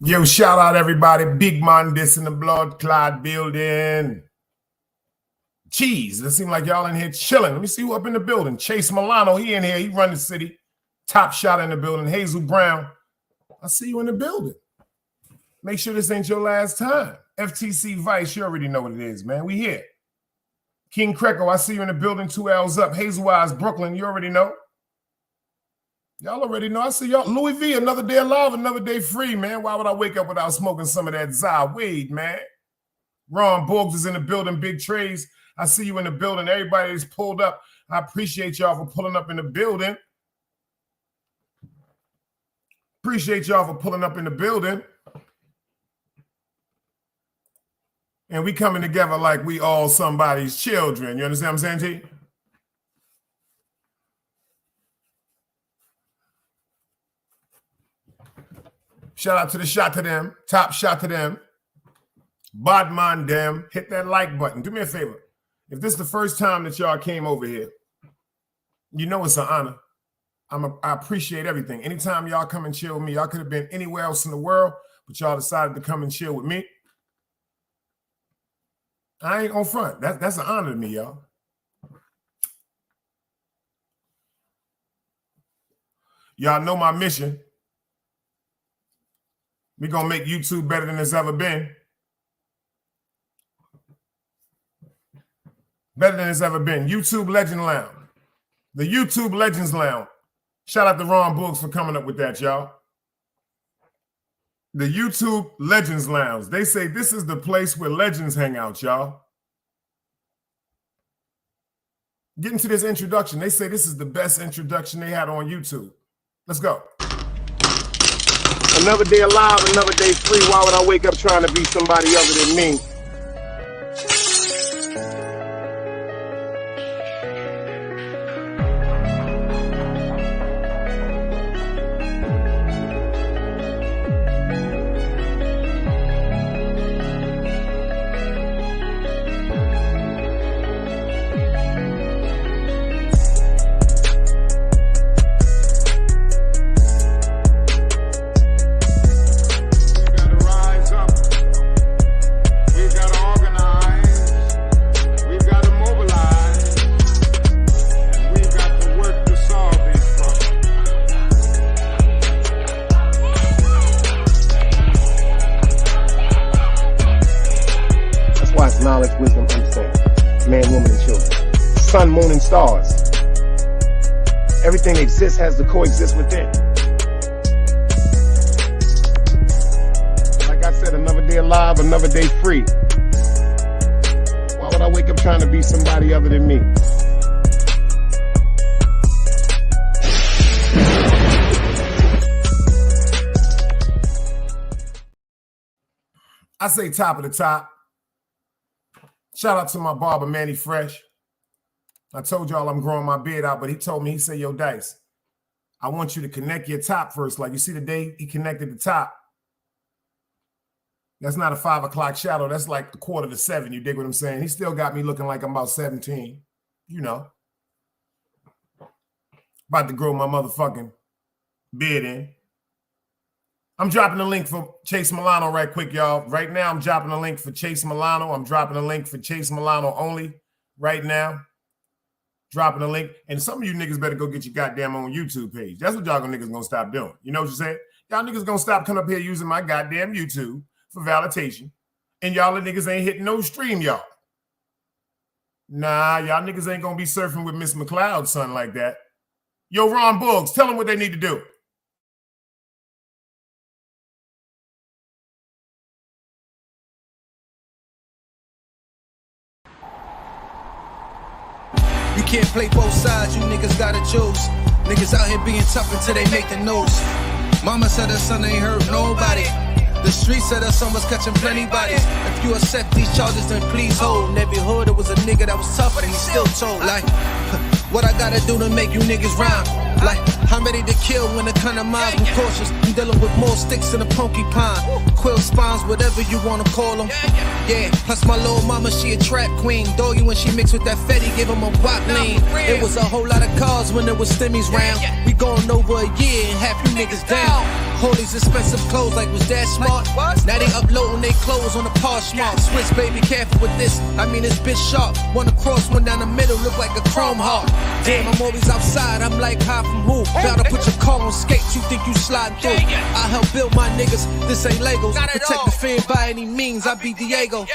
Yo, shout out everybody. Big man, this in the blood clot building. Jeez, it seems like y'all in here chilling. Let me see who up in the building. Chase Milano, he in here. He run the city. Top shot in the building. Hazel Brown, I see you in the building. Make sure this ain't your last time. FTC Vice, you already know what it is, man. We here. King Kreco, I see you in the building. 2 L's up. Hazel Eyes, Brooklyn, you already know. Y'all already know. I see y'all. Louis V, another day alive, another day free, man. Why would I wake up without smoking some of that Zy weed, man? Ron Borgs is in the building. Big Trays, I see you in the building. Everybody's pulled up. I appreciate y'all for pulling up in the building. Appreciate y'all for pulling up in the building. And we coming together like we all somebody's children. You understand what I'm saying, T? Shout out to the shot to them. Top shot to them. Bodman them. Hit that like button. Do me a favor. If this is the first time that y'all came over here, you know it's an honor. I appreciate everything. Anytime y'all come and chill with me, y'all could have been anywhere else in the world, but y'all decided to come and chill with me. I ain't on front. That's an honor to me, y'all. Y'all know my mission. We're going to make YouTube better than it's ever been. Better than it's ever been. YouTube Legend Lounge. The YouTube Legends Lounge. Shout out to Ron Books for coming up with that, y'all. The YouTube Legends Lounge. They say this is the place where legends hang out, y'all. Getting to this introduction, they say this is the best introduction they had on YouTube. Let's go. Another day alive, another day free. Why would I wake up trying to be somebody other than me? Sun, moon, and stars. Everything exists has to coexist within. Like I said, another day alive, another day free. Why would I wake up trying to be somebody other than me? I say top of the top. Shout out to my barber, Manny Fresh. I told y'all I'm growing my beard out, but he told me, he said, yo, Dice, I want you to connect your top first. Like you see the day he connected the top. That's not a 5 o'clock shadow. That's like a 6:45. You dig what I'm saying? He still got me looking like I'm about 17. You know. About to grow my motherfucking beard in. I'm dropping a link for Chase Milano right quick, y'all. Right now, I'm dropping a link for Chase Milano. I'm dropping a link for Chase Milano only right now. Dropping a link. And some of you niggas better go get your goddamn own YouTube page. That's what y'all niggas gonna stop doing. You know what I'm saying? Y'all niggas gonna stop coming up here using my goddamn YouTube for validation. And y'all niggas ain't hitting no stream, y'all. Nah, y'all niggas ain't gonna be surfing with Miss McLeod's son like that. Yo, Ron Boogs, tell them what they need to do. You can't play both sides, you niggas gotta choose. Niggas out here being tough until they make the news. Mama said her son ain't hurt nobody. The street said her son was catching plenty bodies. If you accept these charges, then please hold. In every hood, it was a nigga that was tough, and he still told. Like, what I gotta do to make you niggas rhyme? Like, I'm ready to kill when the kind of minds I'm cautious. I'm dealing with more sticks than a porcupine. Quill spines, whatever you wanna call them. Yeah, plus my little mama, she a trap queen. Doggy when she mixed with that Fetty, give him a wop lean. It was a whole lot of cars when there was stimmies round. We going over a year and half you niggas down. All these expensive clothes, like was that smart? Now they uploading their clothes on the Poshmark. Swiss baby, careful with this. I mean, this bitch sharp. Wanna cross one down the middle, look like a chrome heart. Damn, I'm always outside. I'm like, high from who? Bound to put your car on skates. You think you slide through? I help build my niggas. This ain't Legos. Protect the fan by any means. I be Diego.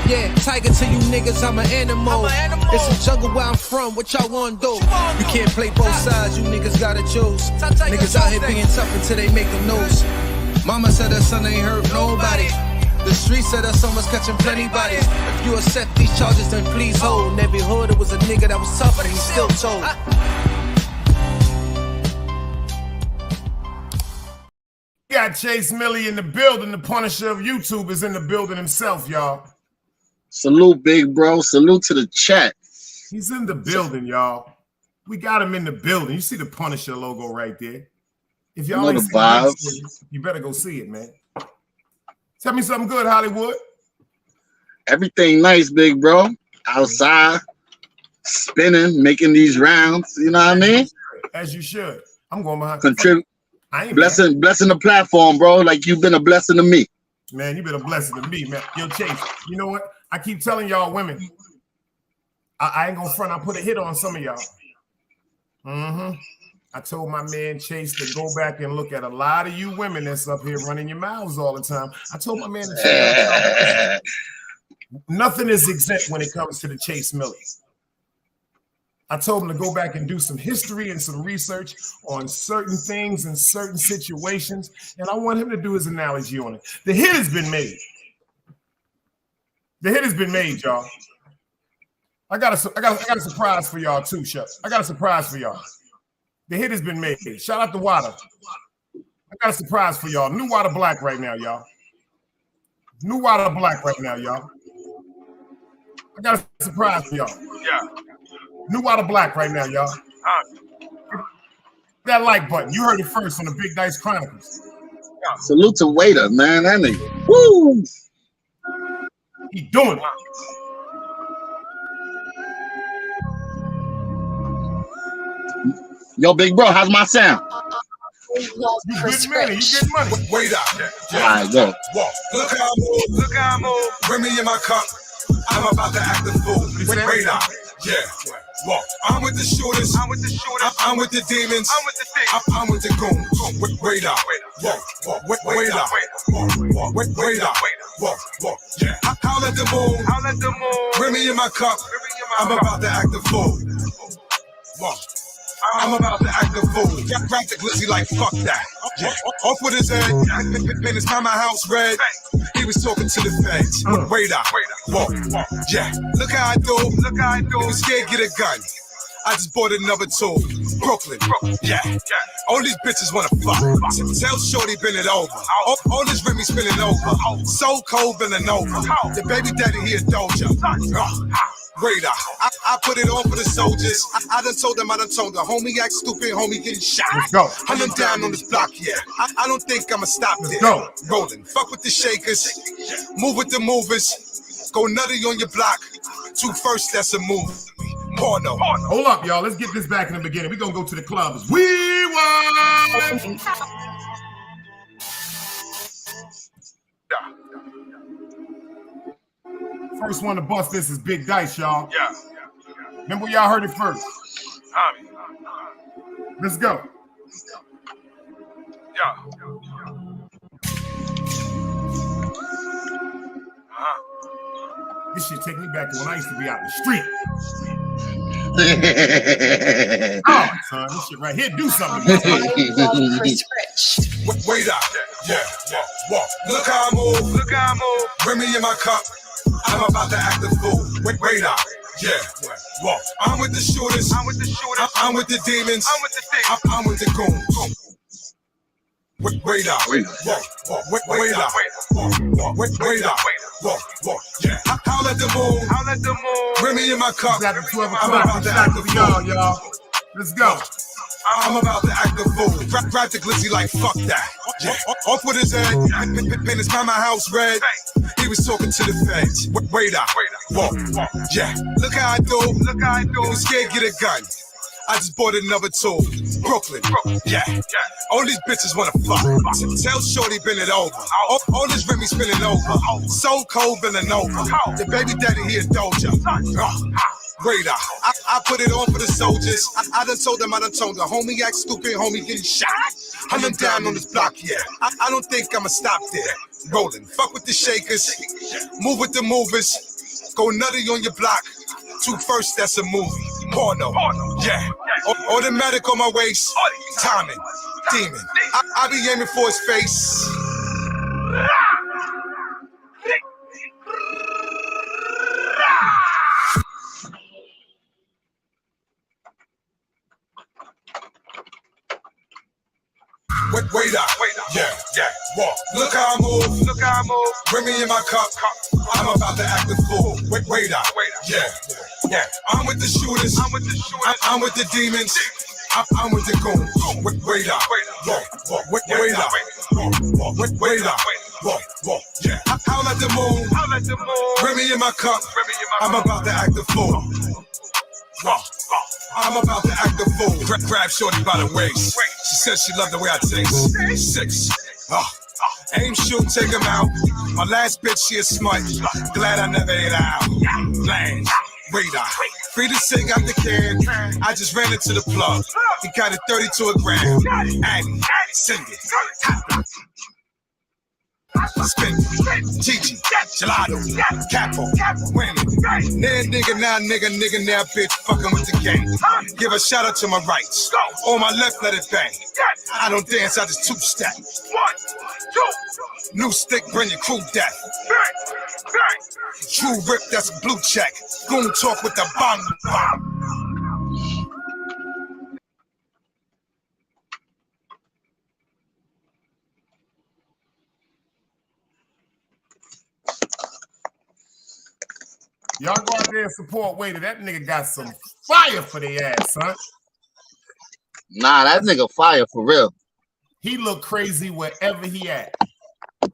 Yeah, tiger to you niggas. I'm an animal. It's a jungle where I'm from. What y'all wanna do? You can't play both sides. You niggas gotta choose. Niggas out here being tough until they make the news. Mama said her son ain't hurt nobody. The street said her son was catching plenty bodies. If you accept these charges, then please hold. In every hood, it was a nigga that was tough, but he still told. Got Chase Millie in the building. The Punisher of YouTube is in the building himself, y'all. Salute, big bro. Salute to the chat. He's in the building, y'all. We got him in the building. You see the Punisher logo right there. If y'all ain't seen it, you better go see it, man. Tell me something good, Hollywood. Everything nice, big bro. Outside, spinning, making these rounds. You know what I mean? As you should. I'm going behind. Contribute. Blessing the platform, bro. Like you've been a blessing to me. Man, you've been a blessing to me, man. Yo, Chase, you know what? I keep telling y'all women, I ain't gonna front. I put a hit on some of y'all. I told my man Chase to go back and look at a lot of you women that's up here running your mouths all the time. I told my man to check out. Nothing is exempt when it comes to the Chase Millie. I told him to go back and do some history and some research on certain things and certain situations, and I want him to do his analogy on it. The hit has been made. The hit has been made, y'all. I got a surprise for y'all too, Shep. I got a surprise for y'all. The hit has been made. Shout out to Wada. I got a surprise for y'all. New Wada Black right now, y'all. New Wada Black right now, y'all. I got a surprise for y'all. Yeah. New Wada Black right now, y'all. That like button. You heard it first on the Big Dice Chronicles. Yeah. Salute to Waiter, man. That nigga. Woo! He doing it. Yo, big bro, how's my sound? You good money. You get money. Wait up. All right, go. Walk. Look how I move. Look how I move. Bring me in my cup. I'm about to act the fool. Wait up. Yeah. Walk. I'm with the shooters. I'm with the shooters. I'm with the demons. I'm with the thieves. I'm with the goons. Wait up. Walk. Wait up. Wait up. Walk. Yeah. Howl at the moon. Howl at the moon. Bring me in my cup. I'm about to act the fool. Walk. I'm about to act a fool. Grab the glizzy like fuck that. Yeah. Off with his head. Paint his mama house red. He was talking to the feds. Wait up. Walk. Yeah. Look how I do. He was scared, get a gun. I just bought another tool. Brooklyn. Yeah. All these bitches wanna fuck. Tell Shorty bend it over. All this Remy spinning over. So cold, bending over. The baby daddy here doja. Radar. I put it on for the soldiers. I done told them, the homie act stupid, homie getting shot. Let's go. I'm down on this block, yeah. I don't think I'ma stop there. Go. Rolling, fuck with the shakers, move with the movers, go nutty on your block. 2 first, that's a move. Porno. Hold up, y'all. Let's get this back in the beginning. We're gonna go to the clubs. We won. First one to bust this is Big Dice, y'all. Yeah. Remember y'all heard it first. Let's go. Yeah. This shit take me back to when I used to be out in the street. Oh, son, this shit right here do something. Wait up. Yeah. Walk. Look how I move. Bring me in my cup. I'm about to act the fool. Wait up. Yeah. Walk. I'm with the shooters. I'm with the demons. I'm with the thieves. I'm with the goons. Wait up. Walk. Wait up. Walk. Yeah. Howl at the moon. Bring me in my cup. Got the 12 o'clock. Y'all. Let's go. I'm about to act a fool. Grab the glizzy like fuck that. Yeah. Off with his head. Paint his mama house red. He was talking to the feds. Wait up. Walk. Yeah. Look how I do. He was scared, get a gun. I just bought another tool. Brooklyn, yeah. All these bitches wanna fuck. Tell Shorty bend it over. All this Remy spinning over. So cold bending over. The baby daddy here doja. Radar. I put it on for the soldiers. I done told them, I done told the homie act stupid, homie getting shot. I'm down on this block, yeah. I don't think I'ma stop there. Rolling, fuck with the shakers, move with the movers, go nutty on your block. 2 first, that's a movie. Porno, yeah. Automatic on my waist, timing, demon. I be aiming for his face. Wait up, yeah, walk. Look how I move, bring me in my cup. I'm about to act a fool. Wait up, yeah. I'm with the shooters, I'm with the demons, I'm with the goons. Wait up, walk, yeah. Howl at the moon, bring me in my cup. I'm about to act a fool. I'm about to act a fool. Grab Shorty by the waist. She says she loved the way I taste. 6. Aim, shoot, take him out. My last bitch, she a smut. Glad I never ate out. Blank. Radar. Free to sing out the can. I just ran into the plug. He got it 32 a gram. Annie, sing it. Spin, Gigi, Gelato, Capo, winning. Now nigga, now bitch, fucking with the game. Give a shout out to my rights. On my left, let it bang. I don't dance, I just 2-step. 1, 2. New stick, bring your crew death. True rip, that's a blue check. Goon talk with the bomb. Y'all go out there and support Waiter. That nigga got some fire for the ass, son. Nah, that nigga fire for real. He look crazy wherever he at.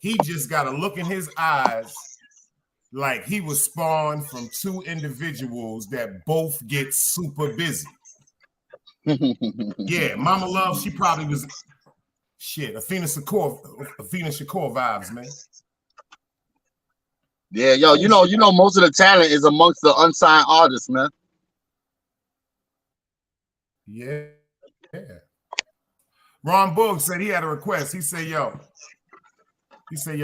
He just got a look in his eyes like he was spawned from 2 individuals that both get super busy. Yeah, Mama Love, she probably was shit. Afina Shakur vibes, man. Yeah, yo, you know, most of the talent is amongst the unsigned artists, man. Yeah. Ron Boog said he had a request. He said, yo,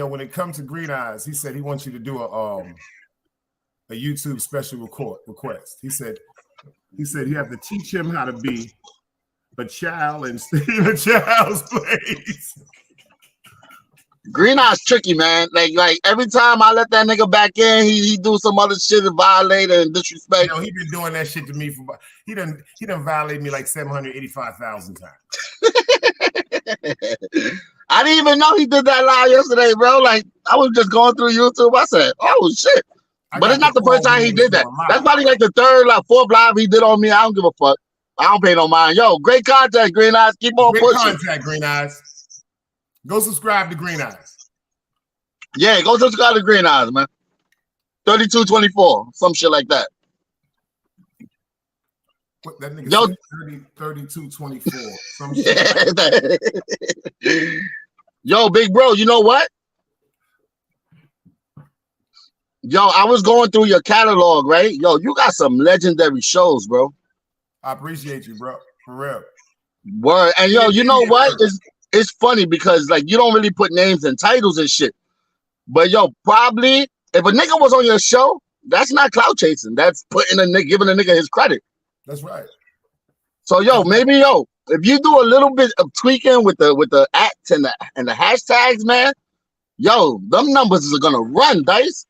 when it comes to Green Eyes, he said he wants you to do a YouTube special request. He said you have to teach him how to be a child and stay in a child's place. Green Eyes tricky, man. Like every time I let that nigga back in, he do some other shit and violate and disrespect. You know, he been doing that shit to me for he done violated me like 785,000 times. I didn't even know he did that live yesterday, bro. Like I was just going through YouTube. I said, oh shit. But it's not the first time he did that. That's probably like the 3rd, like 4th live he did on me. I don't give a fuck. I don't pay no mind. Yo, great contact, Green Eyes. Keep on pushing. Great contact, Green Eyes. Go subscribe to Green Eyes. Yeah, go subscribe to Green Eyes, man. 3224, some shit like that. What that nigga Yo, 3224. Some shit like that. Yo, big bro, you know what? Yo, I was going through your catalog, right? Yo, you got some legendary shows, bro. I appreciate you, bro. For real. Word. And yo, you know what? It's funny because like you don't really put names and titles and shit. But yo, probably if a nigga was on your show, that's not clout chasing. That's giving a nigga his credit. That's right. So yo, maybe if you do a little bit of tweaking with the acts and the hashtags, man, yo, them numbers are gonna run, Dice.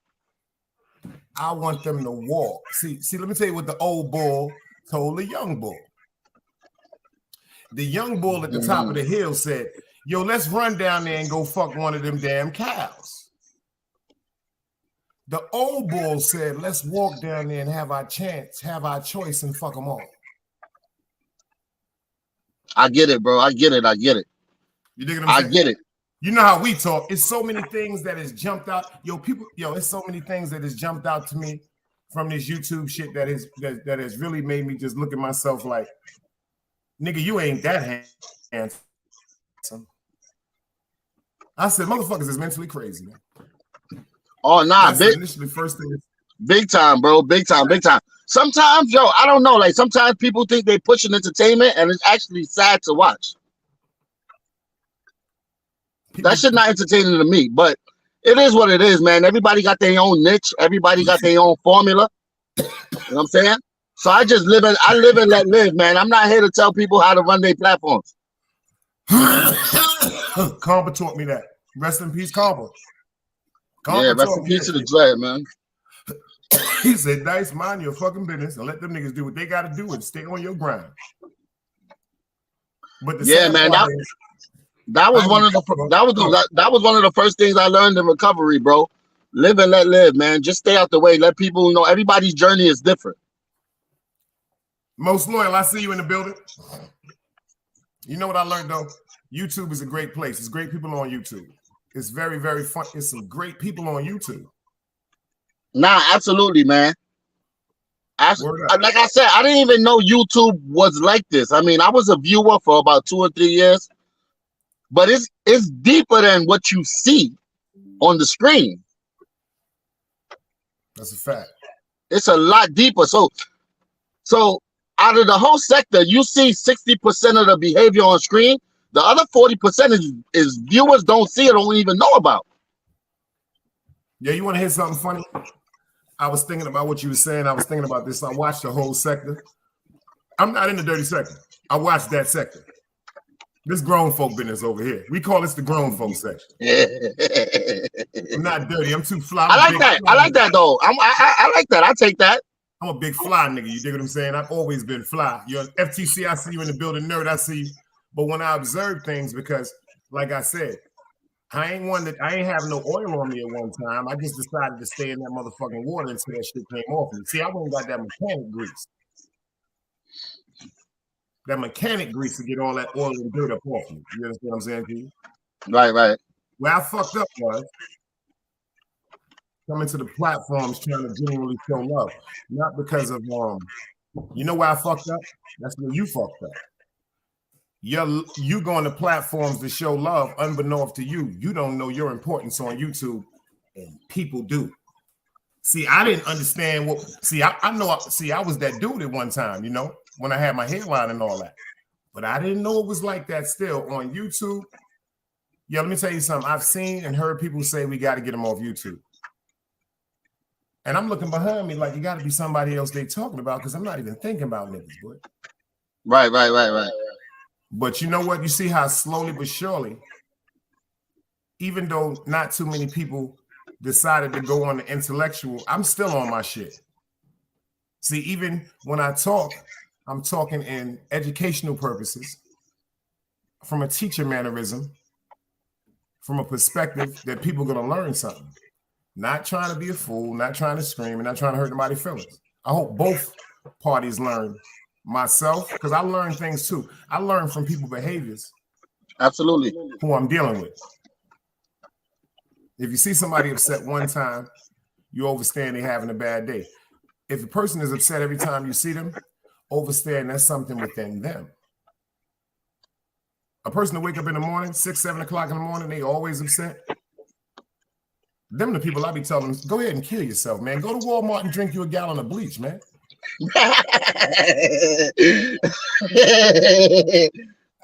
I want them to walk. See, let me tell you what the old bull told the young bull. The young bull at the top of the hill said, yo, let's run down there and go fuck one of them damn cows. The old bull said, let's walk down there and have our chance, have our choice, and fuck them all. I get it, bro. I get it. You dig what I'm saying? I get it. You know how we talk. It's so many things that has jumped out. It's so many things that has jumped out to me from this YouTube shit that has really made me just look at myself like, Nigga, you ain't that handsome. I said, motherfuckers is mentally crazy, man. Oh, nah, initially first thing. Big time, bro. Big time. Sometimes, yo, I don't know. Like, sometimes people think they pushing entertainment, and it's actually sad to watch. That shit not entertaining to me, but it is what it is, man. Everybody got their own niche. Everybody got their own formula. You know what I'm saying? So I live and let live, man. I'm not here to tell people how to run their platforms. Carver taught me that. Rest in peace, Carver. Yeah, rest in peace to the dread, man. He said, "Dice, mind your fucking business and let them niggas do what they got to do and stay on your grind." But yeah, man, that was one of the first things I learned in recovery, bro. Live and let live, man. Just stay out the way. Let people know everybody's journey is different. Most loyal, I see you in the building. You know what I learned though? YouTube is a great place. It's great people on YouTube. It's very, very fun. It's some great people on YouTube. Nah, absolutely, man. Like I said, I didn't even know YouTube was like this. I mean, I was a viewer for about 2 or 3 years, but it's deeper than what you see on the screen. That's a fact. It's a lot deeper. So out of the whole sector, you see 60% of the behavior on screen. The other 40% is viewers don't see it, don't even know about. Yeah, you want to hear something funny? I was thinking about what you were saying. I was thinking about this. I watched the whole sector. I'm not in the dirty sector. I watched that sector. This grown folk business over here. We call this the grown folk section. I'm not dirty. I'm too fly. I like that. I like that though. I like that. I take that. I'm a big fly nigga. You dig what I'm saying? I've always been fly. You're an FTC. I see you in the building. Nerd, I see you. But when I observe things, because like I said, I ain't have no oil on me at one time. I just decided to stay in that motherfucking water until that shit came off me. See, I went and got that mechanic grease. That mechanic grease to get all that oil and dirt up off me. You understand what I'm saying to you? Right. Where I fucked up was coming to the platforms trying to genuinely show love. Not because of you know where I fucked up? That's where you fucked up. You going to platforms to show love, unbeknownst to you. You don't know your importance on YouTube, and people do. See, I didn't understand what. See, I know. See, I was that dude at one time, you know, when I had my hairline and all that. But I didn't know it was like that still on YouTube. Yeah, let me tell you something. I've seen and heard people say we got to get them off YouTube. And I'm looking behind me like you got to be somebody else they talking about because I'm not even thinking about niggas, boy. Right. But you know what? You see how slowly but surely, even though not too many people decided to go on the intellectual, I'm still on my shit. See, even when I talk, I'm talking in educational purposes, from a teacher mannerism, from a perspective that people are going to learn something. Not trying to be a fool, not trying to scream, and not trying to hurt anybody's feelings. I hope both parties learn. Myself, because I learn things too. I learn from people's behaviors. Absolutely. Who I'm dealing with. If you see somebody upset one time, you understand they're having a bad day. If a person is upset every time you see them, understand that's something within them. A person that wake up in the morning, 6, 7 o'clock in the morning, they always upset. Them the people I be telling them, go ahead and kill yourself, man. Go to Walmart and drink you a gallon of bleach, man.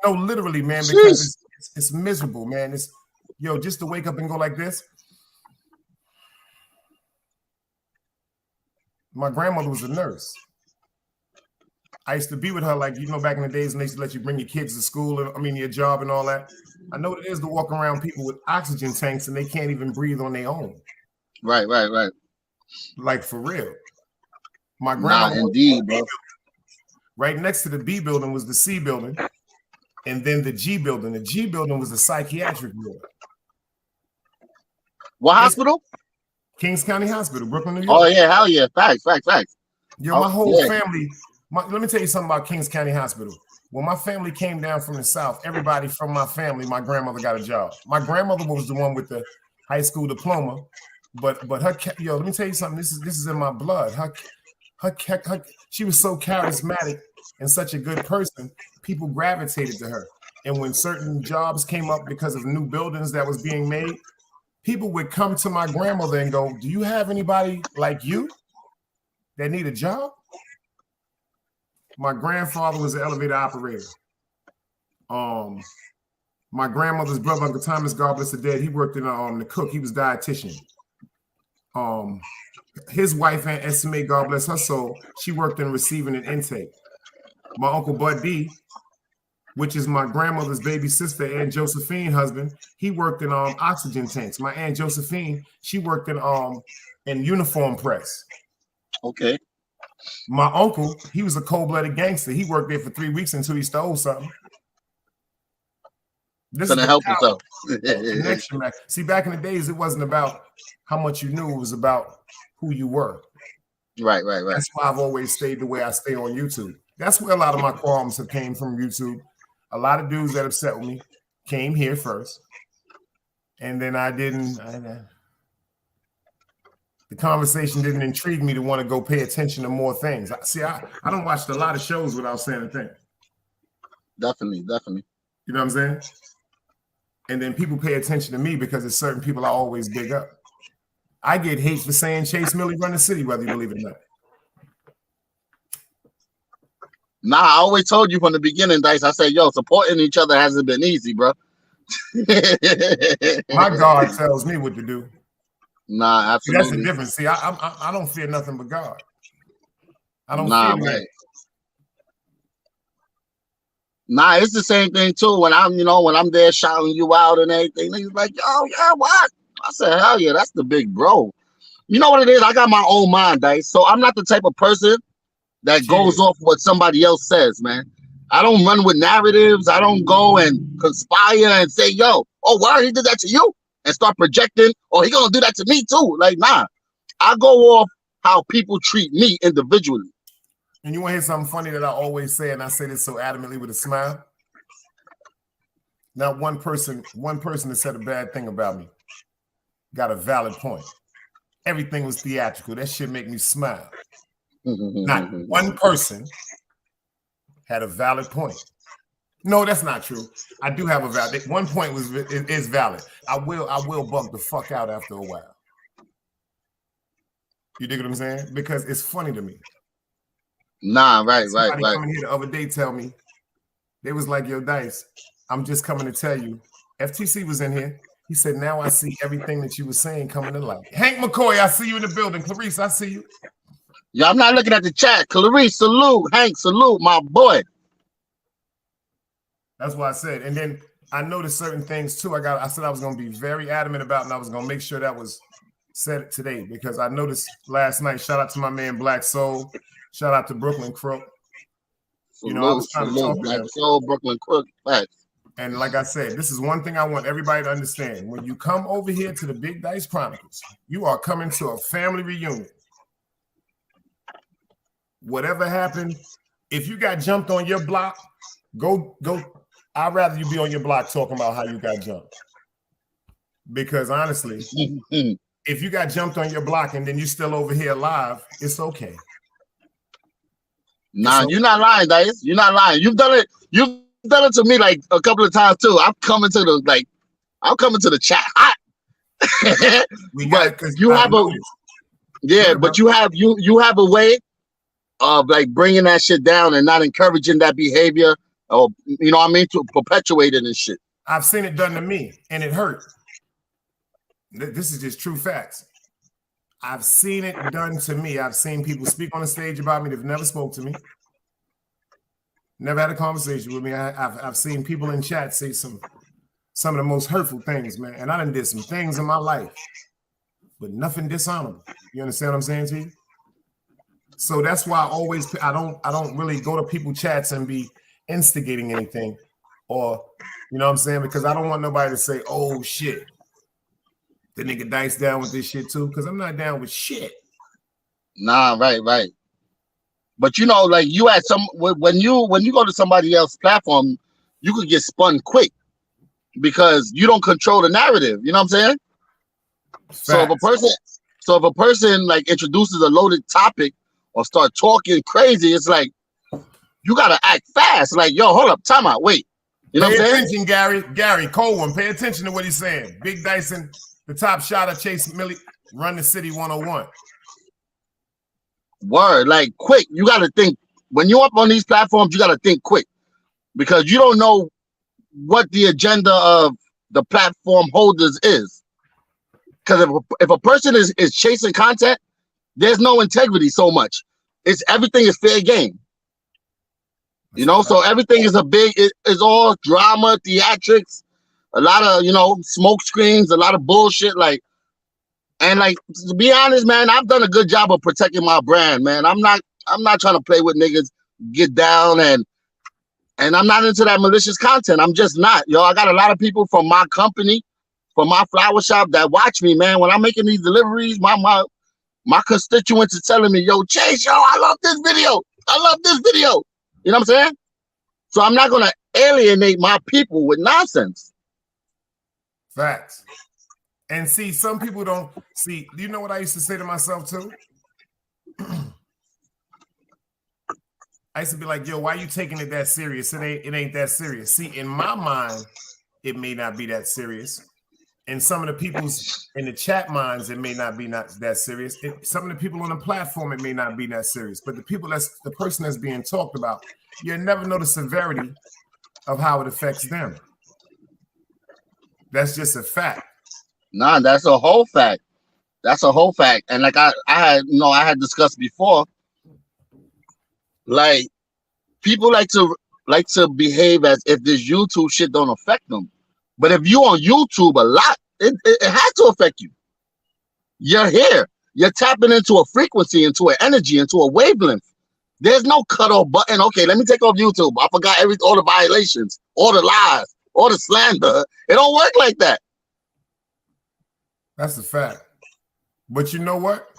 No, literally, man, because it's miserable, man. It's just to wake up and go like this. My grandmother was a nurse. I used to be with her, like, back in the days when they used to let you bring your kids to school, your job and all that. I know what it is to walk around people with oxygen tanks and they can't even breathe on their own. Right. Like, for real. My grandma, indeed, bro. Right next to the B building was the C building, and then the G building. The G building was the psychiatric ward. What hospital? Kings County Hospital, Brooklyn, New York. Oh yeah, hell yeah, facts. My whole family. Let me tell you something about Kings County Hospital. When my family came down from the South, everybody from my family, my grandmother got a job. My grandmother was the one with the high school diploma, but her, let me tell you something. This is in my blood. She was so charismatic and such a good person. People gravitated to her. And when certain jobs came up because of new buildings that was being made, people would come to my grandmother and go, "Do you have anybody like you that need a job?" My grandfather was an elevator operator. My grandmother's brother, Uncle Thomas, God bless the dead, he worked in the cook. He was dietitian. His wife, Aunt Esme, God bless her soul, she worked in receiving and intake. My Uncle Bud D, which is my grandmother's baby sister, Aunt Josephine husband, he worked in oxygen tanks. My Aunt Josephine, she worked in uniform press. Okay. My uncle, he was a cold-blooded gangster. He worked there for 3 weeks until he stole something. This is to help himself. Connection back. See, back in the days, it wasn't about how much you knew. It was about who you were. Right. That's why I've always stayed the way I stay on YouTube. That's where a lot of my qualms have came from, YouTube. A lot of dudes that upset with me came here first. And then the conversation didn't intrigue me to want to go pay attention to more things. See, I don't watch a lot of shows without saying a thing. Definitely. You know what I'm saying? And then people pay attention to me because there's certain people I always big up. I get hate for saying Chase Millie run the city, whether you believe it or not. Nah, I always told you from the beginning, Dice. I said, yo, supporting each other hasn't been easy, bro. My God tells me what to do. Nah, absolutely. See, that's the difference. See, I don't fear nothing but God. I don't fear man. Nah, it's the same thing too. When I'm there shouting you out and everything, he's like, "Yo, yeah, what?" I said, "Hell yeah, that's the big bro." You know what it is? I got my own mind, Dice. So I'm not the type of person that goes off what somebody else says, man. I don't run with narratives. I don't go and conspire and say, "Yo, oh wow, he did that to you," and start projecting, "Oh, he gonna do that to me too." Like, nah. I go off how people treat me individually. And you want to hear something funny that I always say, and I say this so adamantly with a smile? Not one person that said a bad thing about me got a valid point. Everything was theatrical. That shit make me smile. Not one person had a valid point. No, that's not true. I do have a valid. One point is valid. I will bug the fuck out after a while. You dig what I'm saying? Because it's funny to me. Nah, right. Coming here the other day tell me, they was like, "Yo, Dice, I'm just coming to tell you." FTC was in here. He said, "Now I see everything that you were saying coming to light." Hank McCoy, I see you in the building. Clarice, I see you. Yeah, I'm not looking at the chat. Clarice, salute. Hank, salute, my boy. That's what I said. And then I noticed certain things too. I said I was going to be very adamant about, and I was going to make sure that was said today, because I noticed last night. Shout out to my man Black Soul. Shout out to Brooklyn Crook. I was trying to talk to Black Soul, Brooklyn Crook. Facts. And like I said, this is one thing I want everybody to understand. When you come over here to the Big Dice Chronicles, you are coming to a family reunion. Whatever happened, if you got jumped on your block, go. I'd rather you be on your block talking about how you got jumped. Because honestly, if you got jumped on your block and then you still over here alive, it's okay. Nah, you're not lying, Dice. You're not lying. You've done it to me like a couple of times too. I'm coming to the chat hot. But you have a way of like bringing that shit down and not encouraging that behavior, or you know what I mean, to perpetuate it and shit. I've seen it done to me and it hurt. This is just true facts. I've seen it done to me. I've seen people speak on the stage about me. They've never spoke to me. Never had a conversation with me. I've seen people in chat say some of the most hurtful things, man. And I done did some things in my life, but nothing dishonorable. You understand what I'm saying to you? So that's why I don't really go to people's chats and be instigating anything, or you know what I'm saying? Because I don't want nobody to say, "Oh shit, the nigga Dice down with this shit too," because I'm not down with shit. Nah, right. But you know, like you had when you go to somebody else's platform, you could get spun quick because you don't control the narrative. You know what I'm saying? Facts. So if a person like introduces a loaded topic or start talking crazy, it's like you gotta act fast. Like, yo, hold up, time out, wait. You know what I'm saying? Pay attention, Gary, cold one. Pay attention to what he's saying. Big Dyson, the top shot of Chase Millie, run the city 101. Word, like quick. You gotta think when you're up on these platforms. You gotta think quick because you don't know what the agenda of the platform holders is. Because if a person is chasing content, there's no integrity so much. Everything is fair game. You know, so everything is it's all drama, theatrics, a lot of, smoke screens, a lot of bullshit. Like, and like, to be honest, man, I've done a good job of protecting my brand, man. I'm not trying to play with niggas, get down, and I'm not into that malicious content. I'm just not. Yo, I got a lot of people from my company, from my flower shop that watch me, man. When I'm making these deliveries, my constituents are telling me, yo, Chase, yo, I love this video. I love this video. You know what I'm saying? So I'm not going to alienate my people with nonsense. Facts. And see, some people don't see. Do you know what I used to say to myself too? I used to be like, yo, why are you taking it that serious? It ain't that serious. See, in my mind, it may not be that serious. And some of the people's in the chat minds, it may not be that serious. Some of the people on the platform, it may not be that serious. But the person that's being talked about, you'll never know the severity of how it affects them. That's just a fact. Nah, that's a whole fact. That's a whole fact. And like I had discussed before, like people like to behave as if this YouTube shit don't affect them. But if you on YouTube a lot, it has to affect you. You're here. You're tapping into a frequency, into an energy, into a wavelength. There's no cutoff button. Okay, let me take off YouTube. I forgot all the violations, all the lies, all the slander. It don't work like that. That's a fact. But you know what?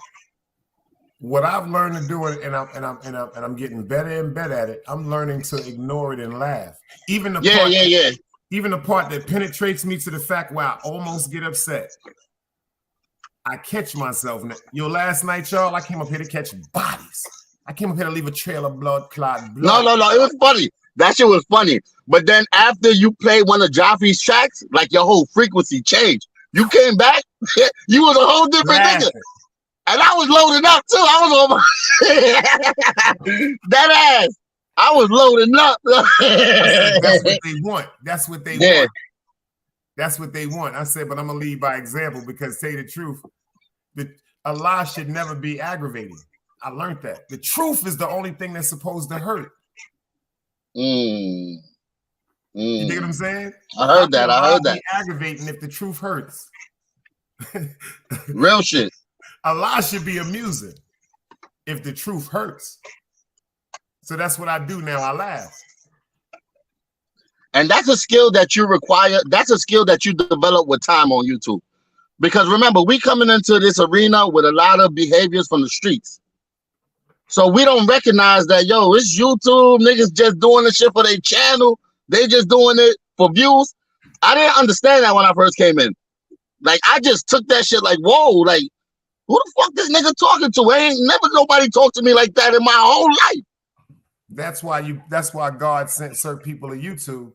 What I've learned to do, and I'm getting better and better at it. I'm learning to ignore it and laugh. Even the part that penetrates me to the fact where I almost get upset. I catch myself. Yo, last night, y'all, I came up here to catch bodies. I came up here to leave a trail of blood. No. It was funny. That shit was funny. But then after you played one of Joffrey's tracks, like your whole frequency changed. You came back, you was a whole different nigga. And I was loading up too. I was over that ass. I was loading up. That's what they want. That's what they want. That's what they want. I said, but I'm gonna lead by example because, say the truth, a lie should never be aggravating. I learned that. The truth is the only thing that's supposed to hurt. You dig what I'm saying? I heard that. Aggravating if the truth hurts. Real shit. A lie should be amusing if the truth hurts. So that's what I do now. I laugh. And that's a skill that you require. That's a skill that you develop with time on YouTube. Because remember, we coming into this arena with a lot of behaviors from the streets. So we don't recognize that, yo, it's YouTube. Niggas just doing the shit for their channel. They just doing it for views. I didn't understand that when I first came in. Like, I just took that shit like, whoa, like, who the fuck this nigga talking to? Ain't never nobody talked to me like that in my whole life. That's why God sent certain people to YouTube.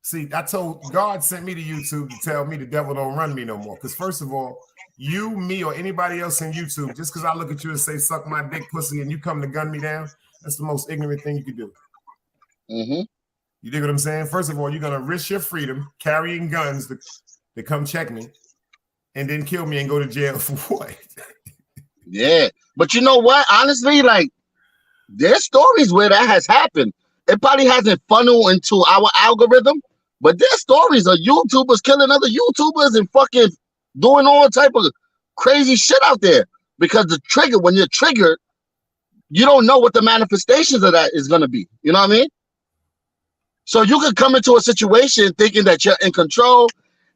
See, God sent me to YouTube to tell me the devil don't run me no more. Because first of all, you, me, or anybody else in YouTube, just because I look at you and say, suck my dick, pussy, and you come to gun me down, that's the most ignorant thing you could do. Mm-hmm. You dig what I'm saying? First of all, you're going to risk your freedom carrying guns to come check me and then kill me and go to jail for what? Yeah. But you know what? Honestly, like, there's stories where that has happened. It probably hasn't funneled into our algorithm, but there's stories of YouTubers killing other YouTubers and fucking doing all type of crazy shit out there. Because when you're triggered, you don't know what the manifestations of that is going to be. You know what I mean? So you could come into a situation thinking that you're in control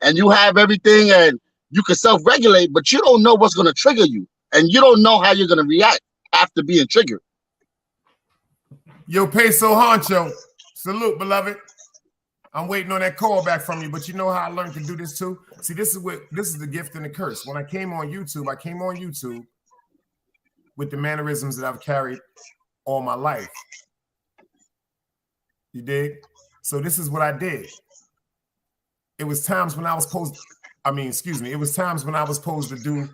and you have everything and you can self-regulate, but you don't know what's going to trigger you. And you don't know how you're going to react after being triggered. Yo, Peso Honcho, salute, beloved. I'm waiting on that call back from you, but you know how I learned to do this too? See, this is the gift and the curse. When I came on YouTube, with the mannerisms that I've carried all my life. You dig? So this is what I did. It was times when I was supposed it was times when I was supposed to do,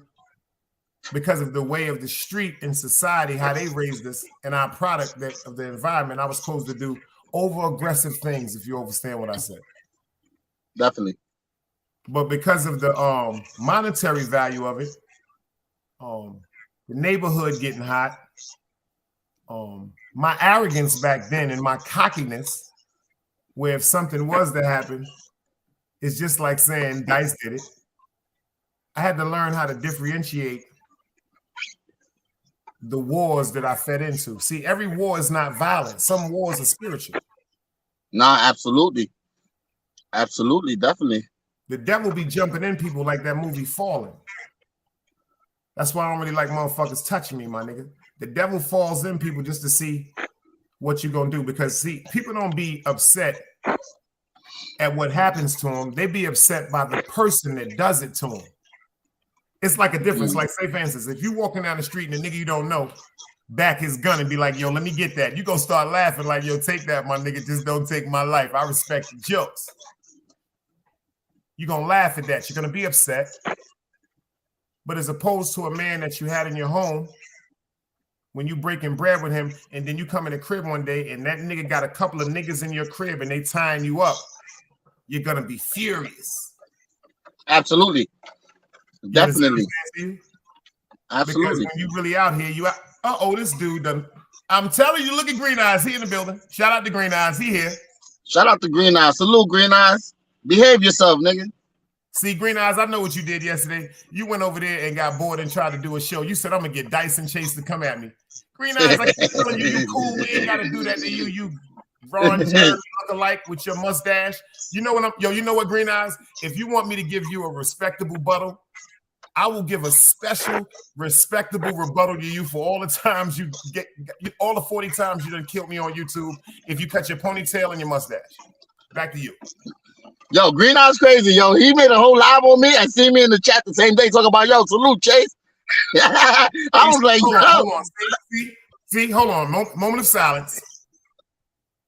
because of the way of the street and society, how they raised us and our product of the environment, I was supposed to do over-aggressive things, if you understand what I said. Definitely. But because of the monetary value of it, the neighborhood getting hot, my arrogance back then and my cockiness, where if something was to happen, it's just like saying Dice did it. I had to learn how to differentiate the wars that I fed into. See, every war is not violent. Some wars are spiritual. Nah, absolutely. Absolutely, definitely. The devil be jumping in people like that movie Fallen. That's why I don't really like motherfuckers touching me, my nigga. The devil falls in people just to see what you're going to do. Because, see, people don't be upset at what happens to them. They be upset by the person that does it to them. It's like a difference. Like, say, for instance, if you walking down the street and a nigga you don't know back his gun and be like, yo, let me get that. You gonna start laughing like, yo, take that, my nigga. Just don't take my life. I respect the jokes. You're gonna laugh at that. You're gonna be upset. But as opposed to a man that you had in your home, when you breaking bread with him, and then you come in the crib one day and that nigga got a couple of niggas in your crib and they tying you up, you're gonna be furious. Absolutely. Definitely. Absolutely. Because when you really out here, this dude done. I'm telling you, look at Green Eyes. He in the building. Shout out to Green Eyes. He here. Shout out to Green Eyes. Salute, Green Eyes. Behave yourself, nigga. See, Green Eyes, I know what you did yesterday. You went over there and got bored and tried to do a show. You said, I'm going to get Dyson Chase to come at me. Green Eyes, I keep telling you, you cool. We ain't got to do that to you. You Ron Jeremy look-alike with your mustache. You know what you know what, Green Eyes? If you want me to give you a respectable buttle, I will give a special, respectable rebuttal to you for all the times you get, all the 40 times you done killed me on YouTube if you cut your ponytail and your mustache. Back to you. Yo, Green Eyes crazy, yo. He made a whole live on me and see me in the chat the same day talking about, yo, salute, Chase. I was like, hold on. See, hold on. Moment of silence.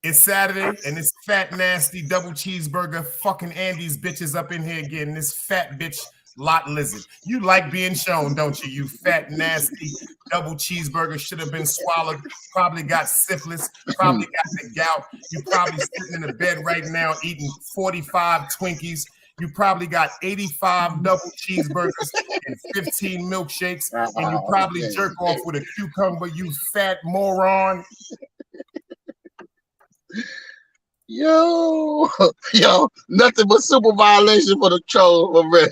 It's Saturday, and this fat, nasty double cheeseburger fucking Andy's bitches up in here getting this fat bitch lot lizard. You like being shown, don't you? You fat, nasty double cheeseburger should have been swallowed. Probably got syphilis. Probably got the gout. You probably sitting in the bed right now eating 45 Twinkies. You probably got 85 double cheeseburgers and 15 milkshakes, and you probably jerk off with a cucumber. You fat moron. Yo, nothing but super violation for the troll. For real.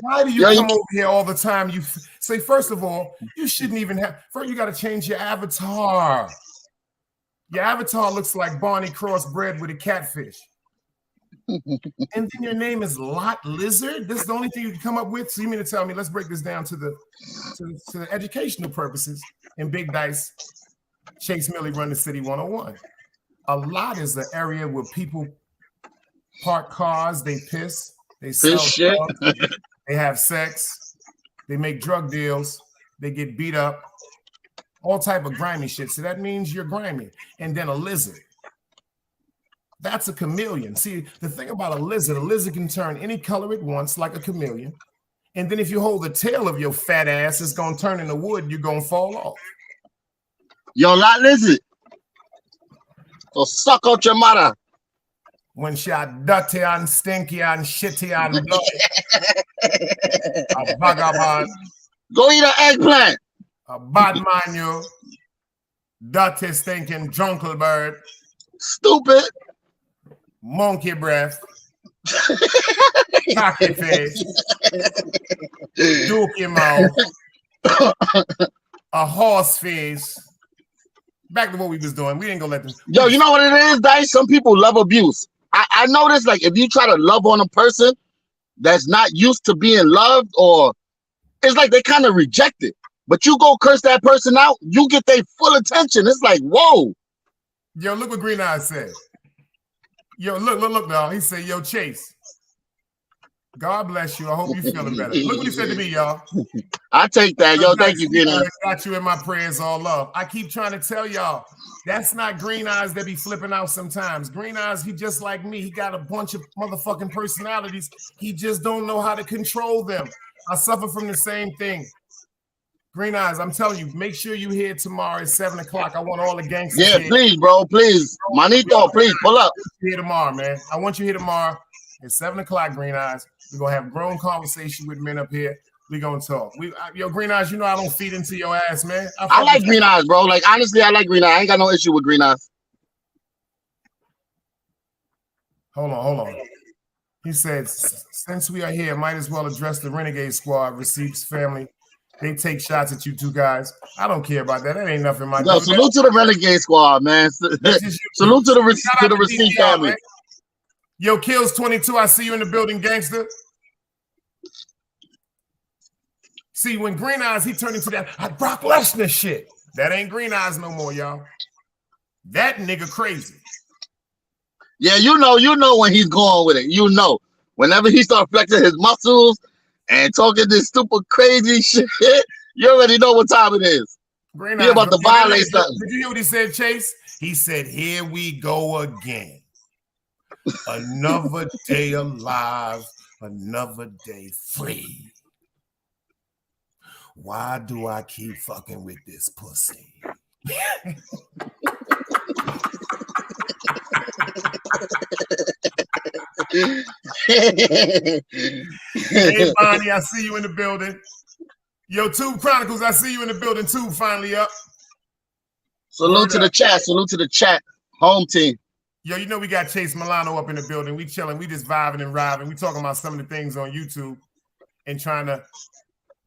Why do you come over here all the time? You say, first of all, you shouldn't even have. First, you got to change your avatar. Your avatar looks like Barney crossbred with a catfish. And then your name is Lot Lizard. This is the only thing you can come up with. So you mean to tell me? Let's break this down to the educational purposes. In Big Dice, Chase Millie Run the City 101. A lot is the area where people park cars, they piss, they sell drugs, they have sex, they make drug deals, they get beat up, all type of grimy shit. So that means you're grimy. And then a lizard. That's a chameleon. See, the thing about a lizard can turn any color it wants like a chameleon. And then if you hold the tail of your fat ass, it's going to turn into wood, you're going to fall off. Yo, Lot Lizard. So suck out your mother. When she are dirty and stinky and shitty and bloody. A vagabond. Go eat an eggplant. A bad man, you. Dirty, stinking drunkle bird. Stupid. Monkey breath. Cocky face. Dookie mouth. A horse face. Back to what we was doing. We ain't gonna let them. Yo, you know what it is, Dice? Some people love abuse. I notice, like, if you try to love on a person that's not used to being loved, or it's like they kind of reject it. But you go curse that person out, you get their full attention. It's like, whoa. Yo, look what Green Eyes said. Yo, look, dog. He said, yo, Chase, God bless you. I hope you're feeling better. Look what he said to me, y'all. I take that. Yo, thank you, Green Eyes. Got you in my prayers, all love. I keep trying to tell y'all, that's not Green Eyes that be flipping out sometimes. Green Eyes, he just like me. He got a bunch of motherfucking personalities. He just don't know how to control them. I suffer from the same thing. Green Eyes, I'm telling you, make sure you here tomorrow at 7 o'clock. I want all the gangsters here. Please, bro, please. Manito, please, pull up. Here tomorrow, man. I want you here tomorrow at 7 o'clock, Green Eyes. We're going to have grown conversation with men up here. We're going to talk. Yo, Green Eyes, you know I don't feed into your ass, man. I like Green Eyes, bro. Like, honestly, I like Green Eyes. I ain't got no issue with Green Eyes. Hold on. He said, since we are here, might as well address the Renegade Squad, Receipts family. They take shots at you two guys. I don't care about that. That ain't nothing. Yo, salute to the Renegade Squad, man. Salute to the Receipt family. Man. Yo, Kills 22, I see you in the building, gangster. See, when Green Eyes, he turned into that Brock Lesnar shit. That ain't Green Eyes no more, y'all. That nigga crazy. Yeah, you know when he's going with it. You know. Whenever he starts flexing his muscles and talking this stupid, crazy shit, you already know what time it is. Green Eyes about to violate something. Did you hear what he said, Chase? He said, here we go again. Another day alive, another day free. Why do I keep fucking with this pussy? Hey, Bonnie, I see you in the building. Yo, Tube Chronicles, I see you in the building too, finally up. Salute to the chat. Salute to the chat. Home team. Yo, you know we got Chase Milano up in the building. We chilling. We just vibing and riving. We talking about some of the things on YouTube and trying to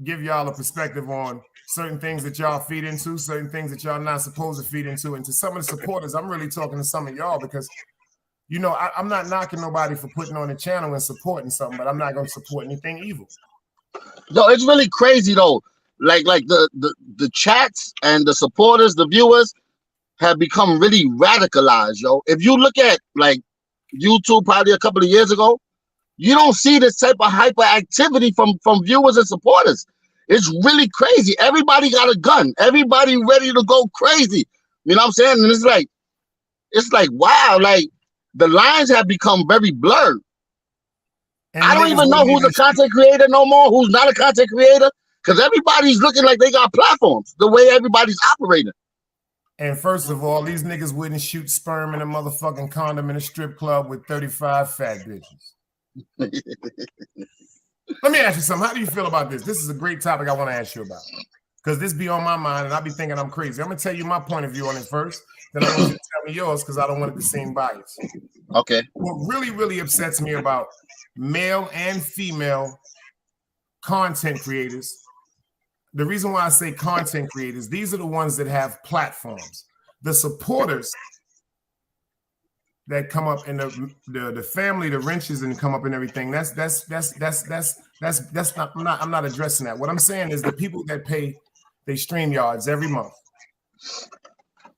give y'all a perspective on certain things that y'all feed into, certain things that y'all not supposed to feed into. And to some of the supporters, I'm really talking to some of y'all because, you know, I'm not knocking nobody for putting on the channel and supporting something, but I'm not going to support anything evil. No, it's really crazy though. Like the chats and the supporters, the viewers have become really radicalized, yo. If you look at like YouTube probably a couple of years ago, you don't see this type of hyperactivity from viewers and supporters. It's really crazy. Everybody got a gun. Everybody ready to go crazy. You know what I'm saying? And it's like wow, like the lines have become very blurred. And I don't even know who's a content creator no more, who's not a content creator, because everybody's looking like they got platforms the way everybody's operating. And first of all, these niggas wouldn't shoot sperm in a motherfucking condom in a strip club with 35 fat bitches. Let me ask you something. How do you feel about this? This is a great topic I want to ask you about because this be on my mind and I be thinking I'm crazy. I'm going to tell you my point of view on it first. Then I want you to tell me yours because I don't want it to seem biased. Okay. What really, really upsets me about male and female content creators, the reason why I say content creators, these are the ones that have platforms. The supporters that come up in the family, the wrenches and come up and everything. That's not. I'm not addressing that. What I'm saying is the people that pay their StreamYards every month.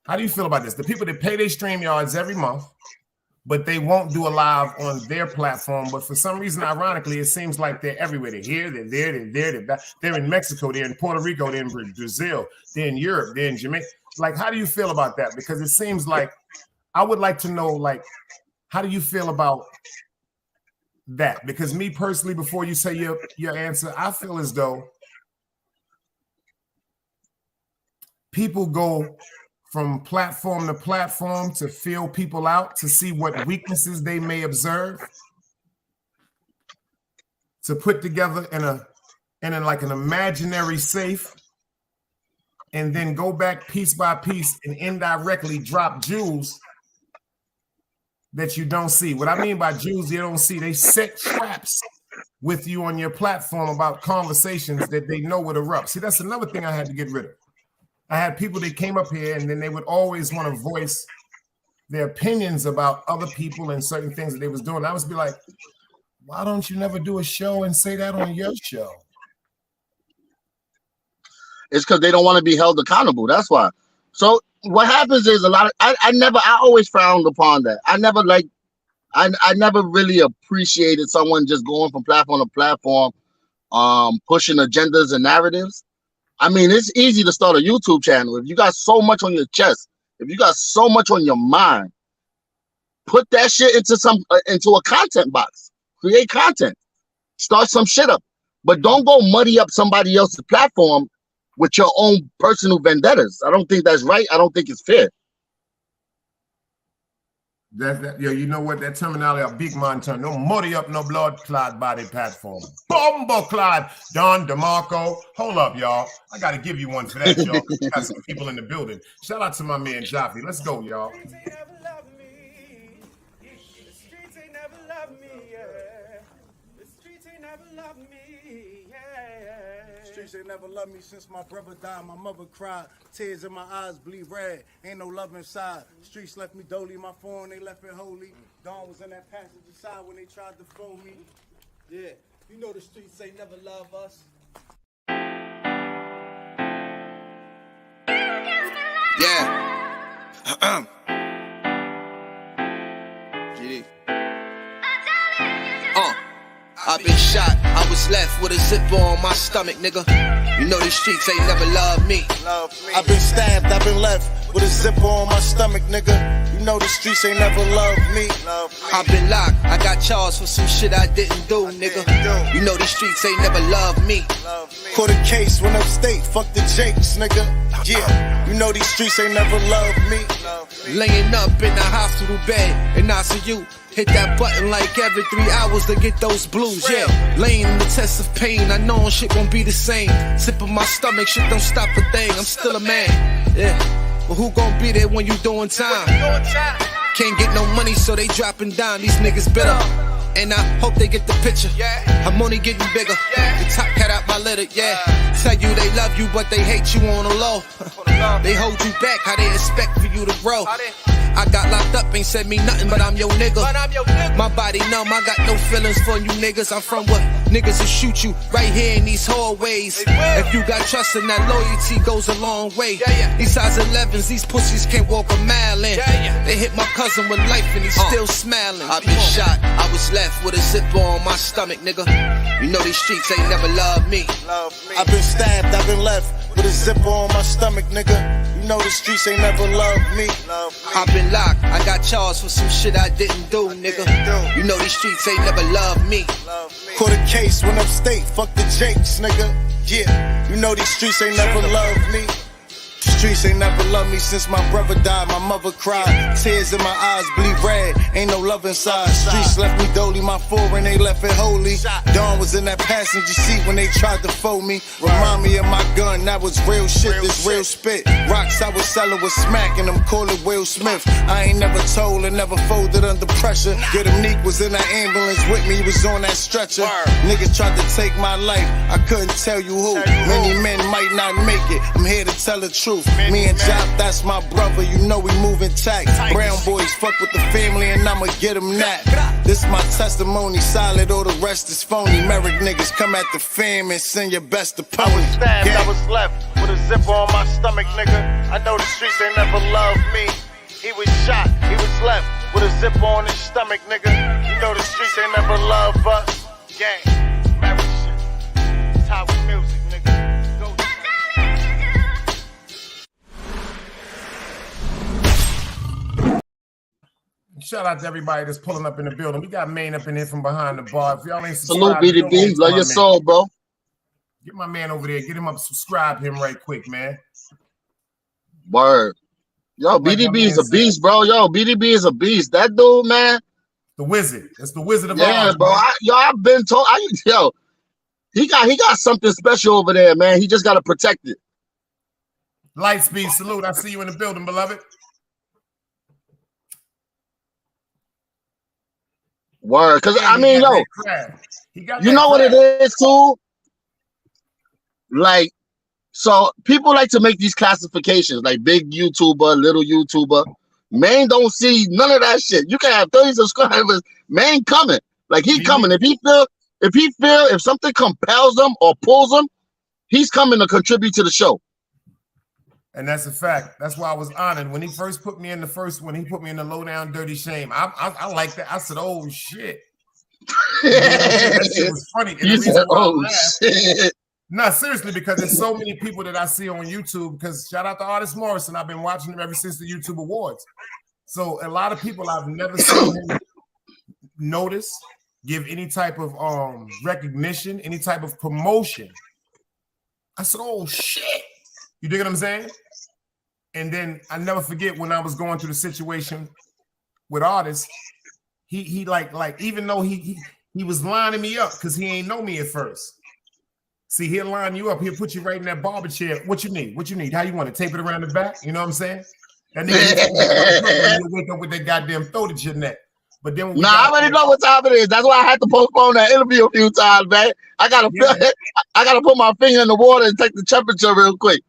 How do you feel about this? The people that pay their StreamYards every month, but they won't do a live on their platform. But for some reason, ironically, it seems like they're everywhere. They're here, they're there, they're there, they're back. They're in Mexico, they're in Puerto Rico, they're in Brazil, they're in Europe, they're in Jamaica. Like, how do you feel about that? Because it seems like I would like to know, like, how do you feel about that? Because me personally, before you say your answer, I feel as though people go from platform to platform to feel people out, to see what weaknesses they may observe, to put together in like an imaginary safe, and then go back piece by piece and indirectly drop jewels that you don't see. What I mean by jewels you don't see, they set traps with you on your platform about conversations that they know would erupt. See, that's another thing I had to get rid of. I had people that came up here and then they would always want to voice their opinions about other people and certain things that they was doing. I was be like, why don't you never do a show and say that on your show? It's because they don't want to be held accountable. That's why. So what happens is a lot of I always frowned upon that. I never like I never really appreciated someone just going from platform to platform, pushing agendas and narratives. I mean, it's easy to start a YouTube channel. If you got so much on your chest, if you got so much on your mind, put that shit into a content box. Create content. Start some shit up. But don't go muddy up somebody else's platform with your own personal vendettas. I don't think that's right. I don't think it's fair. Yeah, you know what? That terminology of big man term. No muddy up, no blood clot body platform. Bumbo clot. Don DeMarco. Hold up, y'all. I got to give you one for that, y'all. Got some people in the building. Shout out to my man Jaffe. Let's go, y'all. Streets ain't never loved me since my brother died. My mother cried, tears in my eyes bleed red. Ain't no love inside. Streets left me dolly, my phone they left it holy. Dawn was in that passenger side when they tried to phone me. Yeah, you know the streets ain't never love us. Yeah. GD. I've been shot, I was left with a zipper on my stomach, nigga. You know these streets ain't never loved me. I've been stabbed, I've been left with a zipper on my stomach, nigga. You know the streets ain't never loved me. I've been locked, I got charged for some shit I didn't do, nigga. You know these streets ain't never loved me. Caught a case, went upstate, fuck the Jakes, nigga. Yeah, you know these streets ain't never loved me. Laying up in the hospital bed in ICU. Hit that button like every 3 hours to get those blues, yeah. Laying in the test of pain, I know shit won't be the same. Sipping my stomach, shit don't stop a thing, I'm still a man, yeah. But who gon' be there when you doing time? Can't get no money, so they dropping down, these niggas bitter. And I hope they get the picture. I'm only getting bigger. The top cat out my litter, yeah. Tell you they love you, but they hate you on the low. They hold you back, how they expect for you to grow. I got locked up, ain't said me nothing, but I'm your nigga. My body numb, I got no feelings for you niggas. I'm from what niggas will shoot you right here in these hallways. If you got trust in that loyalty goes a long way. These size 11s, these pussies can't walk a mile in. They hit my cousin with life and he's still smiling. I've been shot, I was left with a zipper on my stomach, nigga. You know these streets ain't never loved me. I've been stabbed, I've been left with a zipper on my stomach, nigga. You know the streets ain't never loved me. I've been locked, I got charged for some shit I didn't do, nigga. You know these streets ain't never loved me. Caught a case, went upstate, fuck the Jakes, nigga. Yeah, you know these streets ain't never loved me. Streets ain't never loved me since my brother died. My mother cried, tears in my eyes bleed red. Ain't no love inside. Streets left me dolly, my foreign they left it holy. Dawn was in that passenger seat when they tried to fold me. Remind me of my gun, that was real shit, this real spit. Rocks I was selling was smacking them, call it Will Smith. I ain't never told and never folded under pressure. Yeah, them Neek was in that ambulance with me, he was on that stretcher. Niggas tried to take my life, I couldn't tell you who. Many men might not make it, I'm here to tell the truth. Me and Jop, that's my brother, you know we moving tight. Brown boys fuck with the family and I'ma get them that. This my testimony, solid, all the rest is phony. Merrick niggas come at the fam and send your best opponent. I was stabbed, I was left with a zipper on my stomach, nigga. I know the streets ain't never loved me. He was shot, he was left with a zipper on his stomach, nigga. You know the streets ain't never loved us. Gang, Merrick shit, it's how we music, nigga. Go. Shout out to everybody that's pulling up in the building. We got Maine up in here from behind the bar. If y'all ain't salute subscribed, BDB, love your soul, bro. Get my man over there. Get him up. Subscribe him right quick, man. Word. Yo, Like BDB my is man a beast, bro. Yo, BDB is a beast. That dude, man. The wizard. That's the wizard of Yeah, Oz, bro. I've been told. Yo, he got something special over there, man. He just got to protect it. Lightspeed, salute. I see you in the building, beloved. Word, because I mean, yo, you know what it is too? Like, so people like to make these classifications, like big YouTuber, little YouTuber. Man don't see none of that shit. You can have 30 subscribers, man coming. Like he coming. If something compels him or pulls him, he's coming to contribute to the show. And that's a fact. That's why I was honored when he first put me in the first one. He put me in the low down dirty shame. I like that. I said, "Oh shit!" That shit was funny. And you said, "Oh shit!" No, seriously, because there's so many people that I see on YouTube. Because shout out to Artist Morrison, I've been watching him ever since the YouTube Awards. So a lot of people I've never seen him notice, give any type of recognition, any type of promotion. I said, "Oh shit." You dig what I'm saying? And then I never forget when I was going through the situation with artists, he like even though he was lining me up because he ain't know me at first. See, he'll line you up, he'll put you right in that barber chair. What you need? What you need? How you want to tape it around the back? You know what I'm saying? That nigga you wake up with that goddamn throat at your neck. But then I already know what time it is. That's why I had to postpone that interview a few times, man. I gotta put my finger in the water and take the temperature real quick.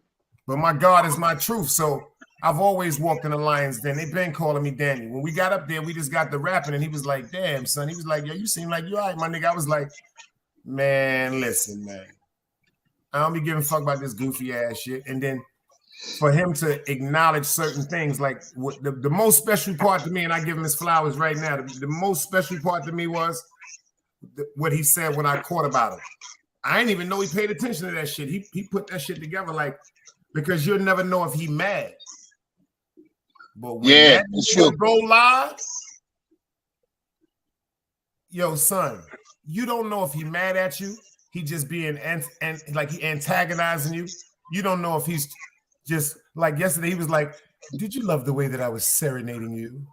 But my God is my truth. So I've always walked in the lion's den. They've been calling me Danny. When we got up there, we just got the rapping, and he was like, "Damn, son." He was like, "Yo, you seem like you all right, my nigga." I was like, "Man, listen, man. I don't be giving a fuck about this goofy ass shit." And then for him to acknowledge certain things, like what the most special part to me, and I give him his flowers right now. The most special part to me was what he said when I caught about him. I didn't even know he paid attention to that shit. He put that shit together like, because you'll never know if he mad. But when that shit go live, yo, son, you don't know if he mad at you. He just being like he antagonizing you. You don't know if he's just like yesterday. He was like, "Did you love the way that I was serenading you?"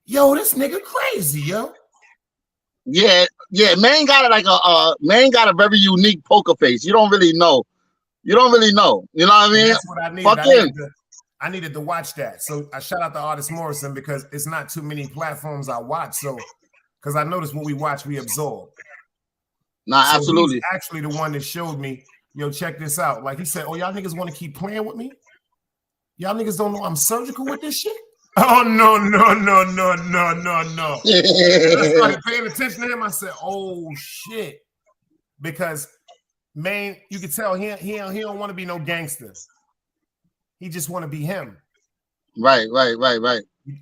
Yo, this nigga crazy, yo. Yeah. Man got man got a very unique poker face. You don't really know. You know what I mean? That's what I needed. I needed to watch that. So I shout out to Artist Morrison because it's not too many platforms I watch. So because I noticed what we watch, we absorb. Nah, so absolutely. He's actually the one that showed me, yo, check this out. Like he said, "Oh, y'all niggas want to keep playing with me? Y'all niggas don't know I'm surgical with this shit?" Oh, no. I started paying attention to him. I said, "Oh shit." Because man, you can tell he don't want to be no gangster. He just want to be him. Right.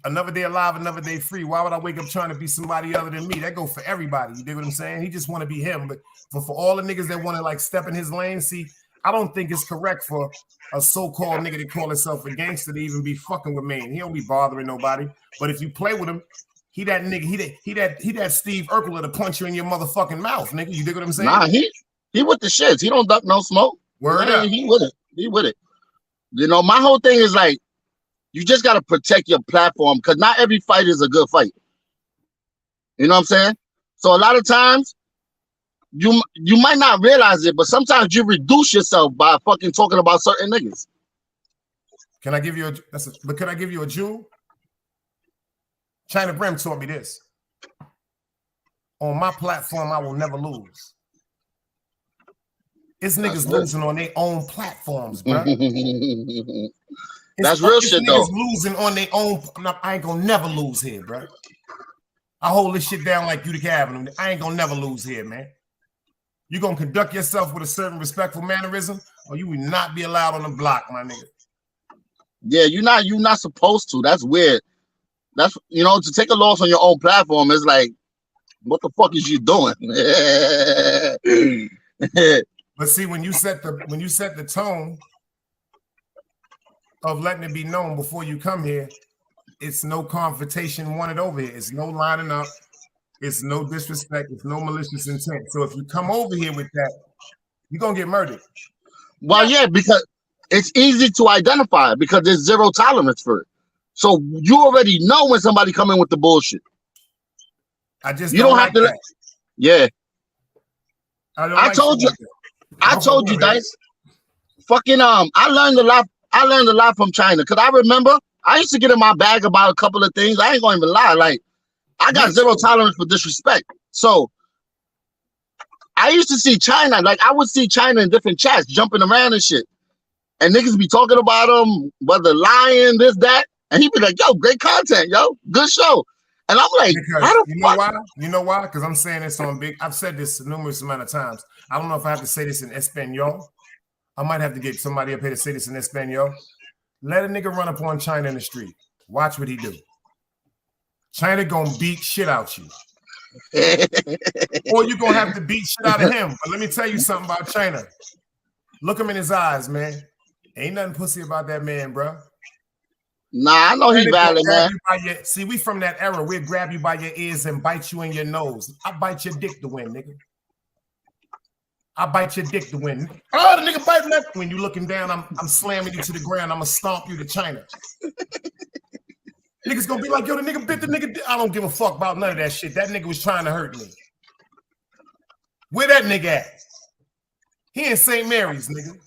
Another day alive, another day free. Why would I wake up trying to be somebody other than me? That go for everybody. You dig what I'm saying? He just want to be him. But for all the niggas that want to like step in his lane, see, I don't think it's correct for a so-called nigga to call himself a gangster to even be fucking with me. And he don't be bothering nobody. But if you play with him, he that nigga, he that Steve Urkel to punch you in your motherfucking mouth, nigga. You dig what I'm saying? Nah, he with the shits. He don't duck no smoke. Word up. He with it. You know, my whole thing is like, you just got to protect your platform because not every fight is a good fight. You know what I'm saying? So a lot of times, you might not realize it, but sometimes you reduce yourself by fucking talking about certain niggas. Can I give you a jewel? China Brim taught me this. On my platform, I will never lose. It's niggas losing on their own platforms, bro. That's real shit, though. Losing on their own. I ain't gonna never lose here, bro. I hold this shit down like Utica Avenue. I ain't gonna never lose here, man. You gonna conduct yourself with a certain respectful mannerism, or you will not be allowed on the block, my nigga. Yeah, you're not supposed to. That's weird. That's, you know, to take a loss on your own platform is like, what the fuck is you doing? But see, when you set the tone of letting it be known before you come here, it's no confrontation wanted over here. It's no lining up. It's no disrespect. It's no malicious intent. So if you come over here with that, you're gonna get murdered. Well, yeah, because it's easy to identify because there's zero tolerance for it. So you already know when somebody come in with the bullshit. You don't have to. Yeah. I told you, Dice. Fucking I learned a lot from China because I remember I used to get in my bag about a couple of things. I ain't gonna even lie. Like, I got zero tolerance for disrespect. So I used to see China, like I would see China in different chats jumping around and shit. And niggas be talking about them, whether lying, this, that. And he'd be like, yo, great content, yo, good show. And I'm like, how the fuck? Why? You know why? Because I'm saying this on big. I've said this a numerous amount of times. I don't know if I have to say this in Espanol. I might have to get somebody up here to say this in Espanol. Let a nigga run up on China in the street. Watch what he do. China gonna beat shit out you. Or you gonna have to beat shit out of him. But let me tell you something about China. Look him in his eyes, man. Ain't nothing pussy about that man, bro. Nah, I know he valid, man. See, we from that era. We'll grab you by your ears and bite you in your nose. I bite your dick to win, nigga. I bite your dick to win. Oh, the nigga biting that. When you looking down, I'm slamming you to the ground. I'm gonna stomp you to China. Niggas gonna be like, yo, the nigga bit the nigga. I don't give a fuck about none of that shit. That nigga was trying to hurt me. Where that nigga at? He in St. Mary's, nigga.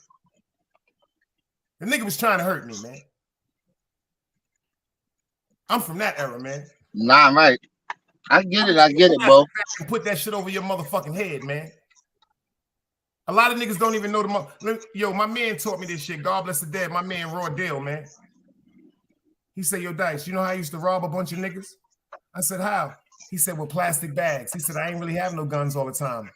The nigga was trying to hurt me, man. I'm from that era, man. Nah, right. I get it, bro. Put that shit over your motherfucking head, man. A lot of niggas don't even know yo, my man taught me this shit. God bless the dead. My man Raw Dale, man. He said, yo, Dice, you know how I used to rob a bunch of niggas? I said, how? He said, with plastic bags. He said, I ain't really have no guns all the time.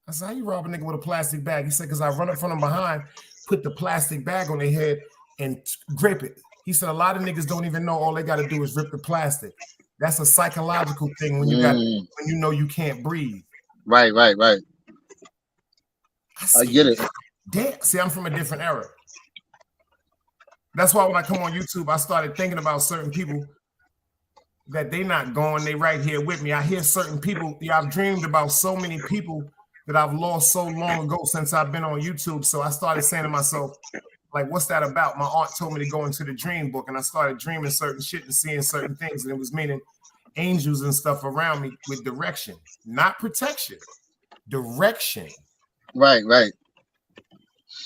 I said, how you rob a nigga with a plastic bag? He said, because I run up from them behind, put the plastic bag on their head and grip it. He said, a lot of niggas don't even know all they got to do is rip the plastic. That's a psychological thing when you when you know you can't breathe. Right. I get it. Damn. See, I'm from a different era. That's why when I come on YouTube, I started thinking about certain people that they not going, they right here with me. I hear certain people, I've dreamed about so many people that I've lost so long ago since I've been on YouTube. So I started saying to myself, like, what's that about? My aunt told me to go into the dream book, and I started dreaming certain shit and seeing certain things, and it was meaning angels and stuff around me with direction, not protection, direction. Right.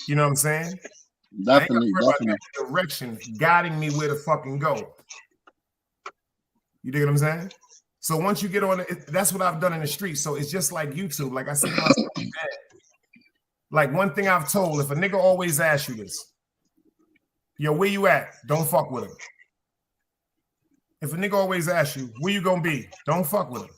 You know what I'm saying? Definitely. Direction, guiding me where to fucking go. You dig what I'm saying? So once you get on it, that's what I've done in the street. So it's just like YouTube. Like I said, like one thing I've told, if a nigga always asks you this, yo, where you at? Don't fuck with him. If a nigga always asks you, where you gonna be? Don't fuck with him.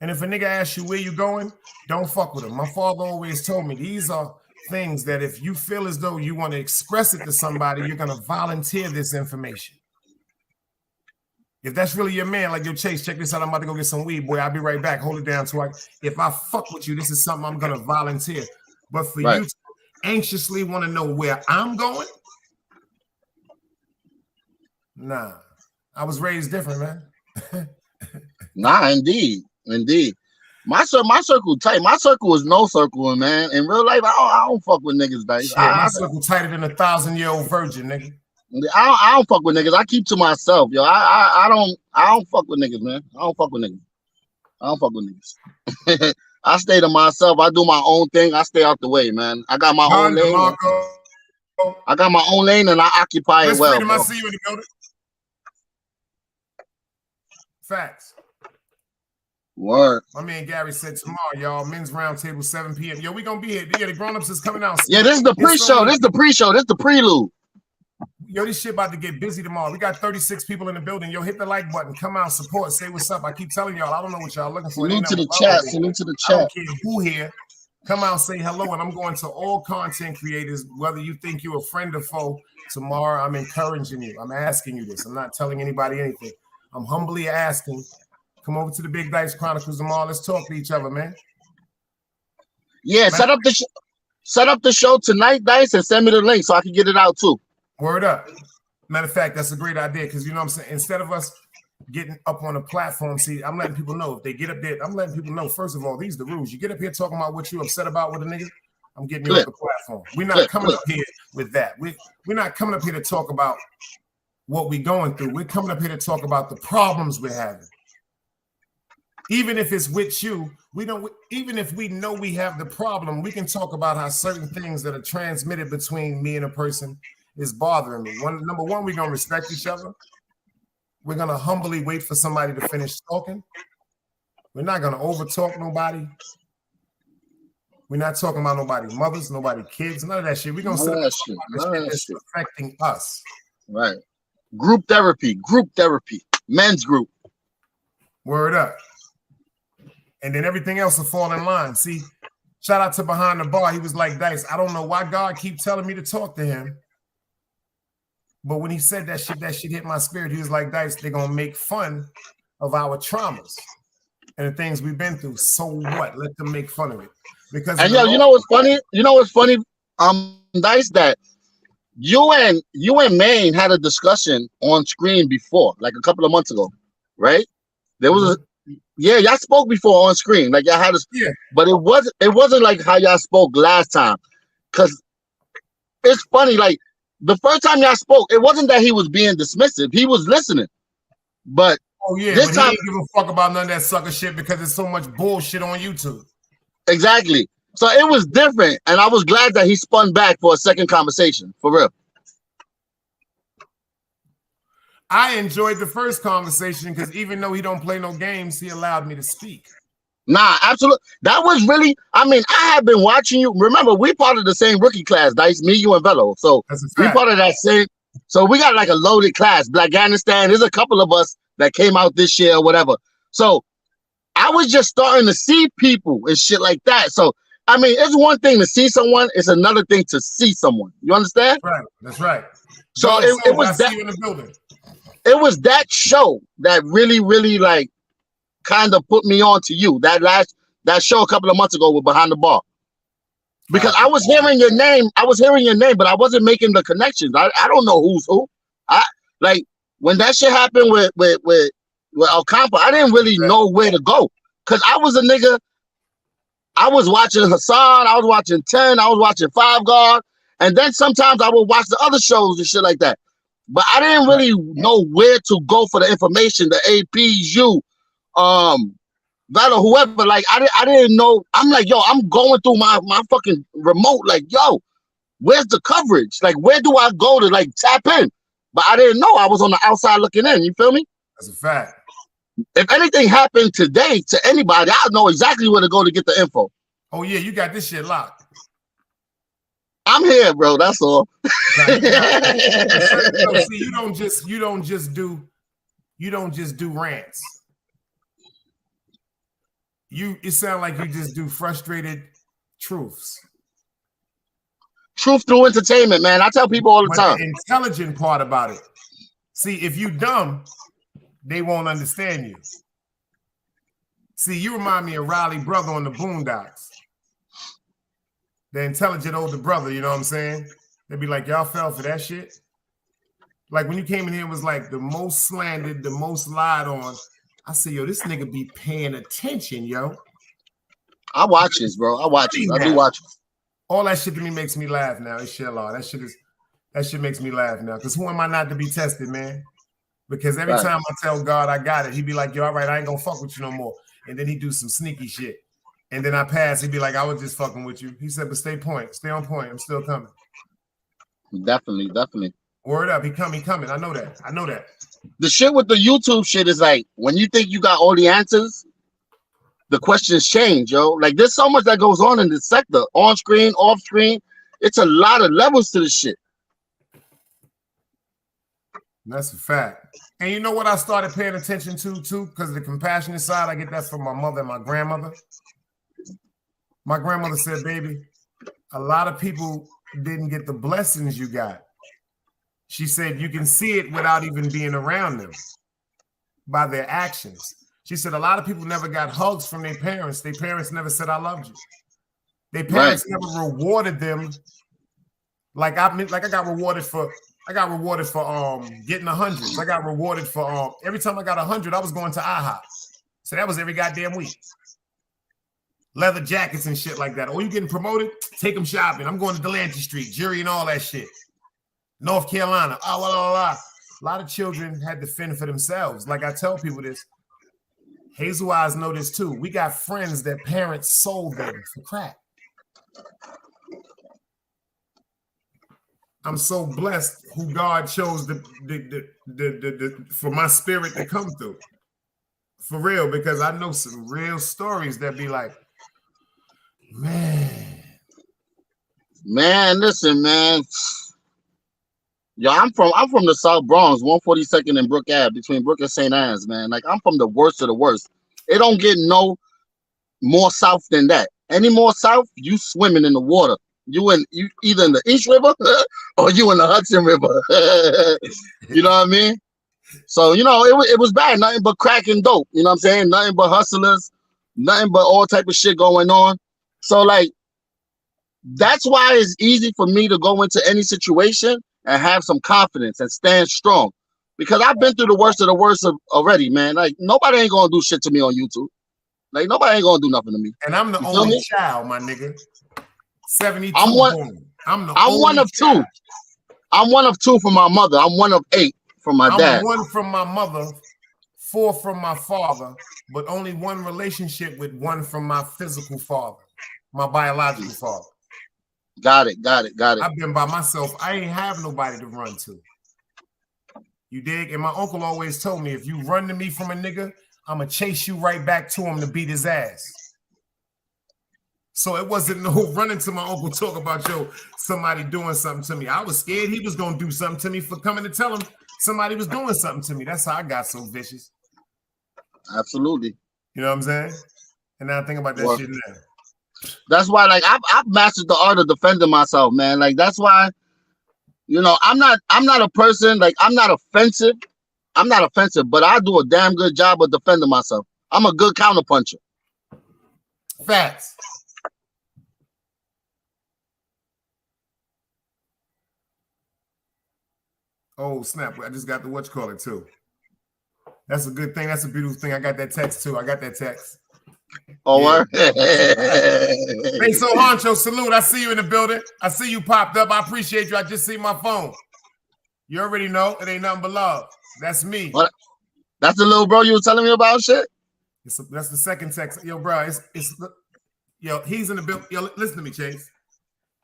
And if a nigga asks you where you going, don't fuck with him. My father always told me these are things that if you feel as though you want to express it to somebody, you're gonna volunteer this information. If that's really your man, like, yo, Chase, check this out. I'm about to go get some weed, boy. I'll be right back. Hold it down. If I fuck with you, this is something I'm gonna volunteer. But for you to anxiously want to know where I'm going, nah. I was raised different, man. Nah, indeed. My circle tight. My circle is no circle, man. In real life, I don't fuck with niggas, Dice. My circle tighter than a 1,000-year-old virgin, nigga. I don't fuck with niggas. I keep to myself, yo. I don't fuck with niggas, man. I don't fuck with niggas. I stay to myself. I do my own thing. I stay out the way, man. I got my own lane. I got my own lane, and I occupy it well. Freedom, I see you in the building. Facts. Word. My man Gary said tomorrow, y'all, men's roundtable 7 p.m. Yo, we gonna be here. Yeah, the grown-ups is coming out. Yeah, this is the pre-show. This is the prelude. Yo, this shit about to get busy tomorrow. We got 36 people in the building. Yo, hit the like button. Come out, support, say what's up. I keep telling y'all, I don't know what y'all looking for. Salute to the chat. I don't care who here. Come out, say hello, and I'm going to all content creators, whether you think you're a friend or foe. Tomorrow, I'm encouraging you. I'm asking you this. I'm not telling anybody anything. I'm humbly asking. Come over to the Big Dice Chronicles tomorrow. Let's talk to each other, man. Yeah, man. Set up the show tonight, Dice, and send me the link so I can get it out too. Word up. Matter of fact, that's a great idea because you know what I'm saying. Instead of us getting up on a platform, see, I'm letting people know if they get up there. I'm letting people know. First of all, these are the rules. You get up here talking about what you're upset about with a nigga. I'm getting you off the platform. We're not coming up here with that. We're not coming up here to talk about what we're going through. We're coming up here to talk about the problems we're having. Even if it's with you, even if we know we have the problem, we can talk about how certain things that are transmitted between me and a person is bothering me. Number one, we're gonna respect each other. We're gonna humbly wait for somebody to finish talking. We're not gonna overtalk nobody. We're not talking about nobody mothers, nobody kids, none of that shit. We're gonna say that's affecting us. Right. Group therapy, men's group. Word up. And then everything else will fall in line. See, shout out to Behind the Bar. He was like, Dice, I don't know why God keep telling me to talk to him. But when he said that shit hit my spirit. He was like, Dice, they're gonna make fun of our traumas and the things we've been through. So what? Let them make fun of it. Because and yo, you know what's funny? Dice, that you and Maine had a discussion on screen before, like a couple of months ago, right? There was y'all spoke before on screen, like y'all had but it wasn't like how y'all spoke last time. Cause it's funny, like the first time y'all spoke, it wasn't that he was being dismissive, he was listening. But this time he didn't give a fuck about none of that sucker shit because there's so much bullshit on YouTube. Exactly. So it was different, and I was glad that he spun back for a second conversation, for real. I enjoyed the first conversation because even though he don't play no games, he allowed me to speak. Nah, absolutely. That was really, I mean, I have been watching you. Remember, we part of the same rookie class, Dice, me, you, and Velo. So we part of that same, so we got like a loaded class. Afghanistan, there's a couple of us that came out this year or whatever. So I was just starting to see people and shit like that. So I mean, it's one thing to see someone, it's another thing to see someone. You understand? Right. That's right. So it was that in the building. It was that show that really, really like kind of put me on to you. That show a couple of months ago with Behind the Bar. Because I was hearing your name, but I wasn't making the connections. I don't know who's who. I like when that shit happened with Alcampa, I didn't really know where to go. Cause I was a nigga. I was watching Hassan, I was watching 10, I was watching Five Guard, and then sometimes I would watch the other shows and shit like that. But I didn't really know where to go for the information, the APs, you, that or whoever. Like I didn't know. I'm like, yo, I'm going through my fucking remote, like, yo, where's the coverage? Like, where do I go to like tap in? But I didn't know. I was on the outside looking in. You feel me? That's a fact. If anything happened today to anybody, I'll know exactly where to go to get the info. Oh yeah, you got this shit locked. I'm here, bro. That's all. See, you don't just do rants. It sounds like you just do frustrated truths. Truth through entertainment, man. I tell people all the time. The intelligent part about it. See, if you dumb, they won't understand you. See, you remind me of Riley brother on the Boondocks. The intelligent older brother, you know what I'm saying? They'd be like, y'all fell for that shit. Like when you came in here, it was like the most slandered, the most lied on. I said, yo, this nigga be paying attention, yo. I watch this, bro. I watch it. I do watch it. All that shit to me makes me laugh now. It's shit law. That shit makes me laugh now. Because who am I not to be tested, man? Because every time I tell God I got it, he be like, yo, all right, I ain't gonna fuck with you no more. And then he do some sneaky shit. And then I pass, he'd be like, I was just fucking with you. He said, but stay on point. I'm still coming. Definitely. Word up, he coming. I know that. The shit with the YouTube shit is like, when you think you got all the answers, the questions change, yo. Like there's so much that goes on in this sector. On screen, off screen. It's a lot of levels to this shit. That's a fact. And you know what I started paying attention to too? Because the compassionate side, I get that from my mother and my grandmother. My grandmother said, baby, a lot of people didn't get the blessings you got. She said, you can see it without even being around them by their actions. She said, a lot of people never got hugs from their parents. Their parents never said, I loved you. Their parents never rewarded them. Like I got rewarded for getting 100s. I got rewarded for every time I got 100, I was going to IHOP. So that was every goddamn week. Leather jackets and shit like that. Oh, you getting promoted? Take them shopping. I'm going to Delancey Street, Jury and all that shit. North Carolina. A lot of children had to fend for themselves. Like I tell people this. Hazel Eyes know this too. We got friends that parents sold them for crack. I'm so blessed who God chose for my spirit to come through. For real, because I know some real stories that be like, man, listen, man. Yo, I'm from the South Bronx, 142nd and Brook Ave, between Brook and St. Anne's, man. Like I'm from the worst of the worst. It don't get no more south than that. Any more south, you swimming in the water. You either in the East River or you in the Hudson River. You know what I mean? So, you know, it was bad. Nothing but crack and dope. You know what I'm saying? Nothing but hustlers. Nothing but all type of shit going on. So, like, that's why it's easy for me to go into any situation and have some confidence and stand strong. Because I've been through the worst of the worst already, man. Like, nobody ain't going to do shit to me on YouTube. Like, nobody ain't going to do nothing to me. And I'm the only child, my nigga. 72. I'm one of two. I'm one of two from my mother. I'm one of 8 from my dad. I'm 1 from my mother, 4 from my father, but only 1 relationship with 1 from my physical father, my biological father. Got it. I've been by myself. I ain't have nobody to run to. You dig? And my uncle always told me, if you run to me from a nigga, I'm going to chase you right back to him to beat his ass. So it wasn't no running to my uncle talk about, somebody doing something to me. I was scared he was going to do something to me for coming to tell him somebody was doing something to me. That's how I got so vicious. Absolutely. You know what I'm saying? And now I think about that shit now. That's why, like, I've mastered the art of defending myself, man. Like, that's why, you know, I'm not a person, like, I'm not offensive, but I do a damn good job of defending myself. I'm a good counterpuncher. Facts. Oh, snap. I just got the whatchamacallit too. That's a good thing. That's a beautiful thing. I got that text too. Oh, yeah. Hey, so Honcho, salute. I see you in the building. I see you popped up. I appreciate you. I just see my phone. You already know it ain't nothing but love. That's me. What? That's the little bro you were telling me about shit? That's the second text. Yo, bro, he's in the building. Yo, listen to me, Chase.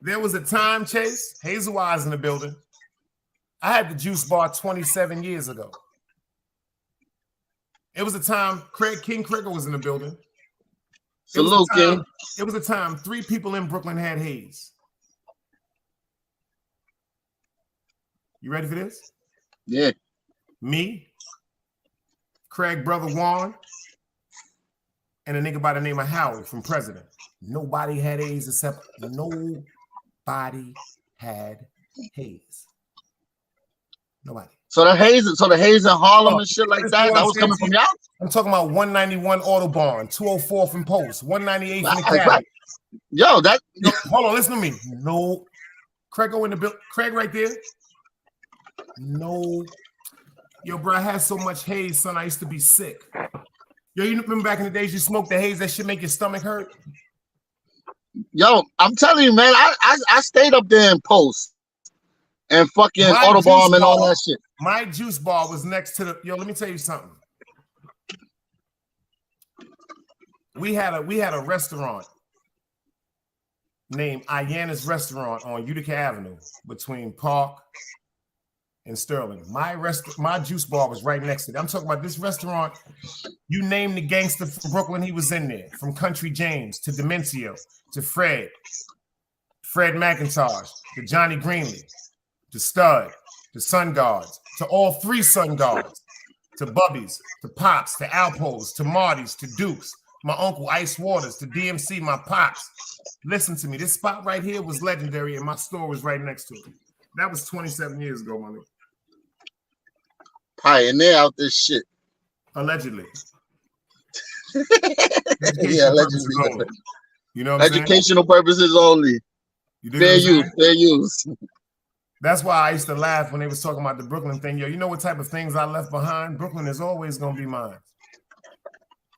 There was a time, Chase, Hazel Eyes in the building. I had the juice bar 27 years ago. It was a time King Krieger was in the building. Salute, King. It was a time 3 people in Brooklyn had haze. You ready for this? Yeah. Me, Craig brother Juan, and a nigga by the name of Howard from President. Nobody had haze except nobody had haze. Nobody. So the haze in Harlem and shit like that was coming from y'all? I'm talking about 191 Autobahn, 204 from Post, 198 from the Cali. Yo, hold on, listen to me. No, Craig in the building. Craig right there. No. Yo, bro, I had so much haze, son. I used to be sick. Yo, you remember back in the days you smoked the haze, that shit make your stomach hurt? Yo, I'm telling you, man, I stayed up there in Post and fucking Autobahn and all that shit. My juice bar was next to the. Yo, let me tell you something. We had a restaurant named Ayana's Restaurant on Utica Avenue between Park and Sterling. My juice bar was right next to it. I'm talking about this restaurant. You name the gangster from Brooklyn, he was in there. From Country James to Demencio to Fred McIntosh to Johnny Greenlee to Stud to Sun Guards to all 3 Sun Guards to Bubbies to Pops to Alpos to Marty's to Dukes. My uncle Ice Waters to DMC, my pops. Listen to me. This spot right here was legendary, and my store was right next to it. That was 27 years ago, my nigga. Pioneer out this shit. Allegedly. Yeah, allegedly. You know what educational purposes only. Fair use. That's why I used to laugh when they was talking about the Brooklyn thing. Yo, you know what type of things I left behind? Brooklyn is always going to be mine.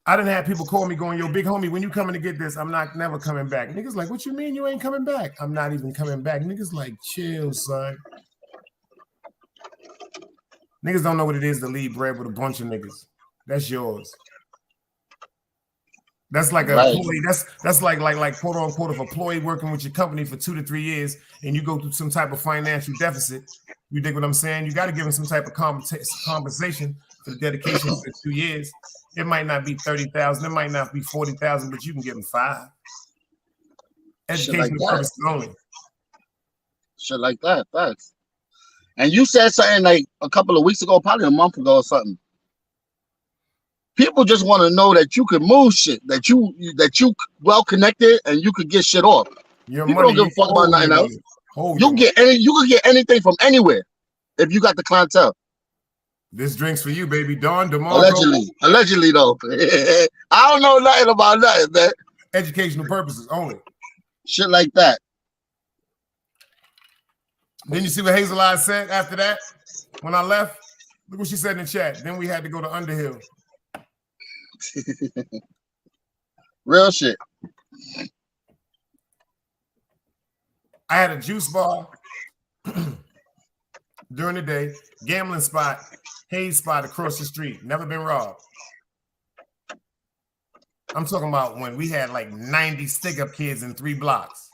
I didn't have people call me going, yo, big homie, when you coming to get this, I'm never coming back. Niggas like, what you mean you ain't coming back? I'm not even coming back. Niggas like, chill, son. Niggas don't know what it is to leave bread with a bunch of niggas. That's yours. That's like a employee. That's like quote unquote, if an employee working with your company for 2 to 3 years and you go through some type of financial deficit. You dig what I'm saying? You got to give them some type of compensation for the dedication for 2 years. It might not be 30,000, it might not be 40,000, but you can give them 5. Educational purposes only. Shit like that, facts. And you said something like a couple of weeks ago, probably a month ago or something. People just want to know that you can move shit, that you well connected and you could get shit off. Your People money, don't give a fuck about nothing else. You can get anything from anywhere if you got the clientele. This drink's for you, baby. Dawn DeMarco. Allegedly though. I don't know nothing about nothing, man. Educational purposes only. Shit like that. Then you see what Hazel Eyes said after that? When I left, look what she said in the chat. Then we had to go to Underhill. Real shit. I had a juice bar during the day, gambling spot, haze spot across the street. Never been robbed. I'm talking about when we had like 90 stick-up kids in 3 blocks.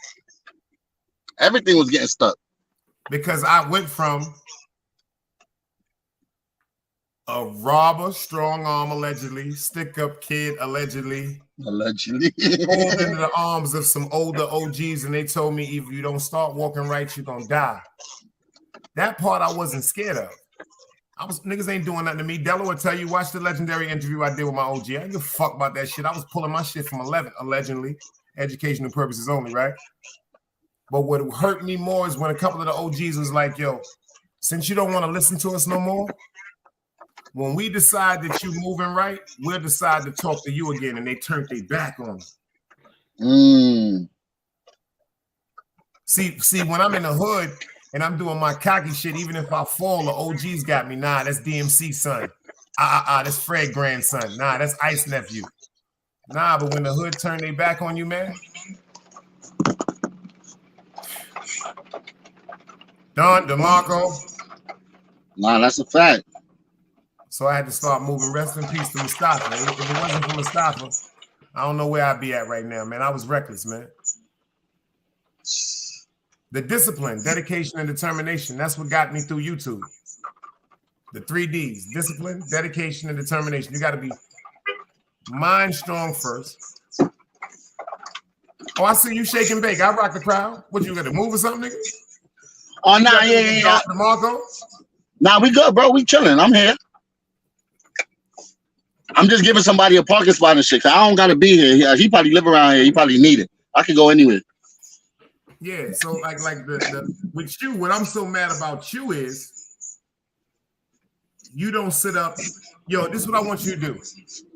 Everything was getting stuck. Because I went from a robber, strong arm allegedly, stick-up kid allegedly, pulled into the arms of some older OGs, and they told me if you don't start walking right, you're gonna die. That part I wasn't scared of. Niggas ain't doing nothing to me. Della will tell you, watch the legendary interview I did with my OG. I didn't give a fuck about that shit. I was pulling my shit from 11, allegedly, educational purposes only, right? But what hurt me more is when a couple of the OGs was like, yo, since you don't want to listen to us no more, when we decide that you're moving right, we'll decide to talk to you again. And they turned their back on me. See, when I'm in the hood and I'm doing my cocky shit, even if I fall, the OGs got me. Nah, that's DMC son. That's Fred grandson. Nah, that's Ice nephew. Nah, but when the hood turned their back on you, man. Don DeMarco. Nah, that's a fact. So I had to start moving. Rest in peace to Mustafa. If it wasn't for Mustafa, I don't know where I'd be at right now, man. I was reckless, man. The discipline, dedication, and determination. That's what got me through YouTube. The 3 Ds. Discipline, dedication, and determination. You got to be mind strong first. Oh, I see you shake and bake. I rock the crowd. What, you got to move or something, nigga? Oh, nah, yeah. DeMarco? Nah, we good, bro. We chilling. I'm here. I'm just giving somebody a parking spot and shit. I don't got to be here. He probably live around here. He probably need it. I could go anywhere. Yeah, so like the with you, what I'm so mad about you is you don't sit up. Yo, this is what I want you to do.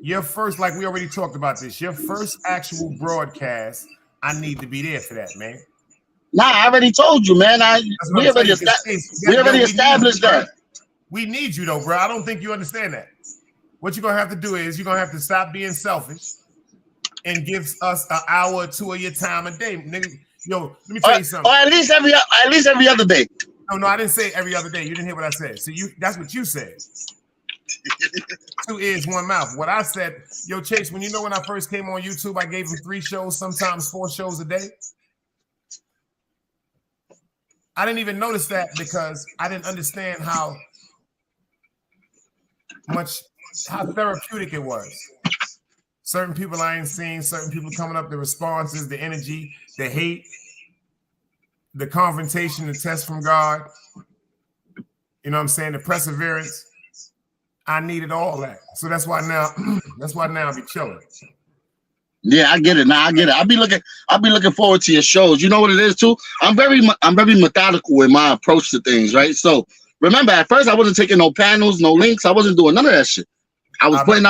Your first, like we already talked about this, your first actual broadcast, I need to be there for that, man. Nah, I already told you, man. We already established that. We need you though, bro. I don't think you understand that. What you're gonna have to do is you're gonna have to stop being selfish and give us an hour or 2 of your time a day, nigga. Yo, let me tell you something. Or at least every other day. No, I didn't say every other day. You didn't hear what I said. So that's what you said. 2 ears, 1 mouth. What I said, yo, Chase, when I first came on YouTube, I gave him 3 shows, sometimes 4 shows a day. I didn't even notice that because I didn't understand how therapeutic it was. Certain people I ain't seen, certain people coming up, the responses, the energy, the hate, the confrontation, the test from God. You know what I'm saying? The perseverance. I needed all that. So that's why now I be chilling. Yeah, I get it. Now I get it. I'll be looking forward to your shows. You know what it is too? I'm very methodical in my approach to things, right? So remember, at first I wasn't taking no panels, no links. I wasn't doing none of that shit. I was putting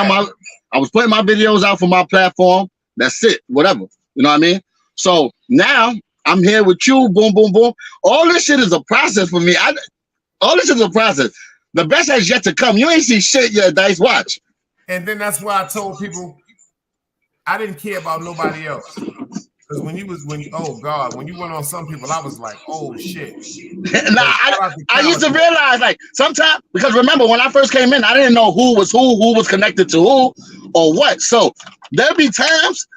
my videos out for my platform. That's it. Whatever. You know what I mean? So now I'm here with you. Boom, boom, boom. All this shit is a process for me. All this is a process. The best has yet to come. You ain't see shit yet, Dice. Watch. And then that's why I told people I didn't care about nobody else. Because when you went on some people, I was like, oh shit. I used to realize, like, sometimes, because remember when I first came in, I didn't know who was connected to who or what. So there'd be times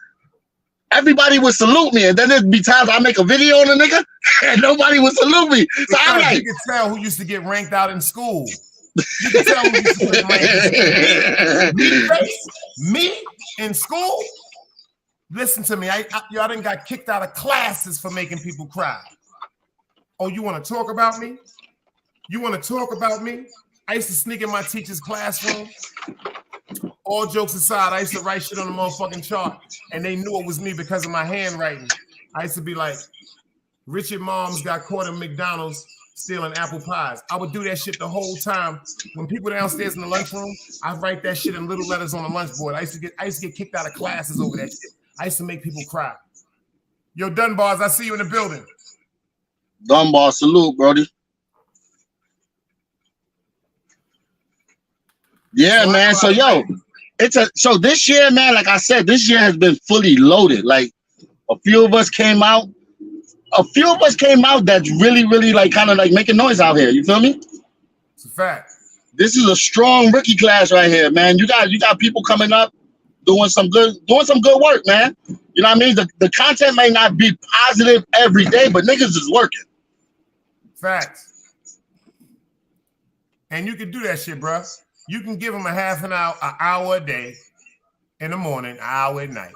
everybody would salute me, and then there'd be times I make a video on a nigga and nobody would salute me. So I'm like, you can tell who used to get ranked out in school. You can tell who used to get ranked in school. Me in school. Listen to me. I done got kicked out of classes for making people cry. Oh, you want to talk about me? I used to sneak in my teacher's classroom. All jokes aside, I used to write shit on the motherfucking chart, and they knew it was me because of my handwriting. I used to be like, Richard Moms got caught in McDonald's stealing apple pies. I would do that shit the whole time. When people downstairs in the lunchroom, I write that shit in little letters on the lunch board. I used to get kicked out of classes over that shit. I used to make people cry. Yo, Dunbars, I see you in the building. Dunbar, salute, brody. Yeah, man. So yo, so this year, man, like I said, this year has been fully loaded. Like a few of us came out that's really, really like kind of like making noise out here. You feel me? It's a fact. This is a strong rookie class right here, man. You got people coming up doing some good work, man. You know what I mean? The content may not be positive every day, but niggas is working. Facts. And you can do that shit, bro. You can give them a half an hour a day in the morning, an hour at night.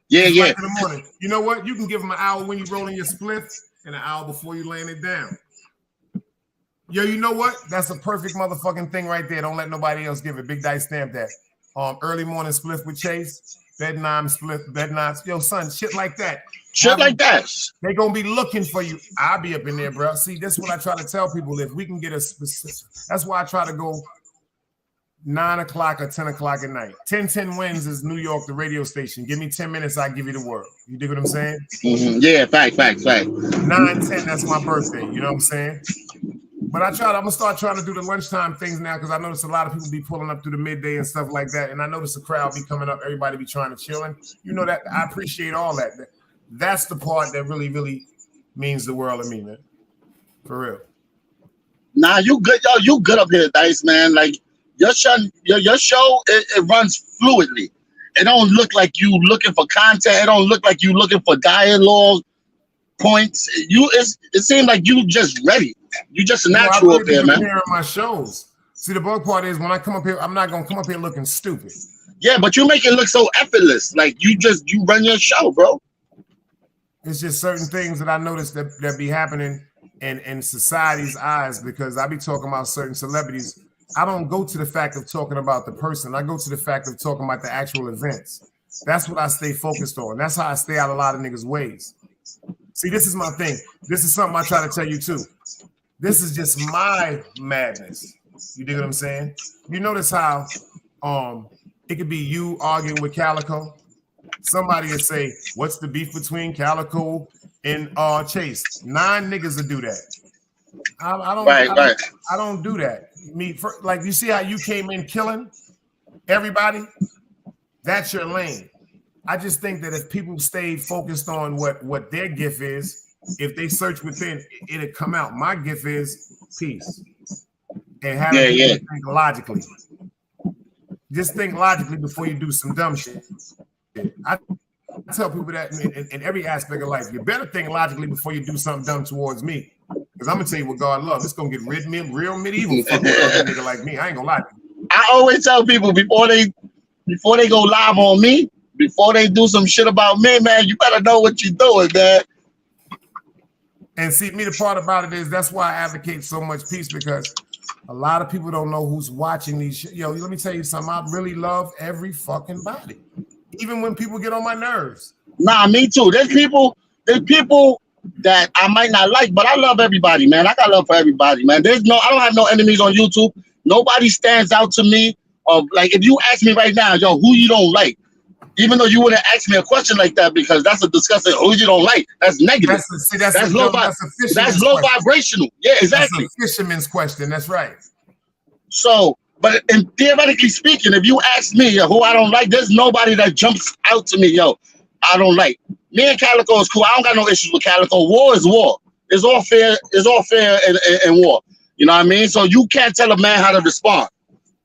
Yeah. Like in the morning. You know what? You can give them an hour when you're rolling your spliff and an hour before you laying it down. Yo, you know what? That's a perfect motherfucking thing right there. Don't let nobody else give it. Big Dice stamp that. Early morning spliff with Chase, bedtime spliff, bedtime. Yo, son, shit like that. Shit like that. They're gonna be looking for you. I'll be up in there, bro. See, this is what I try to tell people. If we can get a specific, that's why I try to go 9 o'clock or 10 o'clock at night. 10 wins is New York, the radio station. Give me 10 minutes, I give you the world. You dig what I'm saying? Mm-hmm. Yeah, fact. 9-10, that's my birthday. You know what I'm saying? But I'm gonna start trying to do the lunchtime things now because I notice a lot of people be pulling up through the midday and stuff like that. And I notice the crowd be coming up, everybody be trying to chill. And you know that I appreciate all that. That's the part that really, really means the world to me, man. For real. Nah, you good, yo. You good up here, Dice, man. Like your show, it runs fluidly. It don't look like you looking for content. It don't look like you looking for dialogue points. It seems like you just ready. You just a natural up there, man. My shows. See, the bug part is when I come up here, I'm not gonna come up here looking stupid. Yeah, but you make it look so effortless. Like you run your show, bro. It's just certain things that I notice that be happening in society's eyes because I be talking about certain celebrities. I don't go to the fact of talking about the person. I go to the fact of talking about the actual events. That's what I stay focused on. That's how I stay out of a lot of niggas' ways. See, this is my thing. This is something I try to tell you too. This is just my madness. You dig what I'm saying? You notice how it could be you arguing with Calico. Somebody would say, what's the beef between Calico and Chase? 9 niggas would do that. I don't do that. Like you see how you came in killing everybody? That's your lane. I just think that if people stayed focused on what their gift is, if they search within, it'll come out. My gift is peace. And having people think logically. Just think logically before you do some dumb shit. I tell people that in every aspect of life. You better think logically before you do something dumb towards me. Because I'm going to tell you what God loves. It's going to get real medieval fucking nigga like me. I ain't going to lie to you. I always tell people before they go live on me, before they do some shit about me, man, you better know what you're doing, man. And see, me, the part about it is that's why I advocate so much peace because a lot of people don't know who's watching these shit. Yo, let me tell you something. I really love every fucking body. Even when people get on my nerves. Nah, me too. There's people that I might not like, but I love everybody, man. I got love for everybody, man. I don't have no enemies on YouTube. Nobody stands out to me. Like if you ask me right now, yo, who you don't like, even though you wouldn't ask me a question like that because that's a disgusting who you don't like. That's negative. That's low vibrational. Yeah, exactly. That's a fisherman's question. That's right. So, but theoretically speaking, if you ask me who I don't like, there's nobody that jumps out to me, yo, I don't like. Me and Calico is cool. I don't got no issues with Calico. War is war. It's all fair. It's all fair in war. You know what I mean? So you can't tell a man how to respond.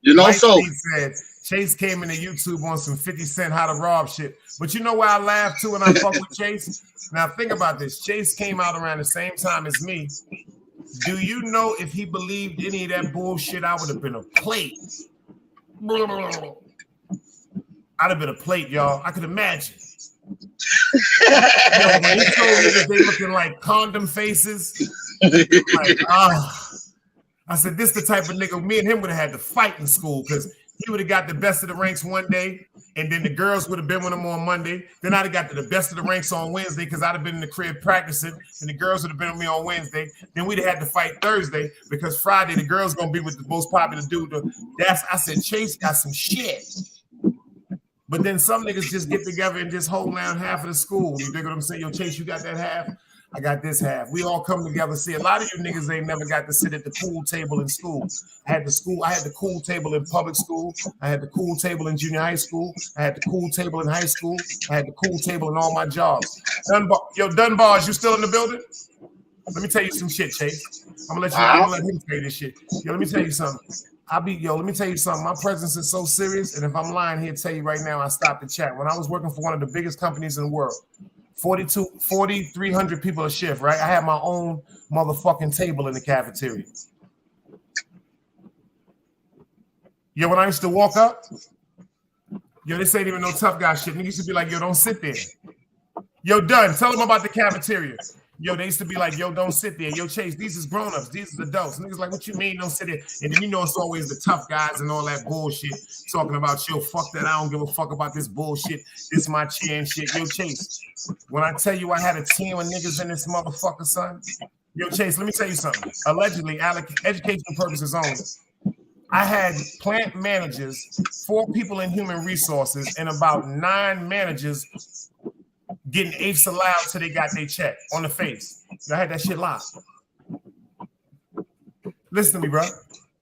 You know, so said Chase came into YouTube on some 50 Cent how to rob shit. But you know why I laugh too when I fuck with Chase? Now think about this. Chase came out around the same time as me. Do you know if he believed any of that bullshit, I would have been a plate. I'd have been a plate, y'all. I could imagine. When he told me that they looking like condom faces, like, I said, this the type of nigga me and him would have had to fight in school because He would have got the best of the ranks one day, and then the girls would have been with him on Monday. Then I'd have got to the best of the ranks on Wednesday because I'd have been in the crib practicing, and the girls would have been with me on Wednesday. Then we'd have had to fight Thursday because Friday the girls gonna be with the most popular dude. I said, Chase got some shit. But then some niggas just get together and just hold down half of the school. You dig what I'm saying? Yo, Chase, you got that half? I got this half. We all come together. See, a lot of you niggas ain't never got to sit at the pool table in school. I had the cool table in public school. I had the cool table in junior high school. I had the cool table in high school. I had the cool table in all my jobs. Dunbars, you still in the building? Let me tell you some shit, Chase. I'm gonna let him tell you this shit. Yo, let me tell you something. Let me tell you something. My presence is so serious, and if I'm lying here, tell you right now, I stopped the chat. When I was working for one of the biggest companies in the world, 4,300 people a shift, right? I had my own motherfucking table in the cafeteria. Yo, when I used to walk up, yo, this ain't even no tough guy shit. Niggas used to be like, yo, don't sit there. Yo, Dunn, tell them about the cafeteria. Yo, they used to be like, yo, don't sit there. Yo, Chase, these is grown-ups. These is adults. Niggas like, what you mean don't sit there? And then you know it's always the tough guys and all that bullshit talking about, yo, fuck that. I don't give a fuck about this bullshit. This my chair and shit. Yo, Chase, when I tell you I had a team of niggas in this motherfucker, son. Yo, Chase, let me tell you something. Allegedly, educational purposes only. I had plant managers, 4 people in human resources, and about 9 managers getting apes allowed till they got their check on the face. I had that shit locked. Listen to me, bro.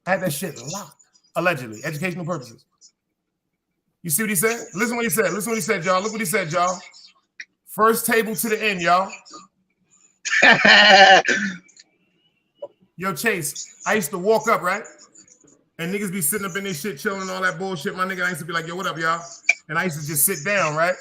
I had that shit locked. Allegedly, educational purposes. You see what he said? Listen what he said. Listen what he said, y'all. Look what he said, y'all. First table to the end, y'all. Yo, Chase, I used to walk up, right? And niggas be sitting up in this shit, chilling and all that bullshit. My nigga, I used to be like, yo, what up, y'all? And I used to just sit down, right?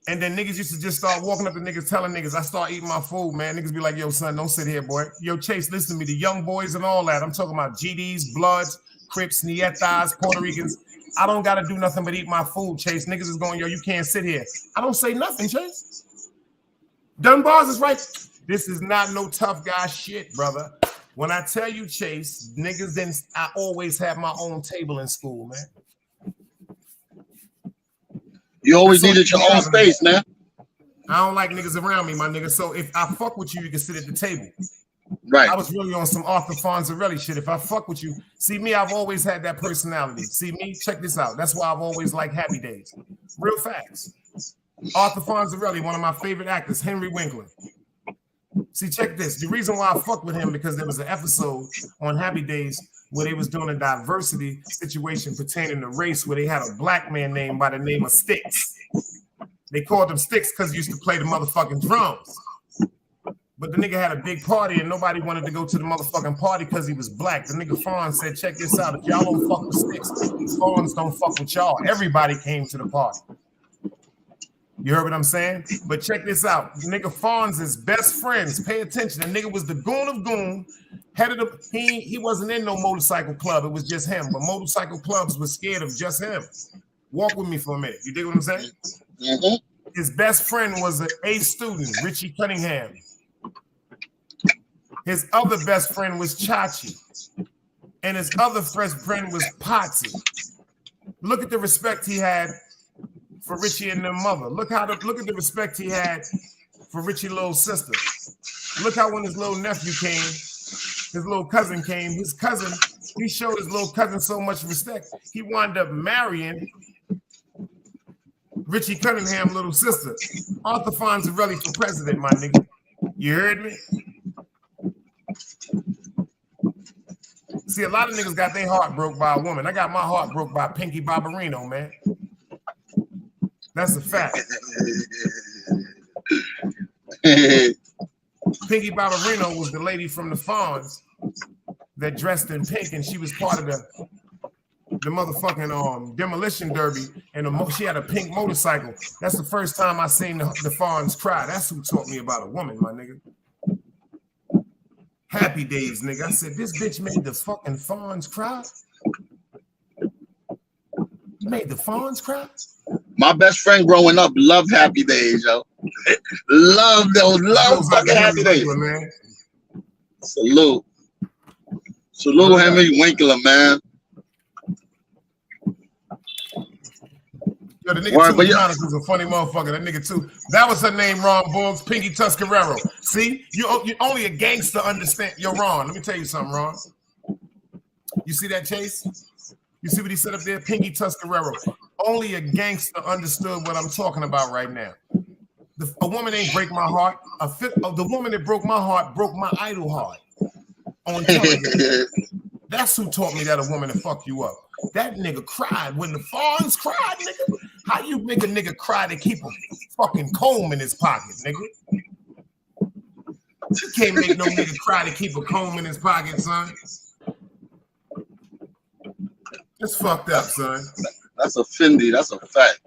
And then niggas used to just start walking up to niggas, telling niggas, I start eating my food, man. Niggas be like, yo, son, don't sit here, boy. Yo, Chase, listen to me. The young boys and all that. I'm talking about GDs, Bloods, Crips, Nietas, Puerto Ricans. I don't got to do nothing but eat my food, Chase. Niggas is going, yo, you can't sit here. I don't say nothing, Chase. Dunbars is right. This is not no tough guy shit, brother. When I tell you, Chase, niggas, then I always have my own table in school, man. You always needed your own space, man. I don't like niggas around me, my nigga. So if I fuck with you, you can sit at the table. Right. I was really on some Arthur Fonzarelli shit. If I fuck with you, see me, I've always had that personality. See me, check this out. That's why I've always liked Happy Days. Real facts. Arthur Fonzarelli, one of my favorite actors, Henry Winkler. See, check this. The reason why I fuck with him because there was an episode on Happy Days where they was doing a diversity situation pertaining to race where they had a black man named by the name of Sticks. They called him Sticks because he used to play the motherfucking drums. But the nigga had a big party and nobody wanted to go to the motherfucking party because he was black. The nigga Fawn said, check this out. If y'all don't fuck with Sticks, Fawns don't fuck with y'all. Everybody came to the party. You heard what I'm saying? But check this out. Nigga Fonz's best friends, pay attention. The nigga was the goon of goon. Head of the he wasn't in no motorcycle club. It was just him. But motorcycle clubs were scared of just him. Walk with me for a minute. You dig what I'm saying? Mm-hmm. His best friend was an A student, Richie Cunningham. His other best friend was Chachi. And his other best friend was Potsy. Look at the respect he had for Richie and their mother. Look at the respect he had for Richie's little sister. Look how when his little nephew came, his little cousin came, he showed his little cousin so much respect. He wound up marrying Richie Cunningham's little sister. Arthur Fonzarelli for president, my nigga. You heard me? See, a lot of niggas got their heart broke by a woman. I got my heart broke by Pinky Barbarino, man. That's a fact. Pinky Barbarino was the lady from the Fonz that dressed in pink, and she was part of the motherfucking demolition derby, and she had a pink motorcycle. That's the first time I seen the Fonz cry. That's who taught me about a woman, my nigga. Happy Days, nigga. I said, this bitch made the fucking Fonz cry? You made the Fonz cry? My best friend growing up loved Happy Days, yo. Love fucking Happy Days. Man. Salute Henry Winkler, man. Yo, the nigga Two Chronicles a funny motherfucker. That nigga too. That was her name, Ron Boggs, Pinky Tuscarero. See, you only a gangster understand. Yo, Ron, let me tell you something, Ron. You see that, Chase? You see what he said up there? Pinky Tuscarero. Only a gangster understood what I'm talking about right now. A woman ain't break my heart. The woman that broke my heart broke my idol heart. On television. That's who taught me that a woman to fuck you up. That nigga cried when the fawns cried, nigga. How you make a nigga cry to keep a fucking comb in his pocket, nigga? You can't make no nigga cry to keep a comb in his pocket, son. That's fucked up, son. That's a Fendi. That's a fact.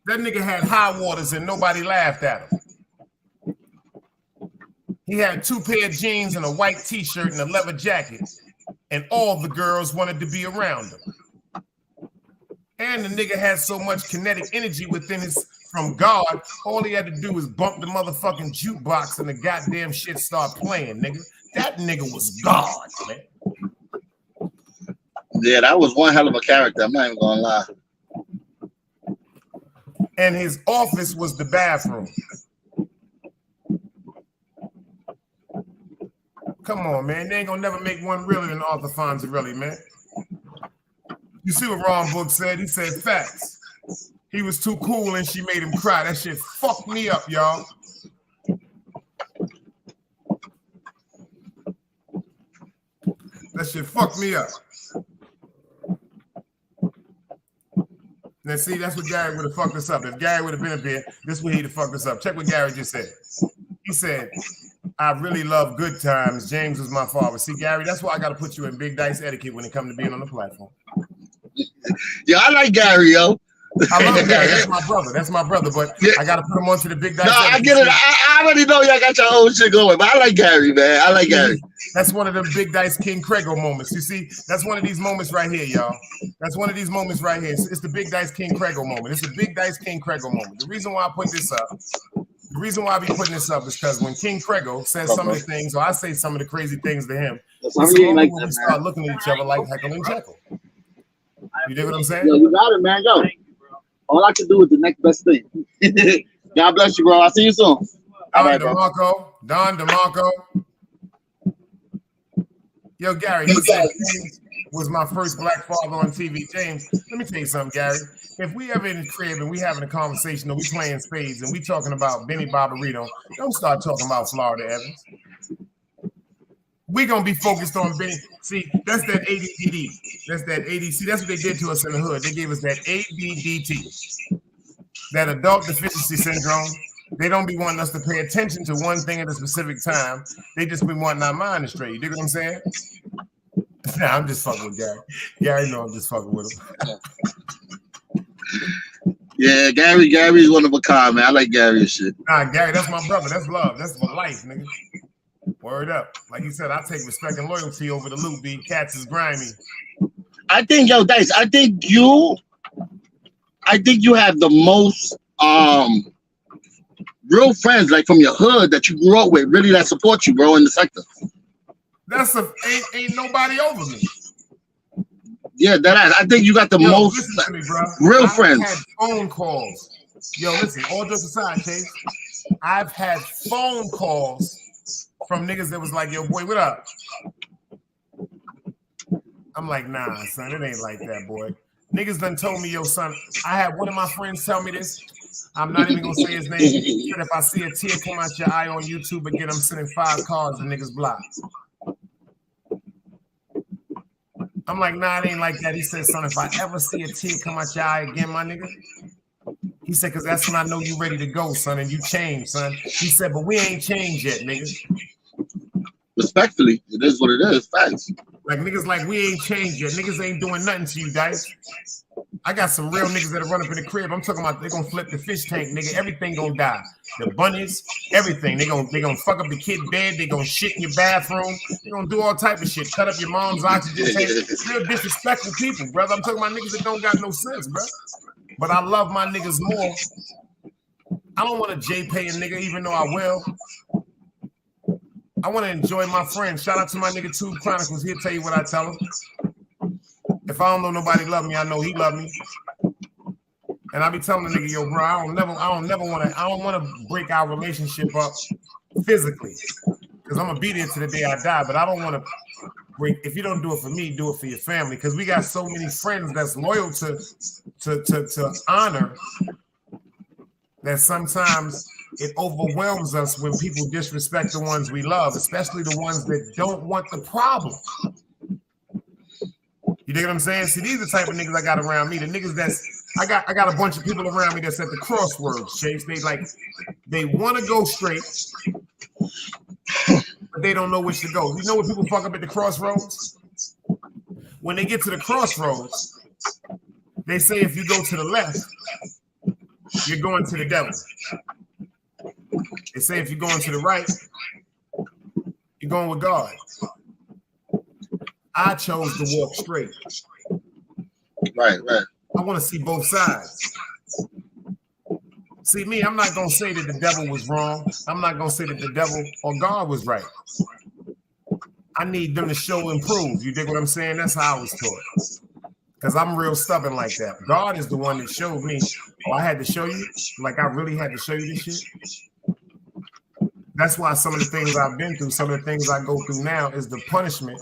That nigga had high waters and nobody laughed at him. He had 2 pair of jeans and a white t-shirt and a leather jacket, and all the girls wanted to be around him. And the nigga had so much kinetic energy within from God, all he had to do was bump the motherfucking jukebox and the goddamn shit start playing, nigga. That nigga was God, man. Yeah, that was one hell of a character. I'm not even gonna lie. And his office was the bathroom. Come on, man. They ain't gonna never make one realer than Arthur Fonzarelli, man. You see what Ron Book said? He said facts. He was too cool and she made him cry. That shit fucked me up, y'all. That shit fucked me up. Now see, that's what Gary would have fucked us up. If Gary would have been up here, this would he'd have fucked us up. Check what Gary just said. He said, I really love good times. James was my father. See, Gary, that's why I got to put you in big dice etiquette when it comes to being on the platform. Yeah, I like Gary, yo. I love Gary. That's my brother. That's my brother. But yeah. I got to put him onto the big dice. No, I get it. I already know y'all got your own shit going, but I like Gary, man. I like Gary. That's one of them big dice King Crego moments. You see, that's one of these moments right here, y'all. That's one of these moments right here. It's the big dice King Crego moment. It's the big dice King Crego moment. The reason why I put this up, the reason why I be putting this up is because when King Crego says some of the things, or I say some of the crazy things to him, it's the moment when we start looking at each other like Heckle and Jekyll. You dig what I'm saying? Yo, you got it, man. Go. All I can do is the next best thing. God bless you, bro. I'll see you soon. All right, DeMarco. Don DeMarco. Yo, Gary, he said James was my first black father on TV. James, let me tell you something, Gary. If we ever in the crib and we having a conversation or we playing spades and we talking about Benny Barbarito, don't start talking about Florida Evans. We're going to be focused on Benny. See, that's that ADD. That's that ADC. That's what they did to us in the hood. They gave us that ADDT, that adult deficiency syndrome. They don't be wanting us to pay attention to one thing at a specific time. They just be wanting our mind to stray. You dig what I'm saying? Nah, I'm just fucking with Gary. Gary know I'm just fucking with him. Yeah, Gary's one of a kind, man. I like Gary and shit. Nah, Gary, that's my brother. That's love. That's my life, nigga. Word up. Like you said, I take respect and loyalty over the loot beat. Cats is grimy. I think, yo, Dice, I think you have the most real friends, like from your hood that you grew up with, really that support you, bro, in the sector. That's ain't nobody over me. Yeah, I think you got the most listen to me, bro. real I've friends. Had phone calls. Yo, listen, all jokes aside, Chase. I've had phone calls from niggas that was like, yo, boy, what up? I'm like, nah, son, it ain't like that, boy. Niggas done told me, yo, son, I had one of my friends tell me this. I'm not even gonna say his name. He said if I see a tear come out your eye on YouTube again, I'm sending 5 cards and niggas blocked. I'm like, nah, it ain't like that. He said, son, if I ever see a tear come out your eye again, my nigga, he said, because that's when I know you ready to go, son, and you changed, son. He said, but we ain't changed yet, nigga. Respectfully, it is what it is. Facts. Like, niggas like, we ain't changed yet. Niggas ain't doing nothing to you, guys. I got some real niggas that run up in the crib. I'm talking about they gonna flip the fish tank, nigga. Everything gonna die. The bunnies, everything. They gonna fuck up the kid bed. They gonna shit in your bathroom. They gonna do all type of shit. Cut up your mom's oxygen tank. Real disrespectful people, brother. I'm talking about niggas that don't got no sense, bro. But I love my niggas more. I don't want to J-pay a nigga, even though I will. I want to enjoy my friends. Shout out to my nigga Two Chronicles. He'll tell you what I tell him. If I don't know nobody love me, I know he love me. And I be telling the nigga, yo, bro, I don't want to break our relationship up physically, because I'm gonna be there to the day I die. But I don't want to break. If you don't do it for me, do it for your family, because we got so many friends that's loyal to honor that sometimes it overwhelms us when people disrespect the ones we love, especially the ones that don't want the problem. You dig what I'm saying? See, these are the type of niggas I got around me. The niggas I got a bunch of people around me that's at the crossroads, Chase. They want to go straight, but they don't know which to go. You know when people fuck up at the crossroads? When they get to the crossroads, they say if you go to the left, you're going to the devil. They say if you're going to the right, you're going with God. I chose to walk straight. Right. I want to see both sides. See, me, I'm not going to say that the devil was wrong. I'm not going to say that the devil or God was right. I need them to show and prove. You dig what I'm saying? That's how I was taught. Because I'm real stubborn like that. God is the one that showed me. Oh, I had to show you? Like I really had to show you this shit? That's why some of the things I've been through, some of the things I go through now is the punishment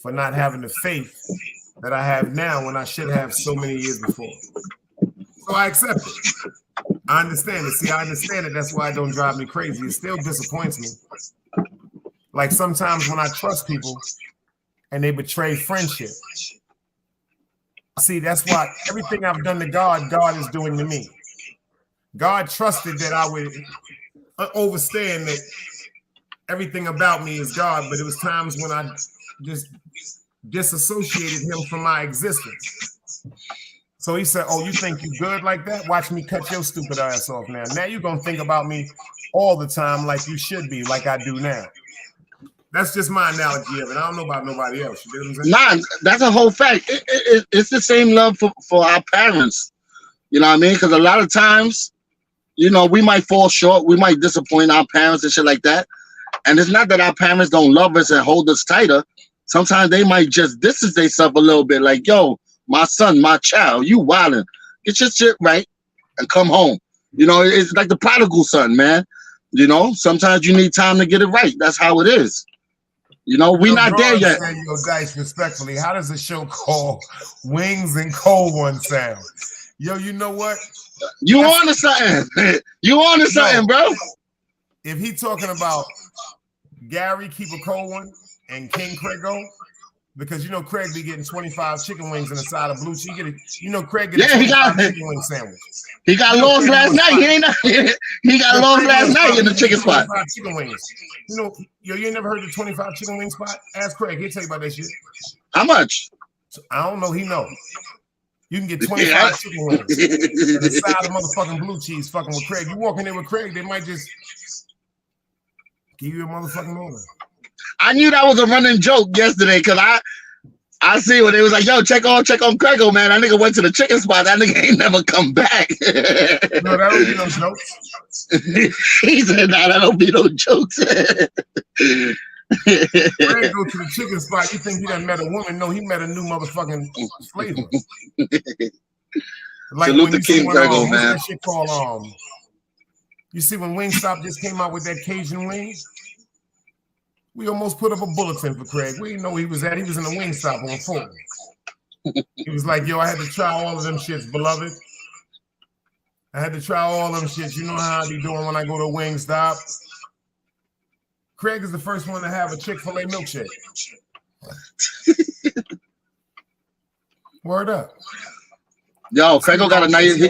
for not having the faith that I have now when I should have so many years before. So I accept it. I understand it. See, I understand it. That's why it don't drive me crazy. It still disappoints me. Like sometimes when I trust people and they betray friendship. See, that's why everything I've done to God, God is doing to me. God trusted that I would understand that everything about me is God, but it was times when I just disassociated him from my existence. So he said, oh, you think you good like that? Watch me cut your stupid ass off now. Now you're going to think about me all the time like you should be, like I do now. That's just my analogy of it. I don't know about nobody else. You know what I'm saying? Nah, that's a whole fact. It's the same love for our parents. You know what I mean? Because a lot of times, you know, we might fall short. We might disappoint our parents and shit like that. And it's not that our parents don't love us and hold us tighter. Sometimes they might just distance themselves a little bit. Like, yo, my son, my child, you wildin'. Get your shit right and come home. You know, it's like the prodigal son, man. You know, sometimes you need time to get it right. That's how it is. You know, we're not there yet. Yo, Dice, respectfully, how does a show called Wings and Cold One sound? Yo, you know what? You on to something. You on to something, bro. If he talking about Gary, keep a cold one, and King Craigo, because you know Craig be getting 25 chicken wings in the side of blue cheese. You know Craig get a 25 chicken wing sandwich. He got lost last night. He got lost last night in the chicken spot. Chicken wings. You know, you ain't never heard the 25 chicken wing spot? Ask Craig. He'll tell you about that shit. How much? So, I don't know. He know. You can get 25 chicken wings and the side of motherfucking blue cheese fucking with Craig. You walk in there with Craig, they might just give you a motherfucking order. I knew that was a running joke yesterday because I see when it was like, yo, check on Craigo, man. That nigga went to the chicken spot. That nigga ain't never come back. No, that don't be no jokes. He said, nah, that don't be no jokes. Craig go to the chicken spot. You think he done met a woman? No, he met a new motherfucking flavor. Like salute the King Craigo, man. That shit called, you see when Wingstop just came out with that Cajun wings? We almost put up a bulletin for Craig. We didn't know where he was at. He was in the Wingstop on 4. He was like, yo, I had to try all of them shits, beloved. I had to try all them shits. You know how I be doing when I go to Wingstop. Craig is the first one to have a Chick-fil-A milkshake. Word up. Yo, Craigo got a nice...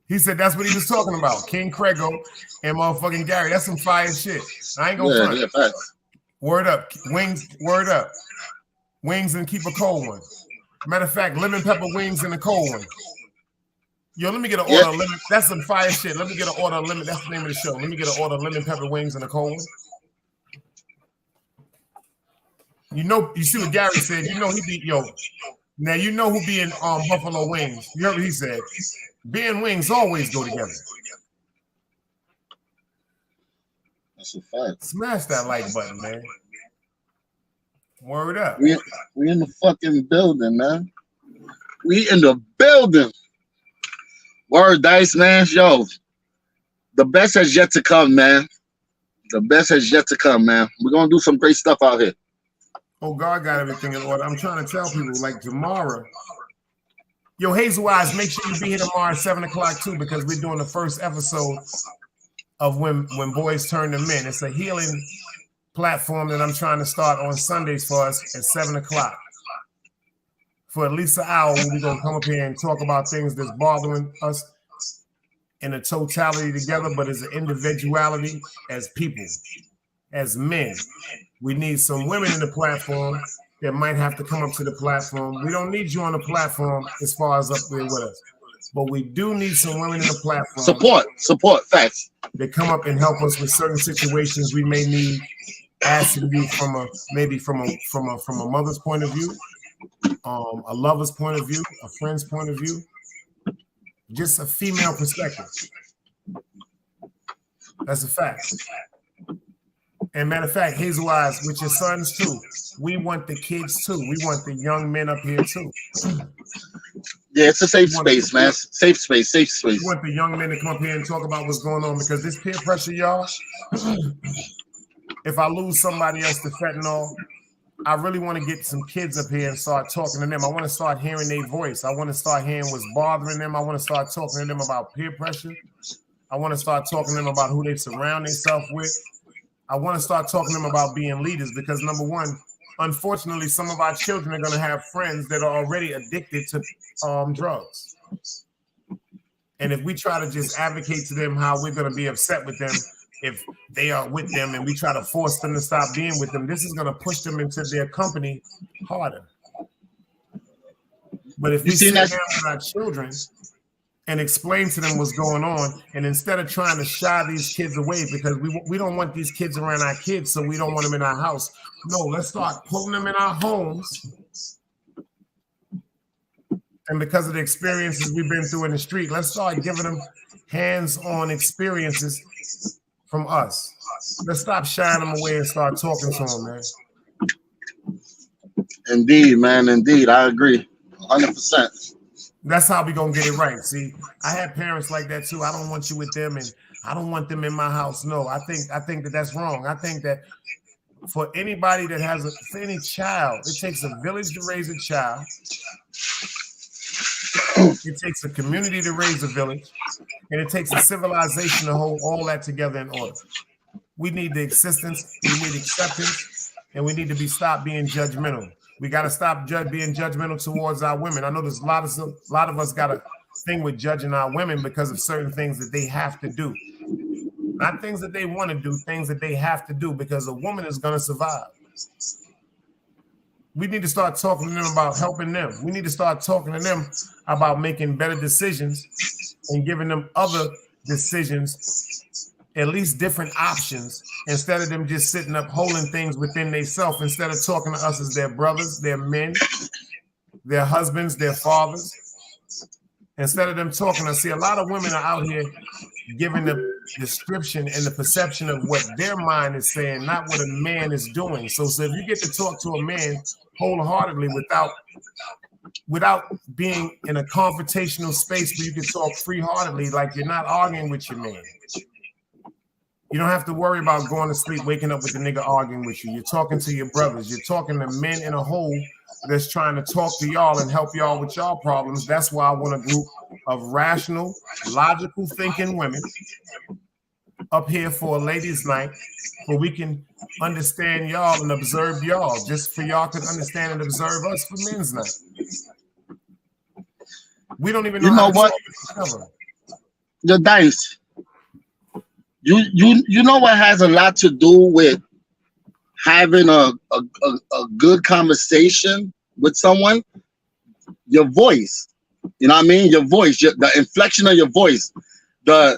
He said that's what he was talking about. King Craigo and motherfucking Gary. That's some fire shit. I ain't gonna front. Word up. Wings, word up. Wings and keep a cold one. Matter of fact, lemon pepper wings and a cold one. Yo, let me get an order of lemon. That's some fire shit. Let me get an order of lemon. That's the name of the show. Let me get an order of lemon pepper wings and a cold one. You know, you see what Gary said. You know he be, yo. Now you know who be in Buffalo Wings. You heard what he said. Beer and wings always go together. That's a fact. Smash that like button, man. Word up. We in the fucking building, man. We in the building. Word, Dice, man. Yo, the best has yet to come, man. The best has yet to come, man. We're going to do some great stuff out here. Oh, God got everything in order. I'm trying to tell people, like tomorrow. Yo, Hazel Eyes, make sure you be here tomorrow at 7 o'clock too, because we're doing the first episode of when boys turn to men. It's a healing platform that I'm trying to start on Sundays for us at 7 o'clock. For at least an hour, we're going to come up here and talk about things that's bothering us in a totality together, but as an individuality, as people, as men. We need some women in the platform that might have to come up to the platform. We don't need you on the platform as far as up there with us, but we do need some women in the platform. Support, facts. They come up and help us with certain situations we may need asking you from a mother's point of view, a lover's point of view, a friend's point of view, just a female perspective. That's a fact. And matter of fact, Hazel Eyes, with your sons too, we want the kids too. We want the young men up here too. Yeah, it's a safe space, man. Safe space. We want the young men to come up here and talk about what's going on, because this peer pressure, y'all, if I lose somebody else to fentanyl, I really want to get some kids up here and start talking to them. I want to start hearing their voice. I want to start hearing what's bothering them. I want to start talking to them about peer pressure. I want to start talking to them about who they surround themselves with. I want to start talking to them about being leaders, because number one, unfortunately, some of our children are going to have friends that are already addicted to drugs. And if we try to just advocate to them how we're going to be upset with them if they are with them, and we try to force them to stop being with them, this is going to push them into their company harder. But if we sit down with our children and explain to them what's going on, and instead of trying to shy these kids away, because we don't want these kids around our kids, so we don't want them in our house. No, let's start pulling them in our homes. And because of the experiences we've been through in the street, let's start giving them hands-on experiences from us. Let's stop shying them away and start talking to them, man. Indeed, man. Indeed. I agree. 100%. That's how we gonna get it right. See, I had parents like that too. I don't want you with them, and I don't want them in my house. No, I think that that's wrong. I think that for anybody that has for any child, it takes a village to raise a child. It takes a community to raise a village, and it takes a civilization to hold all that together in order. We need the existence, we need acceptance, and we need to stop being judgmental. We got to stop being judgmental towards our women. I know there's a lot of us got a thing with judging our women because of certain things that they have to do. Not things that they want to do, things that they have to do, because a woman is going to survive. We need to start talking to them about helping them. We need to start talking to them about making better decisions and giving them other decisions, at least different options, instead of them just sitting up holding things within themselves, instead of talking to us as their brothers, their men, their husbands, their fathers. Instead of them talking to us, see, a lot of women are out here giving the description and the perception of what their mind is saying, not what a man is doing. So if you get to talk to a man wholeheartedly without being in a confrontational space where you can talk free-heartedly, like you're not arguing with your man. You don't have to worry about going to sleep, waking up with the nigga arguing with you. You're talking to your brothers. You're talking to men in a whole that's trying to talk to y'all and help y'all with y'all problems. That's why I want a group of rational, logical thinking women up here for a ladies' night, where we can understand y'all and observe y'all, just for y'all can understand and observe us for men's night. We don't even know, how what? The Dice. You know what has a lot to do with having a good conversation with someone? Your voice. You know what I mean? Your voice, the inflection of your voice, the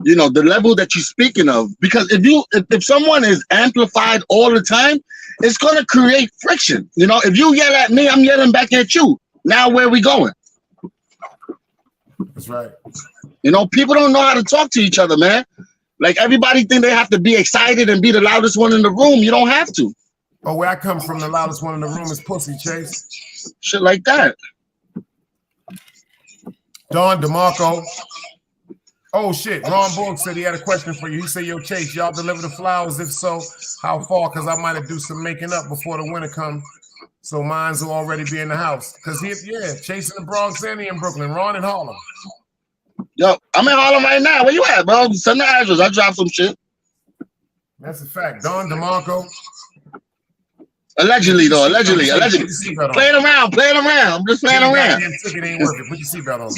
level that you're speaking of. Because if someone is amplified all the time, it's gonna create friction. You know, if you yell at me, I'm yelling back at you. Now where are we going? That's right. You know, people don't know how to talk to each other, man. Like, everybody think they have to be excited and be the loudest one in the room. You don't have to. Oh, where I come from, the loudest one in the room is pussy, Chase. Shit like that. Don DeMarco. Oh shit, Ron Borg said he had a question for you. He said, yo, Chase, y'all deliver the flowers? If so, how far? Because I might have do some making up before the winter comes. So mines will already be in the house. Because Chase in the Bronx and he in Brooklyn. Ron in Harlem. Yo, I'm in Harlem right now. Where you at, bro? Send the address. I dropped some shit. That's a fact. Don DeMarco. Allegedly, though. Allegedly. Playing around. I'm just playing around. Ticket ain't worth it. Put your seatbelt on.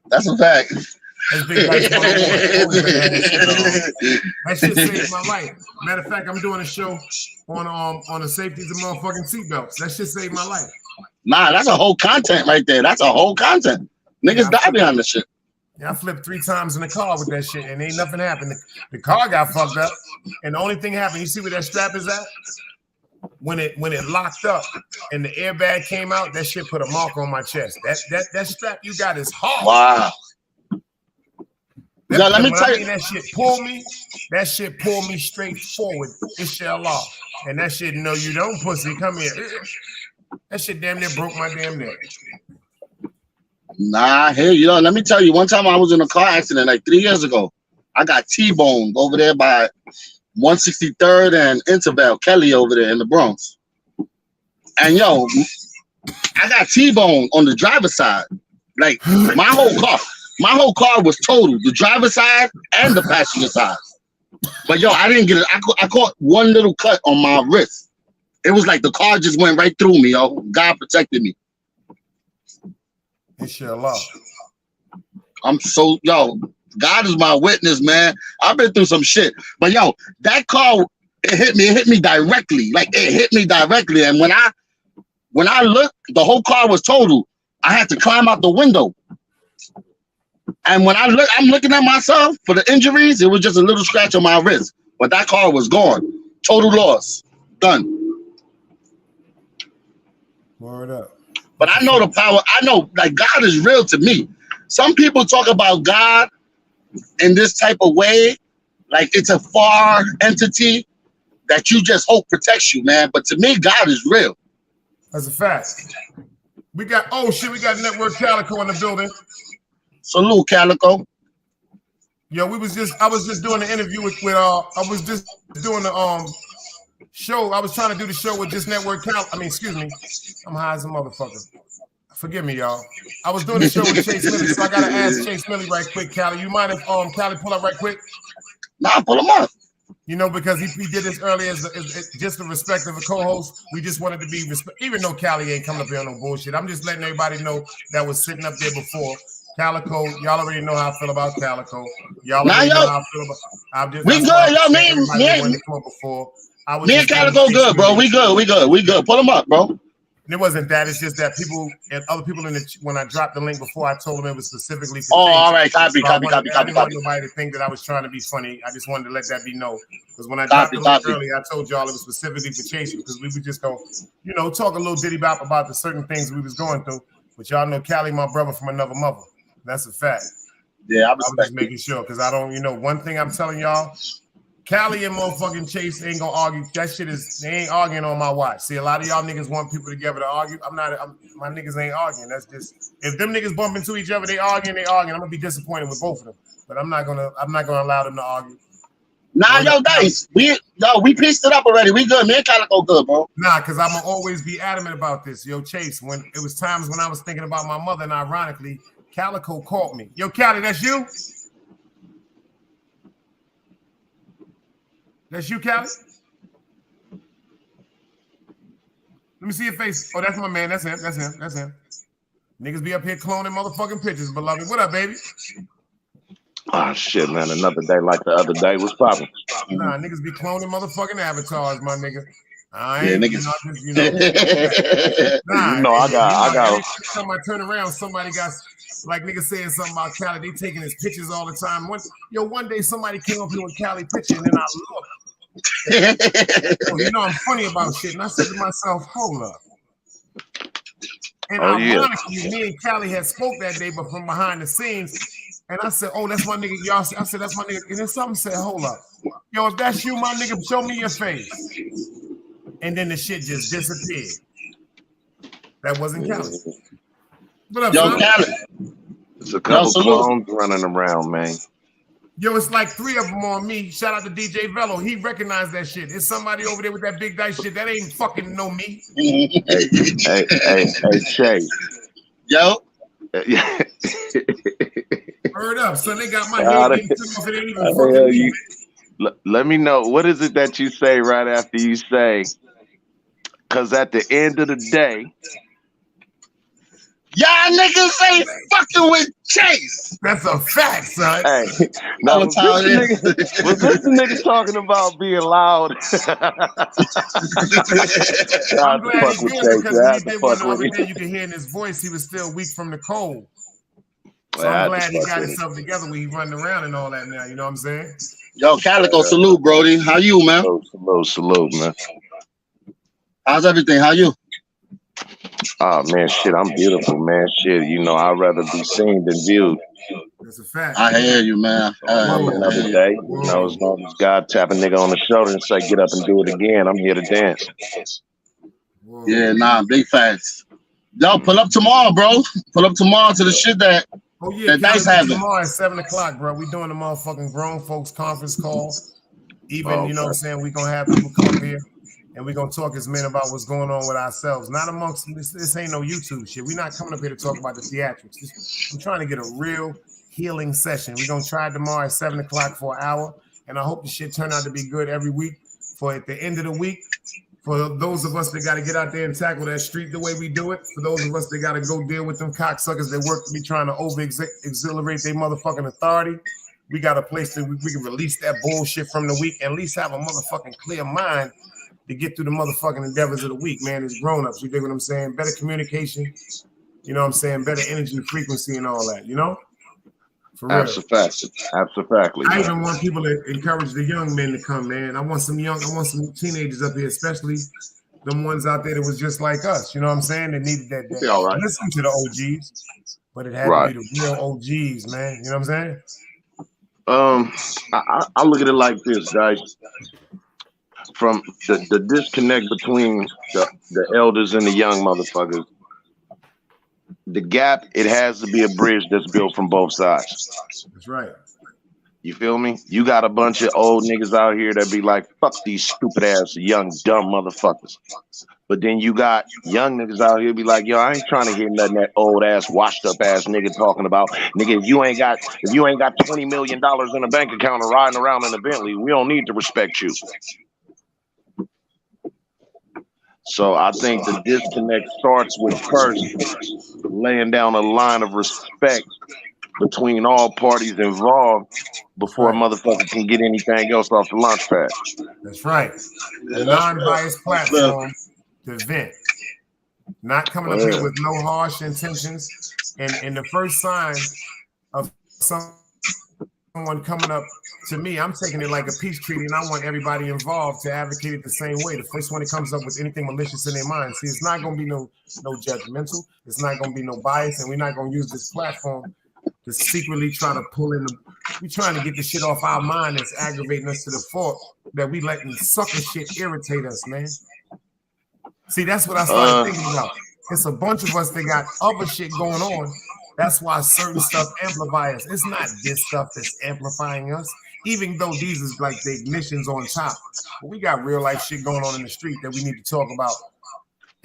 That's a fact. That's big guys. That shit saved my life. Matter of fact, I'm doing a show on the safeties of motherfucking seatbelts. That shit saved my life. Nah, that's a whole content right there. That's a whole content. Niggas die behind this shit. Yeah, I flipped 3 times in the car with that shit, and ain't nothing happened. The car got fucked up, and the only thing happened, you see where that strap is at? When it locked up and the airbag came out, that shit put a mark on my chest. That strap you got is hard. Wow. Let me tell you, that shit pulled me straight forward. Inshallah. And that shit, no, you don't, pussy. Come here. That shit damn near broke my damn neck. Nah, hey, let me tell you, one time I was in a car accident like 3 years ago. I got T-boned over there by 163rd and Intervale, Kelly over there in the Bronx. And yo, I got T-boned on the driver's side. Like my whole car was totaled, the driver's side and the passenger side. But yo, I didn't get it. I caught one little cut on my wrist. It was like the car just went right through me, yo. God protected me. Inshallah. God is my witness, man. I've been through some shit. But yo, that car, it hit me directly. Like it hit me directly. And when I looked, the whole car was totaled. I had to climb out the window. And when I'm looking at myself for the injuries, it was just a little scratch on my wrist. But that car was gone. Total loss. Done. Word up. But I know the power. I know, like, God is real to me. Some people talk about God in this type of way, like it's a far entity that you just hope protects you, man. But to me, God is real. That's a fact. We got Network Calico in the building. Salute, Calico. Yo, I was just doing the interview with I was just doing the show. I was trying to do the show with Just Network Calico. I mean, excuse me. I'm high as a motherfucker. Forgive me, y'all. I was doing the show with Chase Millie, so I gotta ask Chase Millie right quick, Callie. You mind if Callie pull up right quick? Nah, pull him up. You know, because he did this earlier as just the respect of a co-host. We just wanted to be even though Callie ain't coming up here on no bullshit. I'm just letting everybody know that was sitting up there before. Calico, y'all already know how I feel about Calico. Y'all already know how I feel about. We good, yo. Me and Calico good, bro. We good. Pull him up, bro. And it wasn't that. It's just that people and other people when I dropped the link before, I told them it was specifically for all right. Copy. I didn't want nobody to think that I was trying to be funny. I just wanted to let that be known. Because when I dropped the link earlier, I told y'all it was specifically for Chase because we would just go, talk a little ditty bop about the certain things we was going through. But y'all know Callie, my brother from another mother. That's a fact. Yeah, I was just making sure because I don't, one thing I'm telling y'all, Callie and motherfucking Chase ain't gonna argue. That shit they ain't arguing on my watch. See, a lot of y'all niggas want people together to argue. My niggas ain't arguing. That's just, if them niggas bump into each other, they arguing. I'm gonna be disappointed with both of them. But I'm not gonna allow them to argue. Nah, yo, Dice. We pieced it up already. We good. Me and Calico good, bro. Nah, because I'm gonna always be adamant about this. Yo, Chase, when it was times when I was thinking about my mother, and ironically, Calico called me. Yo, Callie, that's you? That's you, Callie? Let me see your face. Oh, that's my man. That's him. Niggas be up here cloning motherfucking pictures, beloved. What up, baby? Ah, shit, man. Another day like the other day. What's poppin'? Nah, niggas be cloning motherfucking avatars, my nigga. Niggas. I got. Every time I turn around, somebody got, like niggas saying something about Callie. They taking his pictures all the time. One day somebody came up here with Callie picture, and then I looked. I'm funny about shit, and I said to myself, hold up. And ironically, me and Callie had spoke that day, but from behind the scenes, and I said, oh, that's my nigga. Y'all, I said, that's my nigga. And then something said, hold up. Yo, if that's you, my nigga, show me your face. And then the shit just disappeared. That wasn't Callie. What up, yo, Callie? It's a couple clones running around, man. Yo, it's like 3 of them on me. Shout out to DJ Velo. He recognized that shit. There's somebody over there with that big dice shit. That ain't fucking no me. Hey, Chase. Yo. Heard up, son. They got my head getting off. It ain't even fucking me. Let me know. What is it that you say right after you say? Because at the end of the day, y'all niggas ain't fucking with Chase. That's a fact, son. Hey, now, was this the nigga talking about being loud? I'm glad he's good because when he did one the other day, you can hear in his voice he was still weak from the cold. So I'm glad he got himself together when he running around and all that now. You know what I'm saying? Yo, Calico, salute, Brody. How you, man? Salute, man. How's everything? How you? Oh, man, shit, I'm beautiful, man. Shit, you know, I'd rather be seen than viewed. That's a fact. I hear you, man. Another day, you know, as long as God tap a nigga on the shoulder and say, get up and do it again, I'm here to dance. Yeah, nah, big facts. Yo, pull up tomorrow, bro. Pull up tomorrow to the shit that that Dice having. Tomorrow at 7 o'clock, bro. We doing the motherfucking grown folks conference call. Even, you know what I'm saying, we gonna have people come up here and we're gonna talk as men about what's going on with ourselves. Not amongst this ain't no YouTube shit. We're not coming up here to talk about the theatrics. I'm trying to get a real healing session. We're gonna try tomorrow at 7 o'clock for an hour, and I hope the shit turn out to be good every week. For at the end of the week, for those of us that got to get out there and tackle that street the way we do it, for those of us that got to go deal with them cocksuckers that work to be trying to over-exhilarate their motherfucking authority, we got a place that we can release that bullshit from the week and at least have a motherfucking clear mind to get through the motherfucking endeavors of the week, man. As grown-ups, you dig what I'm saying? Better communication, you know what I'm saying? Better energy, frequency, and all that, you know? For real. Absolutely. I even want people to encourage the young men to come, man. I want some teenagers up here, especially them ones out there that was just like us. You know what I'm saying? They needed that. Listen to the OGs, but it had to be the real OGs, man. You know what I'm saying? I look at it like this, guys. From the disconnect between the elders and the young motherfuckers, the gap, it has to be a bridge that's built from both sides. That's right. You feel me? You got a bunch of old niggas out here that be like, fuck these stupid ass young dumb motherfuckers. But then you got young niggas out here be like, yo, I ain't trying to hear nothing that old ass washed up ass nigga talking about. Nigga, if you ain't got $20 million in a bank account or riding around in a Bentley, we don't need to respect you. So I think the disconnect starts with first laying down a line of respect between all parties involved before a motherfucker can get anything else off the launch pad. That's right. A non-biased platform to vent. Not coming up here with no harsh intentions. And the first sign of someone coming up to me, I'm taking it like a peace treaty, and I want everybody involved to advocate it the same way. The first one that comes up with anything malicious in their mind, see, it's not going to be no judgmental. It's not going to be no bias, and we're not going to use this platform to secretly try to pull in. We're trying to get the shit off our mind that's aggravating us to the fault that we letting sucker shit irritate us, man. See, that's what I started thinking about. It's a bunch of us that got other shit going on. That's why certain stuff amplify us. It's not this stuff that's amplifying us, even though these is like the ignitions on top. But we got real life shit going on in the street that we need to talk about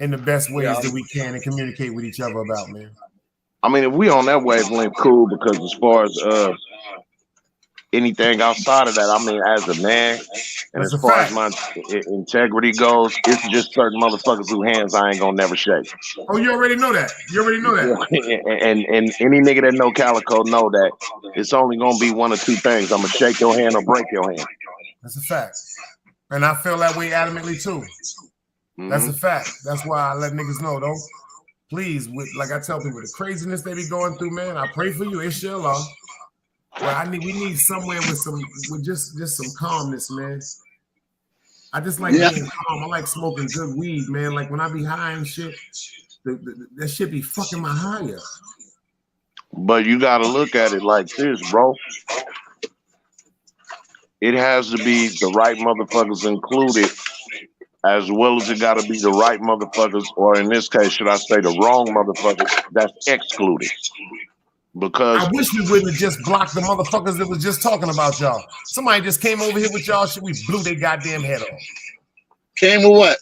in the best ways that we can and communicate with each other about, man. I mean, if we on that wavelength, cool, because as far as anything outside of that, I mean, as a man, and as far as my integrity goes, it's just certain motherfuckers whose hands I ain't gonna never shake. Oh, you already know that. and any nigga that know Calico know that it's only gonna be one of two things. I'm gonna shake your hand or break your hand. That's a fact. And I feel that way adamantly too. That's a fact. That's why I let niggas know, though. Please, like I tell people, the craziness they be going through, man, I pray for you. Inshallah. Well, we need somewhere with just some calmness, man. I just like being calm. I like smoking good weed, man. Like when I be high and shit, that shit be fucking my high up. But you gotta look at it like this, bro. It has to be the right motherfuckers included, as well as it gotta be the right motherfuckers, or in this case, should I say the wrong motherfuckers that's excluded. Because I wish we wouldn't have just blocked the motherfuckers that was just talking about y'all. Somebody just came over here with y'all shit. We blew their goddamn head off. Came with what?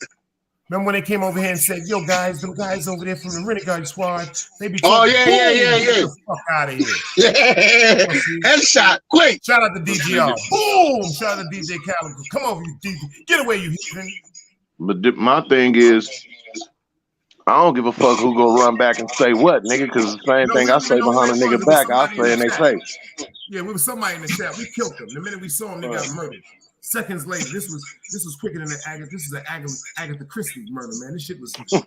Remember when they came over here and said, "Yo, guys, them guys over there from the Renegade Squad, they be talking." yeah. Get the fuck out of here. Yeah. Headshot, quick. Shout out to DGR. Boom. Shout out to DJ Khaled. Come over, you DJ. Get away, you heathen. But my thing is, I don't give a fuck who go run back and say what, nigga, because the same thing I say behind a nigga back, I'll say in their face. Yeah, we was somebody in the chat. We killed them. The minute we saw them, they got murdered. Seconds later, this was quicker than the Agatha. This is an Agatha Christie murder, man. This shit was just so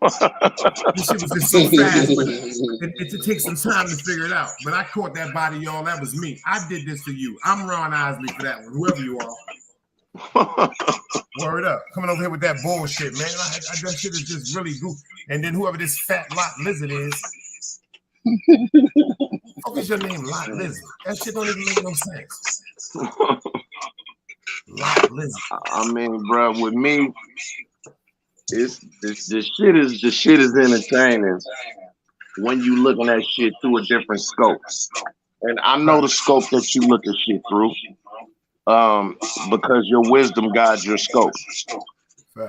fast, but it takes some time to figure it out. But I caught that body, y'all. That was me. I did this to you. I'm Ron Isley for that one, whoever you are. Word up. Coming over here with that bullshit, man. That shit is just really goofy. And then whoever this fat Lot Lizard is. What is your name, Lot Lizard? That shit don't even make no sense. Lot Lizard. I mean, bro, with me, it's the shit is entertaining when you looking at shit through a different scope. And I know the scope that you look at shit through. Because your wisdom guides your scope.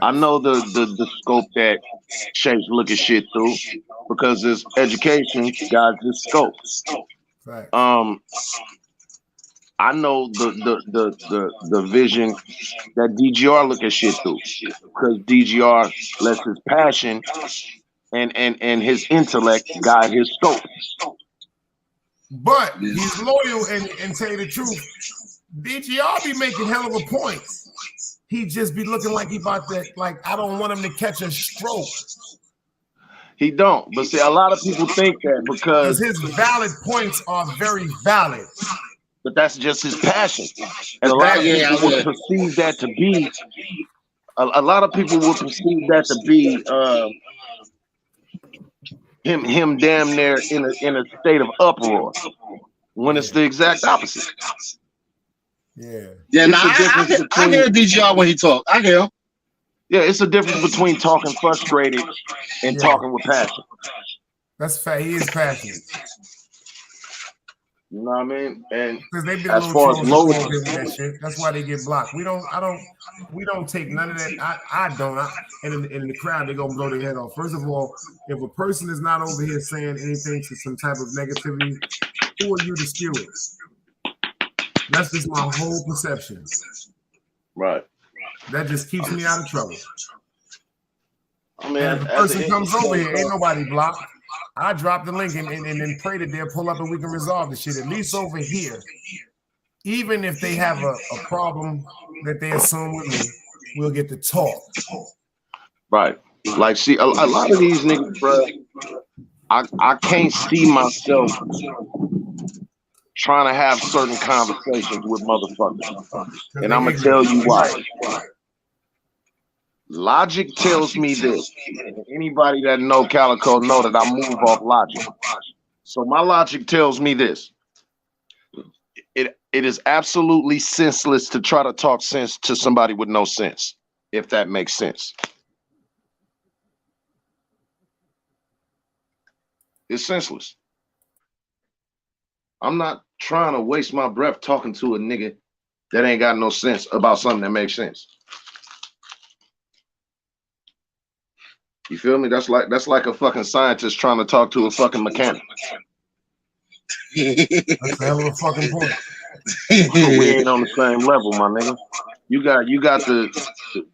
I know the scope that Chase look at shit through because his education guides his scope. I know the vision that DGR look at shit through because DGR lets his passion and his intellect guide his scope. But he's loyal and tell you the truth. DGR be making hell of a point. He just be looking like he about to, like, I don't want him to catch a stroke. He don't. But see, a lot of people think that because his valid points are very valid. But that's just his passion. And a lot of people would perceive that to be, a lot of people would perceive that to be him damn near in a state of uproar when it's the exact opposite. Yeah, nah, I hear DGR when he talk. I hear him. Yeah, it's a difference between talking frustrated and talking with passion. That's fact. He is passionate. You know what I mean? And they be as far as low, that shit. That's why they get blocked. We don't take none of that. I don't. In the crowd, they gonna blow their head off. First of all, if a person is not over here saying anything to some type of negativity, who are you to steal it? That's just my whole perception. Right. That just keeps me out of trouble. I mean, and if a person comes over here, ain't nobody blocked. I drop the link and then pray that they'll pull up and we can resolve the shit. At least over here, even if they have a problem that they assume with me, we'll get to talk. Right. Like, see, a lot of these niggas, bro, I can't see myself trying to have certain conversations with motherfuckers. And I'm going to tell you why. Logic tells me this. Anybody that know Calico know that I move off logic. So my logic tells me this. It is absolutely senseless to try to talk sense to somebody with no sense, if that makes sense. It's senseless. I'm not trying to waste my breath talking to a nigga that ain't got no sense about something that makes sense. You feel me? That's like a fucking scientist trying to talk to a fucking mechanic. That's a hell of a fucking point. We ain't on the same level, my nigga. You got the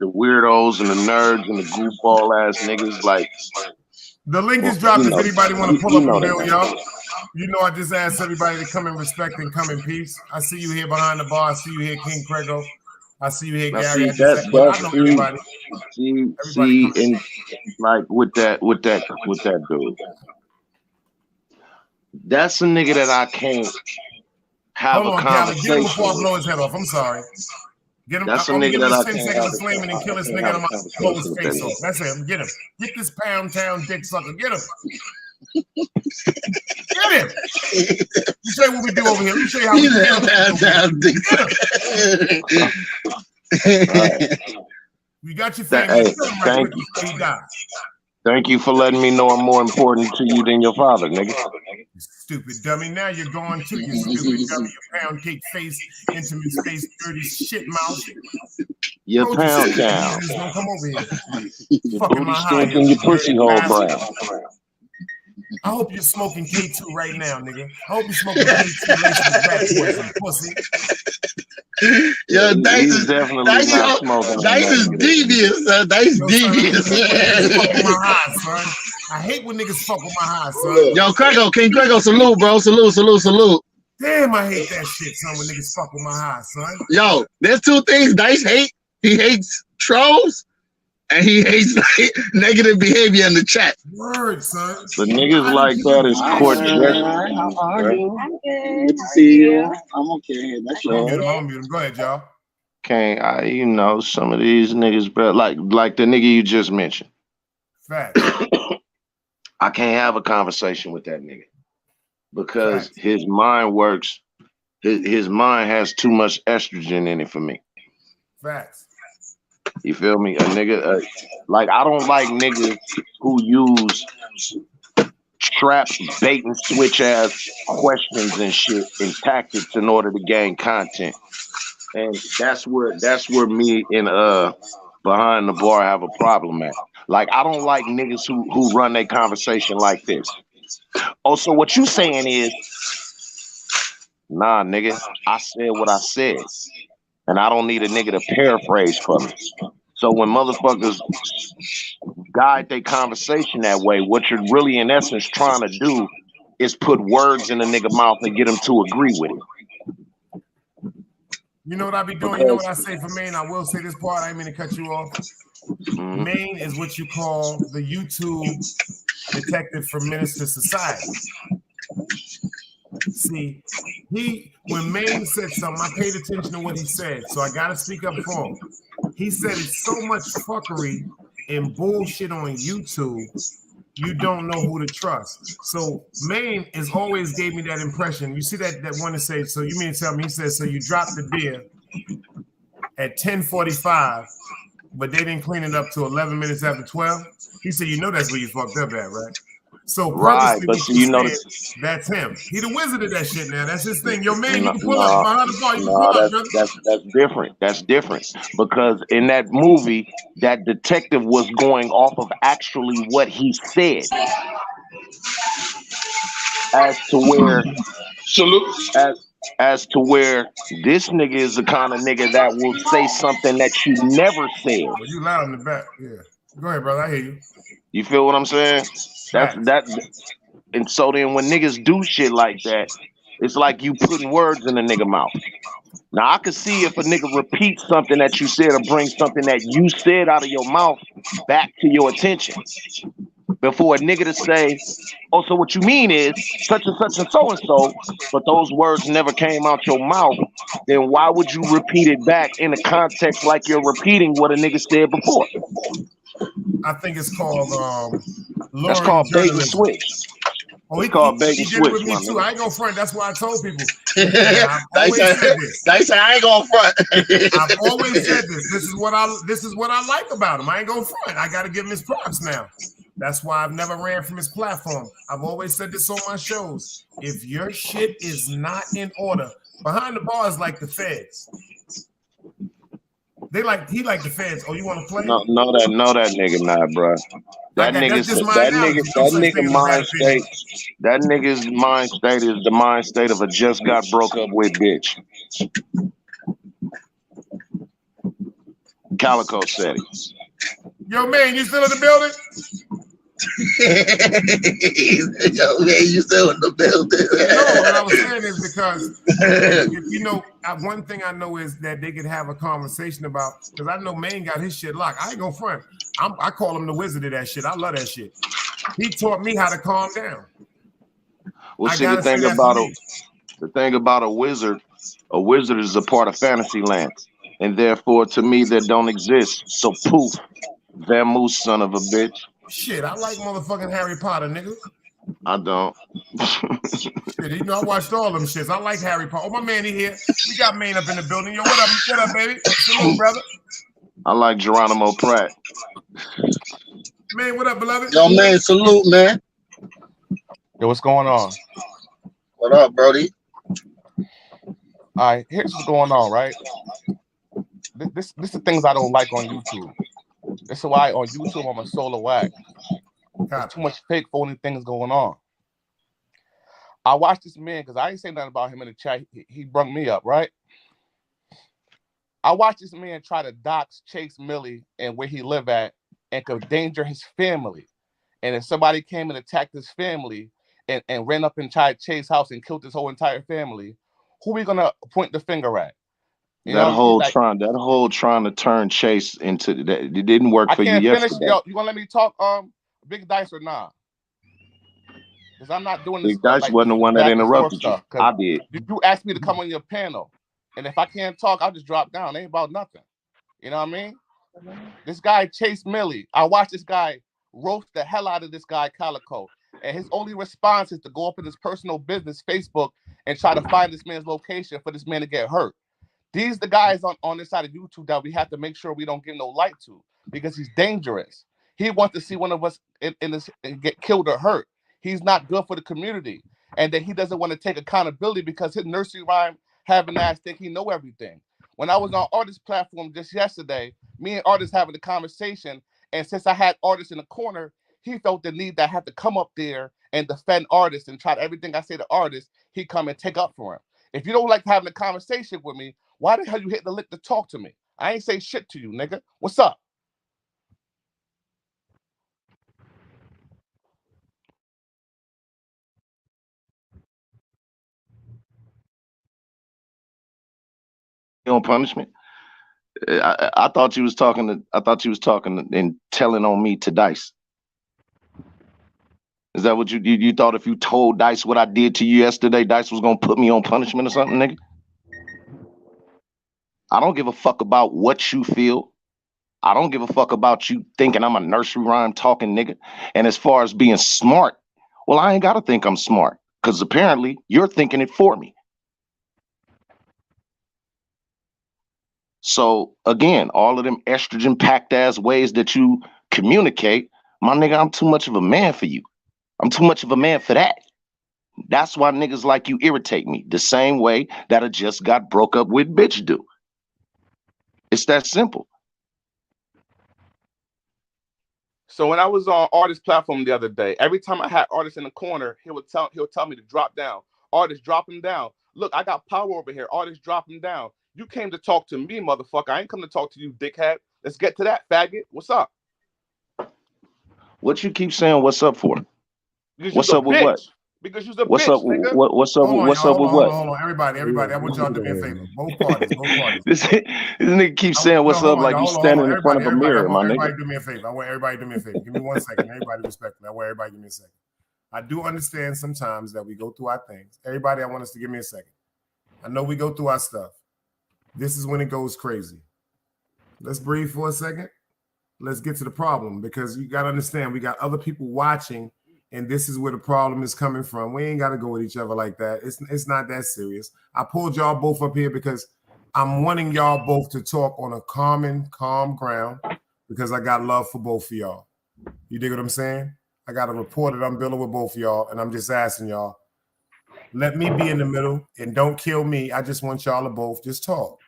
weirdos and the nerds and the goofball ass niggas. Like, the link is dropped if anybody want to pull up a bill, y'all. You know, I just asked everybody to come in respect and come in peace. I see you here behind the bar. I see you here, King Prego. I see you here, Gary. I know everybody. See, and like with that dude. That's a nigga that I can't have a conversation. Get him before I blow his head off. I'm sorry. Get him. That's a nigga that I can't have a conversation and kill this nigga. I'm gonna blow his face off. That's him. Get him. Get this pound town dick sucker. Get him. Get him. You say what we do over here. Let me show you how we do it. You got your family. Thank you for letting me know I'm more important to you than your father, nigga. stupid dummy. Now you're gone too, you stupid dummy. You pound cake face, intimate space, dirty shit mouth. Your pound down. Don't come over here. Your Fucking booty my stink high. and your pussy hole brown. I hope you're smoking K2 right now, nigga. I hope you're smoking K2 laced with rat poison pussy. Yo, Dice He's is definitely not smoking. Dice is devious, son. Dice devious. Fuck with my high, son. I hate when niggas fuck with my high, son. Yo, Crego, King Crego, salute, bro. Salute. Damn, I hate that shit, son, when niggas fuck with my high, son. Yo, there's two things Dice hate. He hates trolls, and he hates negative behavior in the chat. Word, son. The niggas like that is court dressing. How are you? I'm good. Good to see you. I'm okay. That's Go all. ahead, y'all. Can't some of these niggas, bro, like the nigga you just mentioned. Fact. I can't have a conversation with that nigga because his mind works. His mind has too much estrogen in it for me. Facts. You feel me? A nigga, like I don't like niggas who use trap, bait and switch ass questions and shit and tactics in order to gain content. And that's where me and behind the bar have a problem at. Like I don't like niggas who run their conversation like this. Oh, so what you saying is, nah, nigga, I said what I said. And I don't need a nigga to paraphrase for me. So when motherfuckers guide their conversation that way, what you're really in essence trying to do is put words in the nigga mouth and get him to agree with it. You know what I be doing? You know what I say for Maine? I will say this part. I didn't mean to cut you off. Mm-hmm. Maine is what you call the YouTube detective for Minister Society. See, when Maine said something, I paid attention to what he said, so I gotta speak up for him. He said it's so much fuckery and bullshit on YouTube, you don't know who to trust. So Maine is always gave me that impression. You see that one to say, so you mean to tell me, he says, so you dropped the beer at 10:45, but they didn't clean it up to 11 minutes after 12? He said, you know that's where you fucked up at, right? So right, but you know that's him. He the wizard of that shit now. That's his thing. Yo, man, you can pull up behind the bar. You can pull up, brother. That's different. That's different. Because in that movie, that detective was going off of actually what he said. As to where as to where this nigga is the kind of nigga that will say something that you never said. Well, you loud in the back. Yeah. Go ahead, brother. I hear you. You feel what I'm saying? And so then when niggas do shit like that, it's like you putting words in a nigga mouth. Now I could see if a nigga repeats something that you said or brings something that you said out of your mouth back to your attention. Before a nigga to say, oh, so what you mean is such and such and so, but those words never came out your mouth, then why would you repeat it back in a context like you're repeating what a nigga said before? I think it's called that's called bait and switch. Oh, he called bait and switch. With me too. I ain't gonna front. That's why I told people. Dice said I ain't gonna front. I've always said this. This is what I like about him. I ain't gonna front. I gotta give him his props now. That's why I've never ran from his platform. I've always said this on my shows. If your shit is not in order, behind the bar is like the feds. He like the feds. Oh, you want to play? No, that nigga not, bro. That nigga's mind state. That nigga's mind state is the mind state of a just got broke up with bitch. Calico said it. Yo, man, you still in the building? Yo, man, you still in the building? No, what I was saying is because, you know, one thing I know is that they could have a conversation about, because I know Maine got his shit locked. I ain't gonna front. I call him the wizard of that shit. I love that shit. He taught me how to calm down. Well, see, the thing about a wizard is a part of fantasy land. And therefore, to me, that don't exist. So poof, vamoose, son of a bitch. Shit, I like motherfucking Harry Potter, nigga. I don't. Shit, you know, I watched all them shits. I like Harry Potter. Oh, my man, he here. We got Maine up in the building. Yo, what up, baby? Salute, brother. I like Geronimo Pratt. Man, what up, beloved? Yo, man, salute, man. Yo, what's going on? What up, Brody? All right, here's what's going on, right? This is the things I don't like on YouTube. This is why on YouTube I'm a solo whack. There's too much fake, phony things going on. I watched this man because I ain't saying nothing about him in the chat. He brung me up, right? I watched this man try to dox Chase Millie and where he live at and could danger his family. And if somebody came and attacked his family and ran up inside Chase's house and killed his whole entire family, who we gonna point the finger at? That whole trying to turn Chase into that, it didn't work for you yesterday. Yo, you gonna let me talk, Big Dice or nah? Because I'm not doing this. Big Dice wasn't the one that interrupted you. I did. You asked me to come on your panel, and if I can't talk, I'll just drop down. It ain't about nothing. You know what I mean? This guy Chase Millie, I watched this guy roast the hell out of this guy Calico, and his only response is to go up in his personal business Facebook and try to find this man's location for this man to get hurt. These the guys on this side of YouTube that we have to make sure we don't give no light to because he's dangerous. He wants to see one of us in get killed or hurt. He's not good for the community, and that he doesn't want to take accountability because his nursery rhyme having ass think he know everything. When I was on Artist platform just yesterday, me and Artist having a conversation, and since I had Artist in the corner, he felt the need that I had to come up there and defend Artist and try to everything I say to Artist, he come and take up for him. If you don't like having a conversation with me, why the hell you hit the lick to talk to me? I ain't say shit to you, nigga. What's up? On punishment. I thought you was talking and telling on me to Dice. Is that what you thought? If you told Dice what I did to you yesterday, Dice was gonna put me on punishment or something, nigga? I don't give a fuck about what you feel. I don't give a fuck about you thinking I'm a nursery rhyme talking nigga. And as far as being smart, well, I ain't gotta think I'm smart because apparently you're thinking it for me. So again, all of them estrogen packed ass ways that you communicate, my nigga, I'm too much of a man for you. I'm too much of a man for that. That's why niggas like you irritate me the same way that I just got broke up with bitch do. It's that simple. So when I was on Artist platform the other day, every time I had Artist in the corner, he'll tell me to drop down. Artist, drop him down. Look, I got power over here. Artist, drop him down. You came to talk to me, motherfucker. I ain't come to talk to you, dickhead. Let's get to that, faggot. What's up? What you keep saying what's up for? Because what's up with bitch. what? Because you're a what's bitch, up? Nigga. What's up? What's up with what? Hold on, everybody. I want y'all to do me a favor. Both parties. This nigga keeps saying what's up like you standing in front of a mirror, my nigga. Everybody do me a favor. I want everybody to do me a favor. Give me 1 second. Everybody respect me. I want everybody to give me a second. I do understand sometimes that we go through our things. Everybody, I want us to give me a second. I know we go through our stuff. This is when it goes crazy. Let's breathe for a second. Let's get to the problem because you got to understand we got other people watching, and this is where the problem is coming from. We ain't got to go with each other like that. It's not that serious. I pulled y'all both up here because I'm wanting y'all both to talk on a calm ground because I got love for both of y'all. You dig what I'm saying? I got a report that I'm building with both of y'all, and I'm just asking y'all, let me be in the middle and don't kill me. I just want y'all to both just talk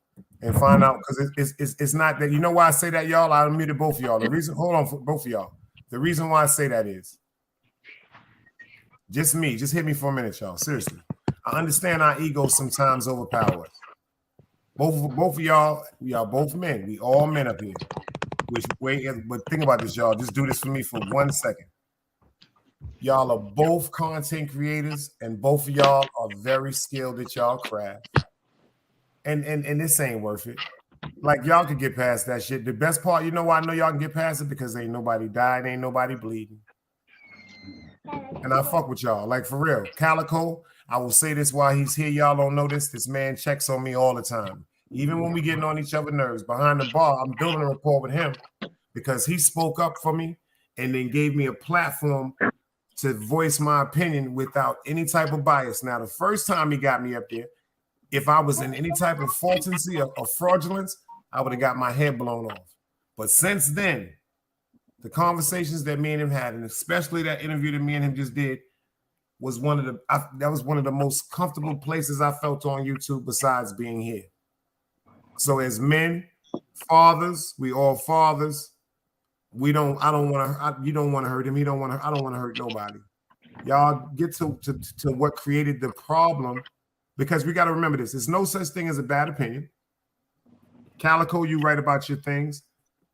and find out because it's not that. You know why I say that, y'all? I muted both of y'all. The reason, hold on for both of y'all. The reason why I say that is just me. Just hit me for a minute, y'all. Seriously. I understand our egos sometimes overpower us. Both of y'all, we are both men. We all men up here. But think about this, y'all. Just do this for me for 1 second. Y'all are both content creators, and both of y'all are very skilled at y'all craft. And this ain't worth it. Like, y'all could get past that shit. The best part, you know why I know y'all can get past it? Because ain't nobody died, ain't nobody bleeding. And I fuck with y'all. Like, for real. Calico, I will say this while he's here. Y'all don't know this. This man checks on me all the time. Even when we getting on each other's nerves. Behind the bar, I'm building a rapport with him because he spoke up for me and then gave me a platform to voice my opinion without any type of bias. Now, the first time he got me up there, if I was in any type of faultancy or fraudulence, I would have got my head blown off. But since then, the conversations that me and him had, and especially that interview that me and him just did, was one of the most comfortable places I felt on YouTube besides being here. So as men, fathers, we all fathers. You don't want to hurt him. I don't want to hurt nobody. Y'all get to what created the problem, because we got to remember this. There's no such thing as a bad opinion. Calico, you write about your things.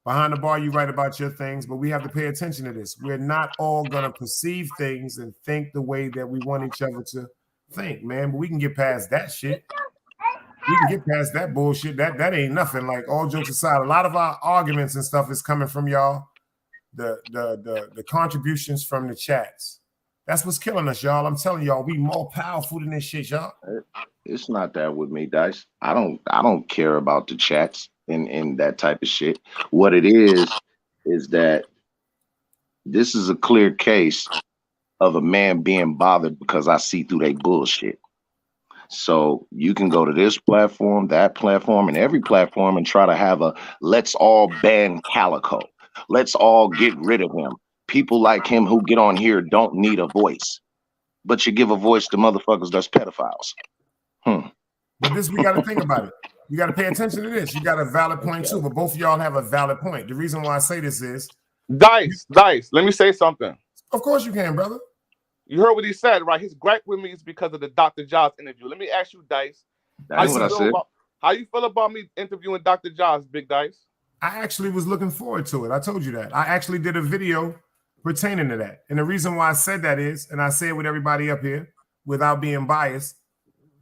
Behind the bar, you write about your things, but we have to pay attention to this. We're not all going to perceive things and think the way that we want each other to think, man. But we can get past that shit. We can get past that bullshit. That ain't nothing. Like, all jokes aside, a lot of our arguments and stuff is coming from y'all. The contributions from the chats. That's what's killing us, y'all. I'm telling y'all, we more powerful than this shit, y'all. It's not that with me, Dice. I don't care about the chats and that type of shit. What it is that this is a clear case of a man being bothered because I see through their bullshit. So you can go to this platform, that platform, and every platform and try to have a let's all ban Calico. Let's all get rid of him. People like him who get on here don't need a voice. But you give a voice to motherfuckers that's pedophiles. But this, we got to think about it. You got to pay attention to this. You got a valid point too, but both of y'all have a valid point. The reason why I say this is Dice, let me say something. Of course you can, brother. You heard what he said, right? His gripe with me is because of the Dr. Jaws interview. Let me ask you, Dice. That's what I said. How you feel about me interviewing Dr. Jaws, Big Dice? I actually was looking forward to it. I told you that. I actually did a video pertaining to that. And the reason why I said that is, and I say it with everybody up here without being biased,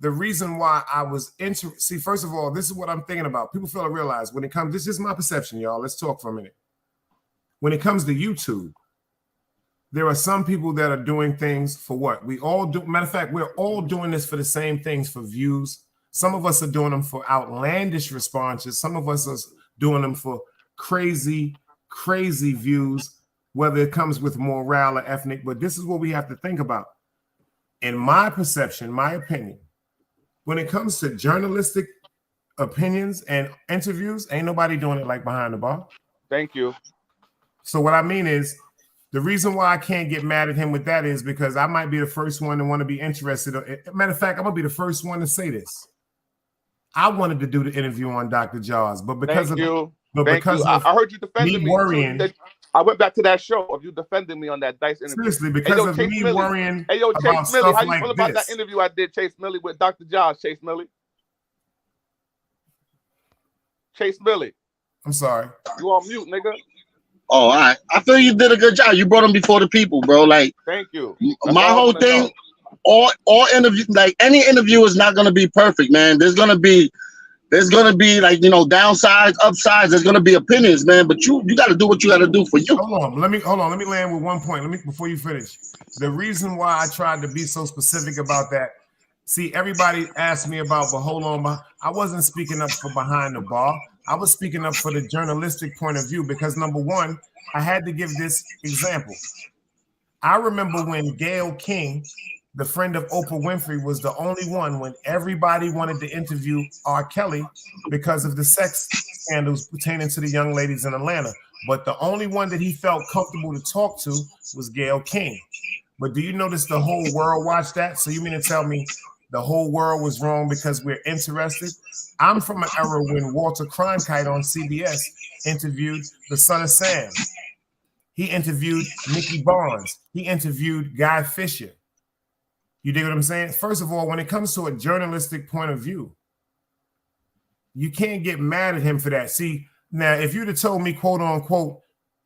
the reason why I was see, first of all, this is what I'm thinking about. People fail to realize when it comes, this is my perception, y'all. Let's talk for a minute. When it comes to YouTube, there are some people that are doing things for what? We all do. Matter of fact, we're all doing this for the same things, for views. Some of us are doing them for outlandish responses. Some of us are doing them for crazy views, whether it comes with morale or ethnic. But this is what we have to think about. In my perception, my opinion, when it comes to journalistic opinions and interviews, ain't nobody doing it like behind the bar. Thank you. So what I mean is, the reason why I can't get mad at him with that is because I might be the first one to want to be interested. Matter of fact, I'm going to be the first one to say this. I wanted to do the interview on Dr. Jaws, but because Thank of you. but Thank because you. of I heard you defending me. worrying. I went back to that show of you defending me on that Dice interview. Seriously, because of Chase me Millie. worrying Chase about Millie, stuff how you like feel about this. that interview I did, Chase Millie, with Dr. Jaws, Chase Millie? Chase Millie. I'm sorry. You on mute, nigga. Oh, all right. I feel you did a good job. You brought him before the people, bro. Like, thank you. My whole thing, all interview, like any interview is not gonna be perfect, man. There's gonna be like, you know, downsides, upsides. There's gonna be opinions, man. But you got to do what you got to do for you. Hold on. Let me land with one point. Before you finish. The reason why I tried to be so specific about that. See, everybody asked me about, but hold on, I wasn't speaking up for behind the bar. I was speaking up for the journalistic point of view because, number one, I had to give this example. I remember when Gayle King, the friend of Oprah Winfrey, was the only one when everybody wanted to interview R. Kelly because of the sex scandals pertaining to the young ladies in Atlanta. But the only one that he felt comfortable to talk to was Gayle King. But do you notice the whole world watched that? So you mean to tell me the whole world was wrong because we're interested? I'm from an era when Walter Cronkite on CBS interviewed the son of Sam. He interviewed Mickey Barnes. He interviewed Guy Fisher. You dig what I'm saying? First of all, when it comes to a journalistic point of view, you can't get mad at him for that. See, now, if you'd have told me, quote unquote,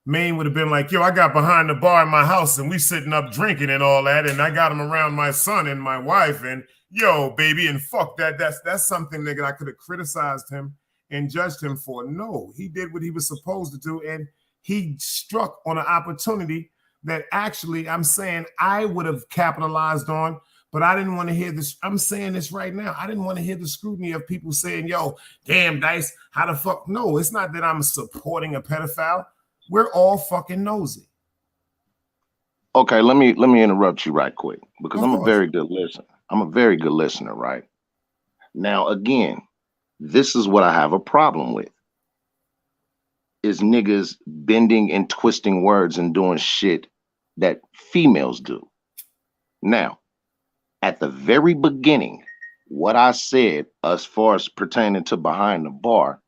Maine would have been like, yo, I got behind the bar in my house and we sitting up drinking and all that, and I got him around my son and my wife, and yo, baby, and fuck that. That's something that I could have criticized him and judged him for. No, he did what he was supposed to do, and he struck on an opportunity that actually I'm saying I would have capitalized on, but I didn't want to hear this. I'm saying this right now. I didn't want to hear the scrutiny of people saying, yo, damn, Dice, how the fuck? No, it's not that I'm supporting a pedophile. We're all fucking nosy. Okay, let me interrupt you right quick because I'm a very good listener. I'm a very good listener, right? Now, again, this is what I have a problem with. Is niggas bending and twisting words and doing shit that females do. Now, at the very beginning, what I said as far as pertaining to behind the bar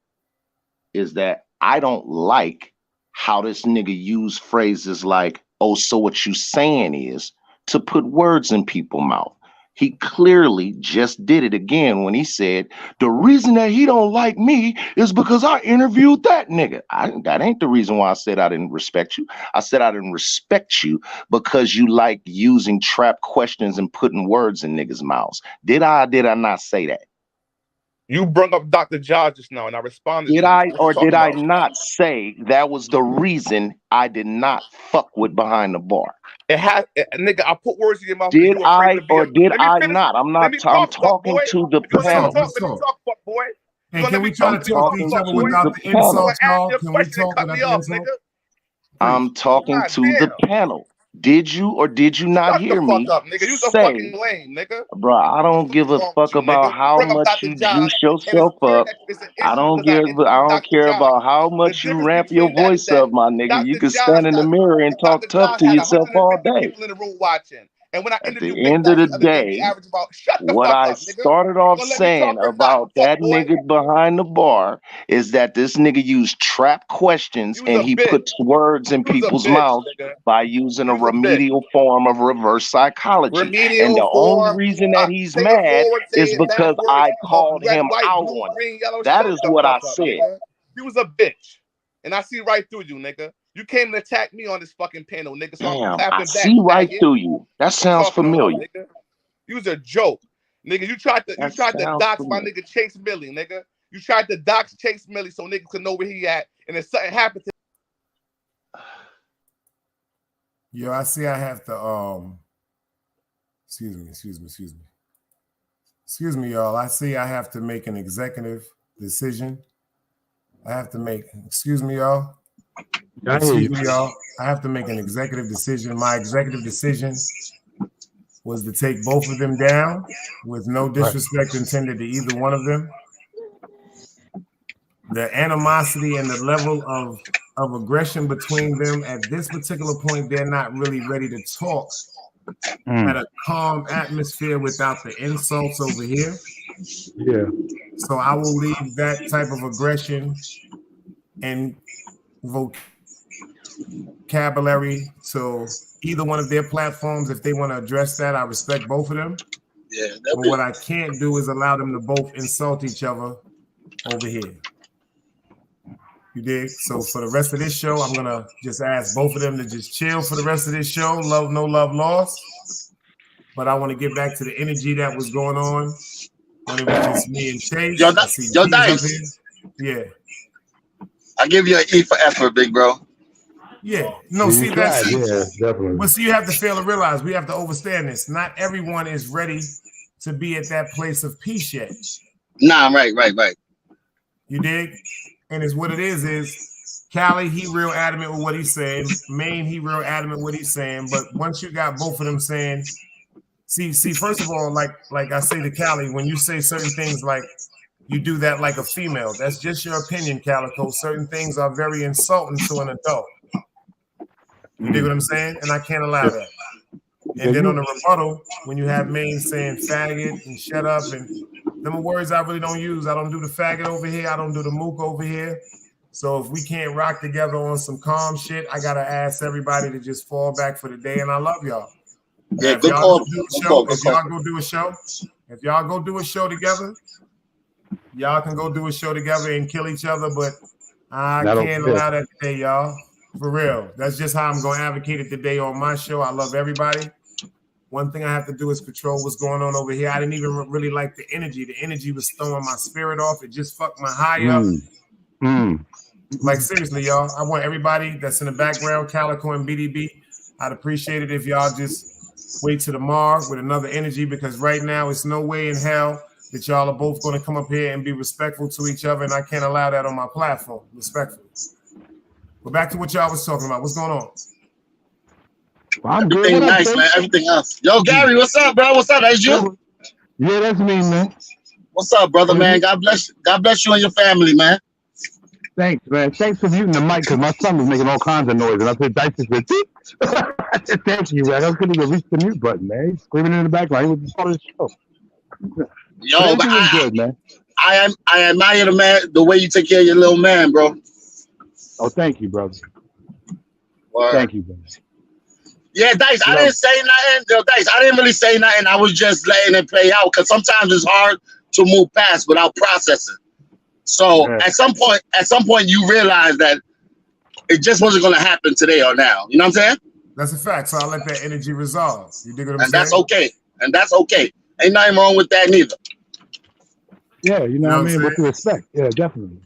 is that I don't like how this nigga use phrases like, oh, so what you saying is, to put words in people's mouth. He clearly just did it again when he said, the reason that he don't like me is because I interviewed that nigga. That ain't the reason why I said I didn't respect you. I said I didn't respect you because you like using trap questions and putting words in niggas' mouths. Did I not say that? You brought up Dr. Josh just now, and I responded. Did I or did I not say that was the reason I did not fuck with behind the bar? Nigga, I put words in your mouth. Did I or did I not? I'm talking to the panel. Let me talk, fuck boy. And can we try to talk to each other without the insults, y'all? Can we talk without the insults? I'm talking to the panel. Did you or did you not hear me say, bro, I don't give a fuck about how much you juice yourself up. I don't care about how much you ramp your voice up, my nigga. You can stand in the mirror and talk tough to yourself all day. At the end of the day, what I started off saying about that nigga behind the bar is that this nigga used trap questions and he puts words in people's mouths by using a remedial form of reverse psychology. And the only reason that he's mad is because I called him out on it. That is what I said. He was a bitch. And I see right through you, nigga. You came to attack me on this fucking panel, nigga. So damn, I see right through you. That sounds familiar. You was a joke, nigga. You tried to dox my nigga Chase Millie, nigga. You tried to dox Chase Millie so niggas could know where he at, and if something happened to. Yo, I see. I have to. Excuse me, y'all. I see. I have to make an executive decision. I have to make. Excuse me, y'all. Excuse me, y'all. I have to make an executive decision. My executive decision was to take both of them down with no disrespect intended to either one of them. The animosity and the level of aggression between them at this particular point, they're not really ready to talk at a calm atmosphere without the insults over here. Yeah. So I will leave that type of aggression and vocabulary to either one of their platforms. If they want to address that, I respect both of them. Yeah, but what I can't do is allow them to both insult each other over here. You dig? So for the rest of this show, I'm gonna just ask both of them to just chill for the rest of this show. Love, no love lost. But I want to get back to the energy that was going on when it was just me and Chase. Yo, Dice. Yeah. I give you an E for effort, big bro. Yeah. No, see, that's definitely. But see, you have to fail to realize we have to understand this. Not everyone is ready to be at that place of peace yet. Nah, right. You dig? And it's what it is Cali, he real adamant with what he's saying. Maine, he real adamant with what he's saying. But once you got both of them saying, see, first of all, like I say to Cali, when you say certain things like you do that like a female, that's just your opinion, Calico. Certain things are very insulting to an adult. You dig what I'm saying? And I can't allow that. And then on the rebuttal, when you have Maine saying faggot and shut up, and them are words I really don't use. I don't do the faggot over here. I don't do the mook over here. So if we can't rock together on some calm shit, I gotta ask everybody to just fall back for the day. And I love y'all. Yeah, if y'all go do a show together, y'all can go do a show together and kill each other. But I can't allow that today, y'all. For real. That's just how I'm going to advocate it today on my show. I love everybody. One thing I have to do is control what's going on over here. I didn't even really like the energy. The energy was throwing my spirit off. It just fucked my high up. Like, seriously, y'all. I want everybody that's in the background, Calico and BDB, I'd appreciate it if y'all just wait till tomorrow with another energy, because right now it's no way in hell that y'all are both going to come up here and be respectful to each other, and I can't allow that on my platform, respectfully. But back to what y'all was talking about. What's going on? Everything nice, man. Everything else. Yo, Gary, what's up, bro? What's up? That's you? Yeah, that's me, man. What's up, brother, man? God bless you and your family, man. Thanks, man. Thanks for muting the mic, because my son was making all kinds of noise, and I said, Dice is Thank you, man. I couldn't even reach the mute button, man. He's screaming in the background. He was part of the show. Yo, but was good, man. I admire the man, the way you take care of your little man, bro. Oh, thank you, brother. Word. Thank you, brother. Yeah, Dice, I didn't say nothing. Yo, Dice, I didn't really say nothing. I was just letting it play out because sometimes it's hard to move past without processing. So at some point, you realize that it just wasn't going to happen today or now. You know what I'm saying? That's a fact. So I'll let that energy resolve. You dig what I'm saying? And that's okay. And that's okay. Ain't nothing wrong with that neither. Yeah, you know what I mean? With respect. Yeah, definitely.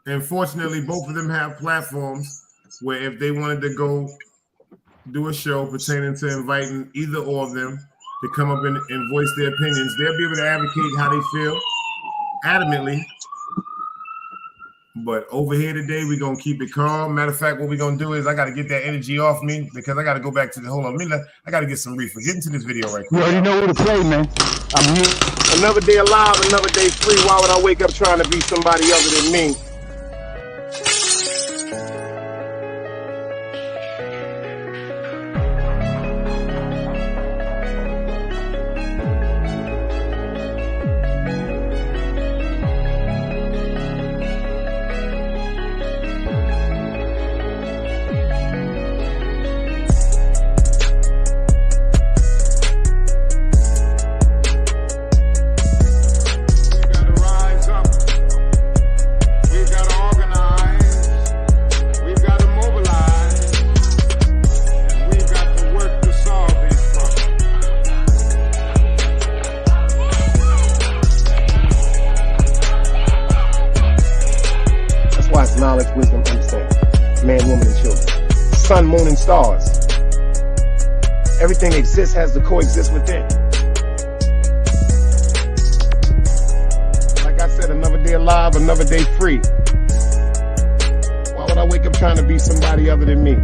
And fortunately, both of them have platforms where if they wanted to go do a show pertaining to inviting either or of them to come up and voice their opinions, they'll be able to advocate how they feel adamantly. But over here today, we're going to keep it calm. Matter of fact, what we're going to do is I got to get that energy off me because I got to go back to the, hold on, I got to get some reefer. Get into this video right quick. You already know who to play, man. I'm here. Another day alive, another day free. Why would I wake up trying to be somebody other than me? Knowledge, wisdom, understanding. Man, woman, and children. Sun, moon, and stars. Everything exists has to coexist within. Like I said, another day alive, another day free. Why would I wake up trying to be somebody other than me?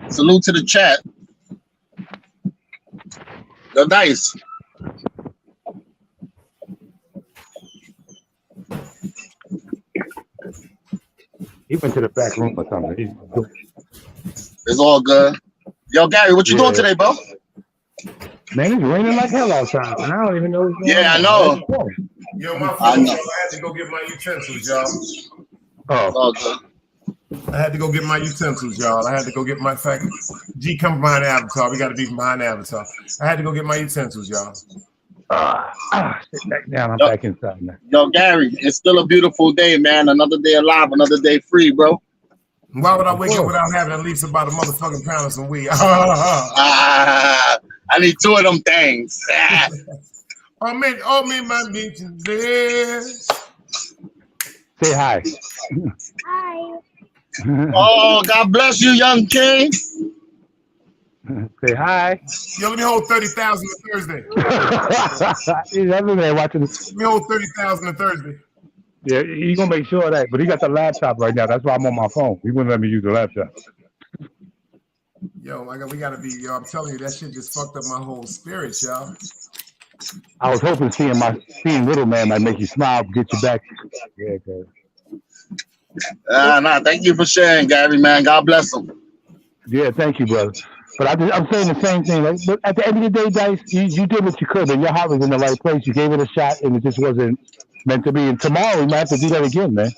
Salute to the chat. Yo, Dice. He went to the back room or something. It's all good. Yo, Gary, what you doing today, bro? Man, it's raining like hell outside, and I don't even know. Yeah, I know. Yo, my phone, I had to go get my utensils, y'all. Oh, it's all good. I had to go get my utensils, y'all. I had to go get my fact. G, come behind the avatar. We got to be behind the avatar. I had to go get my utensils, y'all. Sit back down. I'm back inside now. Yo, Gary, it's still a beautiful day, man. Another day alive, another day free, bro. Why would I wake up without having at least about a motherfucking pound of some weed? I need 2 of them things. Oh man, my bitch is there. Say hi. Hi. Oh, God bless you, young king. Say hi. Yo, let me hold 30,000 on Thursday. He's over there watching this. Let me hold 30,000 on Thursday. Yeah, he's gonna make sure of that. But he got the laptop right now. That's why I'm on my phone. He wouldn't let me use the laptop. Yo, we gotta be. Yo, I'm telling you, that shit just fucked up my whole spirit, y'all. I was hoping seeing little man might make you smile, get you back. Yeah, cuz. Nah, thank you for sharing, Gary, man. God bless him. Yeah, thank you, brother. But I'm saying the same thing. Like, but at the end of the day, Dice, you did what you could, and your heart was in the right place. You gave it a shot, and it just wasn't meant to be. And tomorrow, we might have to do that again, man.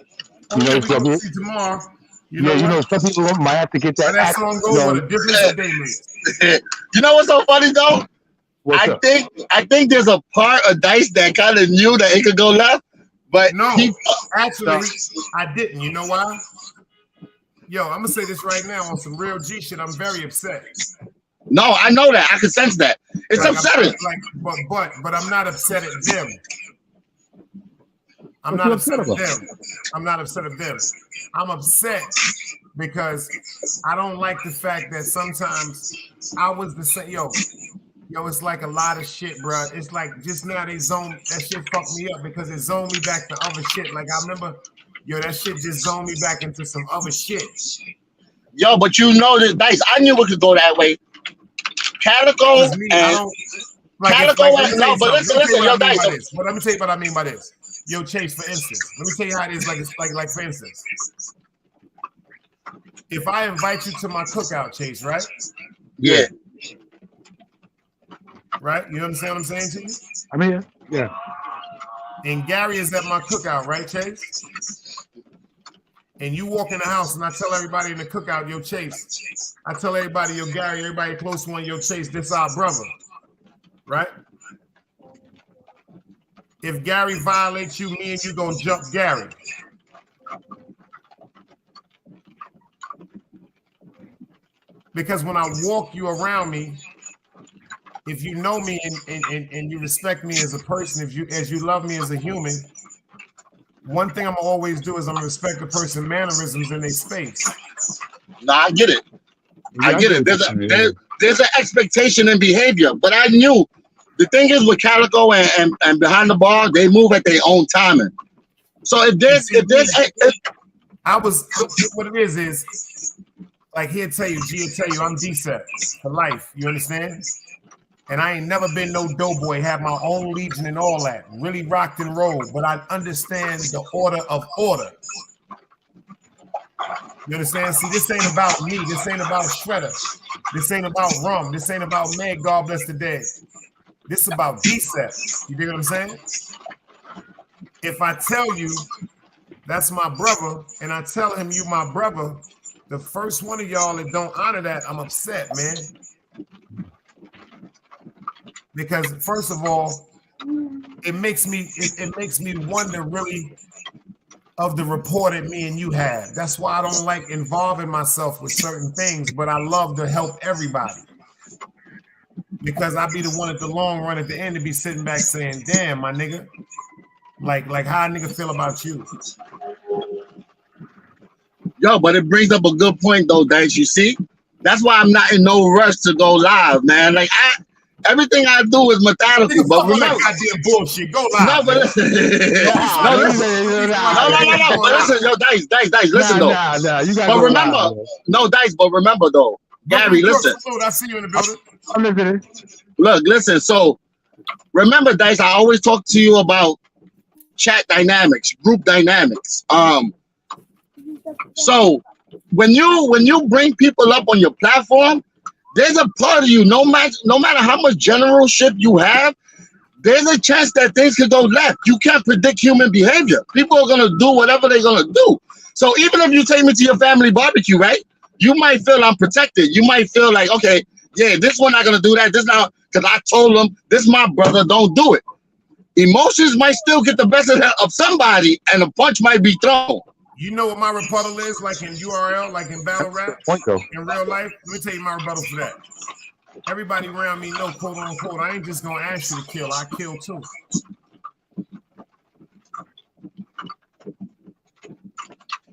You know, see tomorrow. You know, some people might have to get that. Song goes with a difference a day makes. You know what's so funny though? I think there's a part of Dice that kind of knew that it could go left, but no, actually, I didn't. You know why? Yo, I'm gonna say this right now on some real G shit. I'm very upset. No, I know that. I can sense that. It's upsetting. But I'm not upset at them. I'm not upset at them. I'm not upset at them. I'm upset because I don't like the fact that sometimes I was the same. Yo, it's like a lot of shit, bro. It's like just now they zone that shit fucked me up because it zoned me back to other shit. Like I remember, yo, that shit just zoned me back into some other shit. Yo, but you know this, Dice. I knew it could go that way. Calico Like, no, but listen, yo, guys. But let me tell you what I mean by this. Yo, Chase, for instance, let me tell you how it is. Like for instance, if I invite you to my cookout, Chase, right? Yeah. Right? You understand what I'm saying to you? I mean, yeah. And Gary is at my cookout, right, Chase? And you walk in the house and I tell everybody in the cookout, yo, Chase. I tell everybody, yo, Gary, everybody close one, yo, Chase, this our brother. Right? If Gary violates you, me and you gonna jump Gary. Because when I walk you around me, if you know me and you respect me as a person, as you love me as a human, one thing I'm gonna always do is I'm gonna respect the person's mannerisms in their space. No, I get it. I get it. There's an expectation in behavior, but I knew the thing is with Calico and behind the bar, they move at their own timing. So what it is like he'll tell you, I'm DSET for life. You understand? And I ain't never been no doughboy, have my own legion and all that. Really rocked and rolled, but I understand the order of order. You understand? See, this ain't about me. This ain't about Shredder. This ain't about rum. This ain't about man, God bless the dead. This is about DSET. You dig what I'm saying? If I tell you that's my brother, and I tell him you my brother, the first one of y'all that don't honor that, I'm upset, man. Because first of all, it makes me wonder really of the rapport that me and you have. That's why I don't like involving myself with certain things, but I love to help everybody. Because I be the one at the long run at the end to be sitting back saying, damn, my nigga, like how a nigga feel about you. Yo, but it brings up a good point though, Dice. You see? That's why I'm not in no rush to go live, man. Like everything I do is methodical, but remember, goddamn bullshit. Go live. No, but listen. No. But listen, yo, Dice. Listen though. Nah, you gotta but remember, live, Dice. But remember though, Gary, listen. I see you in the building. I'm listening. Look, listen. So remember, Dice. I always talk to you about chat dynamics, group dynamics. So when you bring people up on your platform, there's a part of you, no matter how much generalship you have, there's a chance that things could go left. You can't predict human behavior. People are gonna do whatever they're gonna do. So even if you take me to your family barbecue, right? You might feel unprotected. You might feel like, okay, yeah, this one not gonna do that. This now, because I told them this is my brother, don't do it. Emotions might still get the best of somebody, and a punch might be thrown. You know what my rebuttal is, like in URL, like in battle rap, in real life? Let me tell you my rebuttal for that. Everybody around me know, quote unquote, I ain't just gonna ask you to kill, I kill too.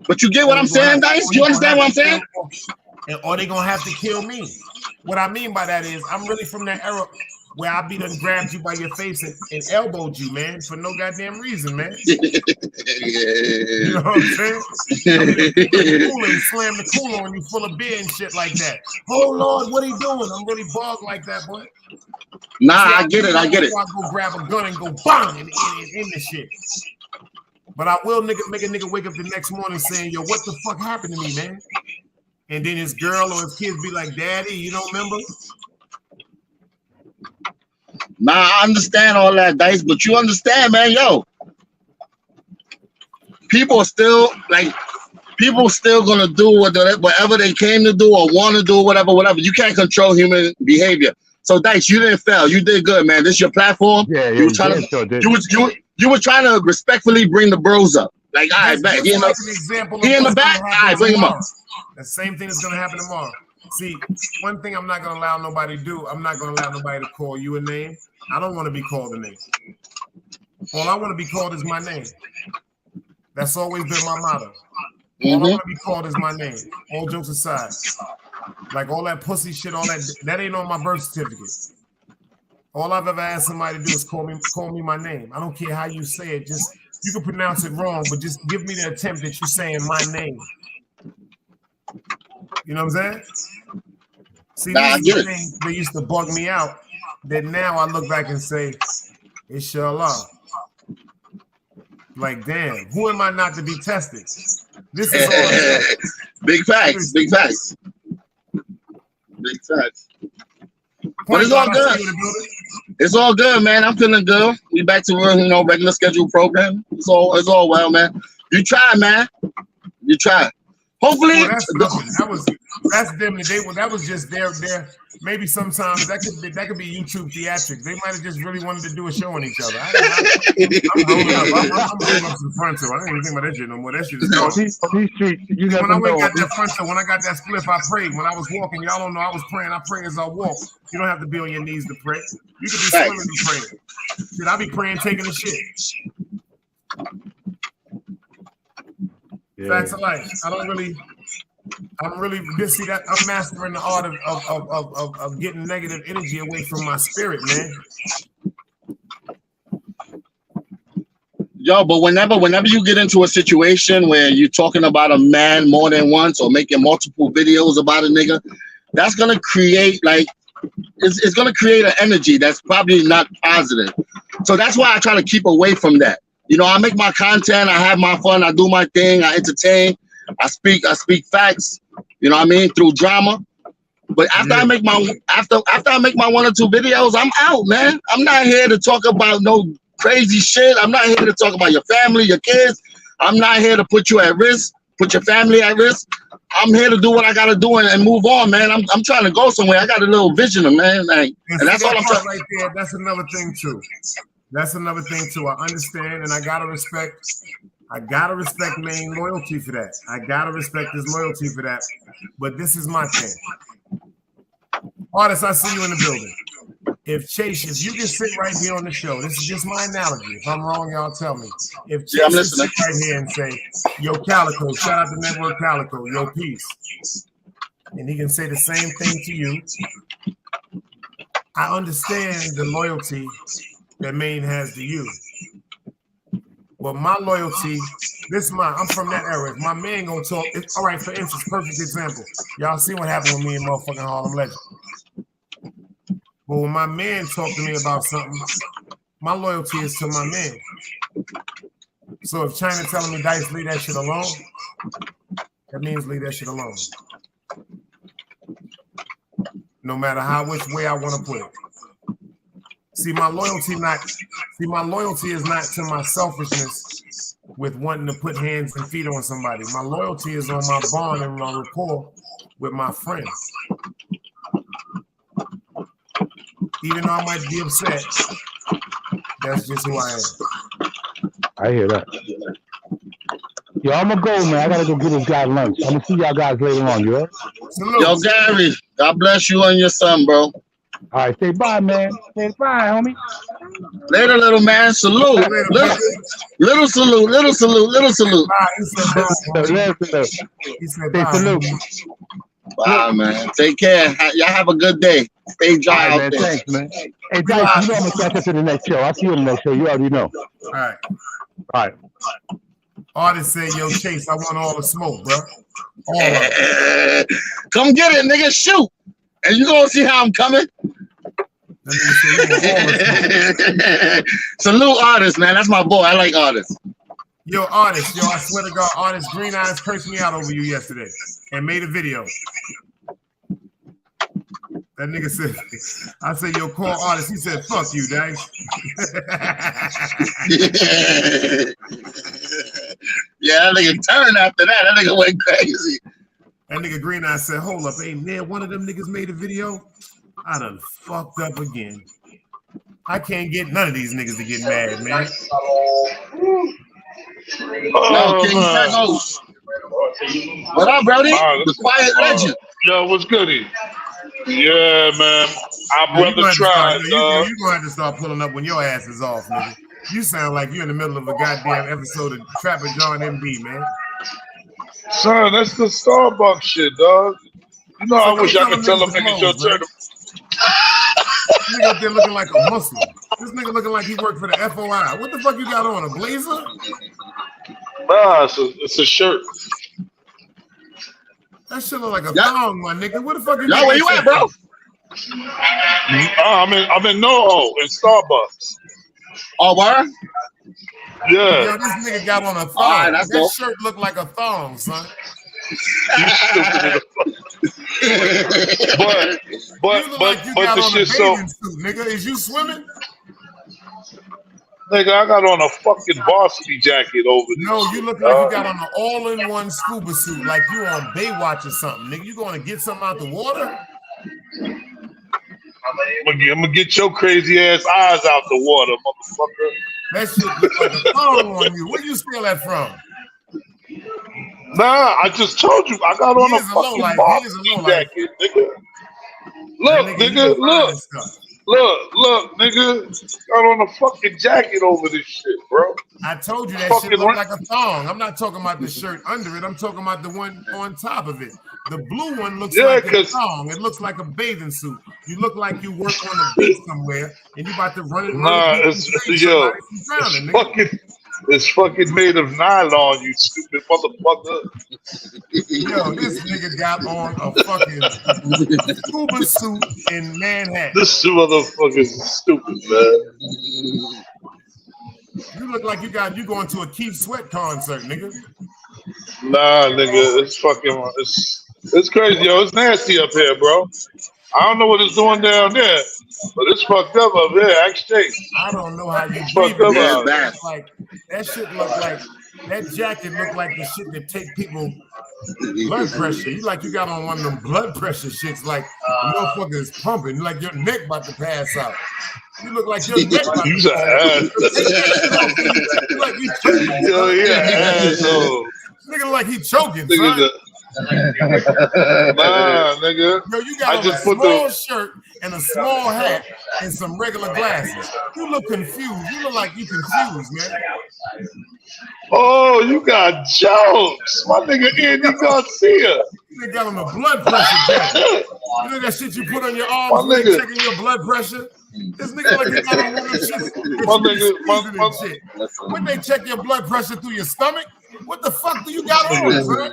But you get what I'm saying, Dice? You understand what I'm saying? Or they gonna have to kill me. What I mean by that is, I'm really from that era where I be done grabbed you by your face and elbowed you, man, for no goddamn reason, man. You know what I'm saying? Slam the cooler when you full of beer and shit like that. Oh Lord, what are you doing? I'm really bugged like that, boy. Nah, see, I get it. I go grab a gun and go bang and in the shit. But I will make a nigga wake up the next morning saying, yo, what the fuck happened to me, man? And then his girl or his kids be like, Daddy, you don't remember? Nah, I understand all that, Dice, but you understand, man, yo. People still gonna do whatever they came to do or want to do, whatever. You can't control human behavior. So, Dice, you didn't fail. You did good, man. This is your platform. Yeah, you were trying to respectfully bring the bros up. Like, all right, bet. He in the back. All right, bring him up. The same thing is gonna happen tomorrow. See, one thing I'm not gonna allow nobody to do, I'm not gonna allow nobody to call you a name. I don't want to be called a name. All I want to be called is my name. That's always been my motto. All I want to be called is my name. All jokes aside. Like all that pussy shit, all that ain't on my birth certificate. All I've ever asked somebody to do is call me my name. I don't care how you say it. Just you can pronounce it wrong, but just give me the attempt that you're saying my name. You know what I'm saying? See, these things, they used to bug me out that now I look back and say, inshallah. Like, damn, who am I not to be tested? This is all big facts, big facts. Big facts. But it's all good. It's all good, man. I'm feeling good. We back to regular scheduled program. It's all well, man. You try, man. You try. Hopefully, that's them. That was just their. Maybe sometimes that could be YouTube theatrics. They might have just really wanted to do a show on each other. I'm holding up some frontal. I ain't even think about that shit no more. That shit is gone. When I got that spliff, I prayed. When I was walking, y'all don't know I was praying. I pray as I walk. You don't have to be on your knees to pray. You can be swimming and praying. Shit, I be praying, taking a shit. Facts of life. I'm really busy that I'm mastering the art of getting negative energy away from my spirit, man. Yo, but whenever you get into a situation where you're talking about a man more than once or making multiple videos about a nigga, that's gonna create it's gonna create an energy that's probably not positive. So that's why I try to keep away from that. I make my content, I have my fun, I do my thing, I entertain, I speak facts, through drama. But after I make my 1 or 2 videos, I'm out, man. I'm not here to talk about no crazy shit. I'm not here to talk about your family, your kids. I'm not here to put you at risk, put your family at risk. I'm here to do what I gotta do and move on, man. I'm trying to go somewhere. I got a little vision, man. And that's all I'm trying. Right there, that's another thing too. I understand, and I gotta respect main loyalty for that. I gotta respect his loyalty for that. But this is my thing. Artists, I see you in the building. If you can sit right here on the show, this is just my analogy. If I'm wrong, y'all tell me. If Chase can sit right here and say, yo, Calico, shout out to Network Calico, yo, peace. And he can say the same thing to you. I understand the loyalty that Maine has to you. But my loyalty, I'm from that era. If my man gonna talk, all right, for instance, perfect example. Y'all see what happened with me and motherfucking Harlem Legend. But when my man talked to me about something, my loyalty is to my man. So if China telling me, Dice, leave that shit alone, that means leave that shit alone. No matter which way I want to put it. See, my loyalty is not to my selfishness with wanting to put hands and feet on somebody. My loyalty is on my bond and my rapport with my friends. Even though I might be upset, that's just who I am. I hear that. Yo, I'm gonna go, man. I gotta go get this guy lunch. I'm gonna see y'all guys later on, you heard? Yo, Gary, God bless you and your son, bro. All right, say bye, man. Say bye, homie. Later, little man. Salute. Little salute. Little salute. Little salute. He said bye. Salute. Bye, man. Take care. Y'all have a good day. Stay dry out there. Thanks, man. Hey, Dice, I'm gonna catch up to the next show. I'll see you in the next show. You already know. All right. Artists say, yo, Chase, I want all the smoke, bro. All of it. Come get it, nigga. Shoot. And you gonna see how I'm coming. Salute Artists, man. That's my boy. I like Artists. Yo, Artists. Yo, I swear to God, Artists, Green Eyes cursed me out over you yesterday and made a video. That nigga said, I said, yo, call Artists. He said, fuck you, Dice. Yeah, that nigga turned after that. That nigga went crazy. That nigga Green Eye said, hold up, ain't there one of them niggas made a video? I done fucked up again. I can't get none of these niggas to get mad, man. Yo, King Tacos. What up, Brody? The quiet legend. Yo, what's goody? Yeah, man. Our brother tried, dog. You're gonna have to start pulling up when your ass is off, nigga. You sound like you're in the middle of a goddamn episode of Trapper John MB, man. Son, that's the Starbucks shit, dog. You know, I wish I could tell them niggas your turn. This nigga up there looking like a Muslim. This nigga looking like he worked for the FOI. What the fuck you got on, a blazer? Nah, it's a shirt. That shit look like a thong, my nigga. Where the fuck you Yo, where you at, bro? I'm in NoHo in Starbucks. Oh, word? Yeah. Yo, this nigga got on a thong. All right, that's that dope. shirt looked like a thong, son. You stupid. but you got the on shit a so bathing suit, nigga. Is you swimming? nigga, I got on a fucking varsity jacket over this. No, you shit, look like dog. you got on an all-in-one scuba suit, like you on Baywatch or something, nigga. You going to get something out the water? I'm gonna get your crazy ass eyes out the water, motherfucker. That shit look like a thong on you. Where you steal that from? Nah, I just told you I got on a fucking varsity jacket, nigga. Look, nigga, look, nigga. Got on a fucking jacket over this shit, bro. I told you that fucking shit look like a thong. I'm not talking about the shirt under it. I'm talking about the one on top of it. The blue one looks like a thong. It looks like a bathing suit. You look like you work on a beach somewhere and you about to run it. Nah, it's fucking made of nylon, you stupid motherfucker. Yo, this nigga got on a fucking scuba suit in Manhattan. This motherfucker is stupid, man. You look like you going to a Keith Sweat concert, nigga. Nah, nigga, it's crazy, yo. It's nasty up here, bro. I don't know what it's doing down there, but it's fucked up up here. Actually, I don't know how you fucked up out there. Like that shit look like that jacket look like the shit that take people blood pressure. You like you got on one of them blood pressure shits, like the motherfucker is pumping, like your neck about to pass out. You look like your neck about to pass out. You like you choking. Yo, yeah, asshole. Nigga look like he choking, nigga, son. Nah, nigga. Yo, you got on a small shirt and a small hat and some regular glasses. You look confused. You look like you confused, man. Oh, you got jokes. My nigga Andy Garcia. You got on a blood pressure jacket. You know that shit you put on your arms when they checking your blood pressure? This nigga like he got on one of them shit. When they check your blood pressure through your stomach, what the fuck do you got on, son?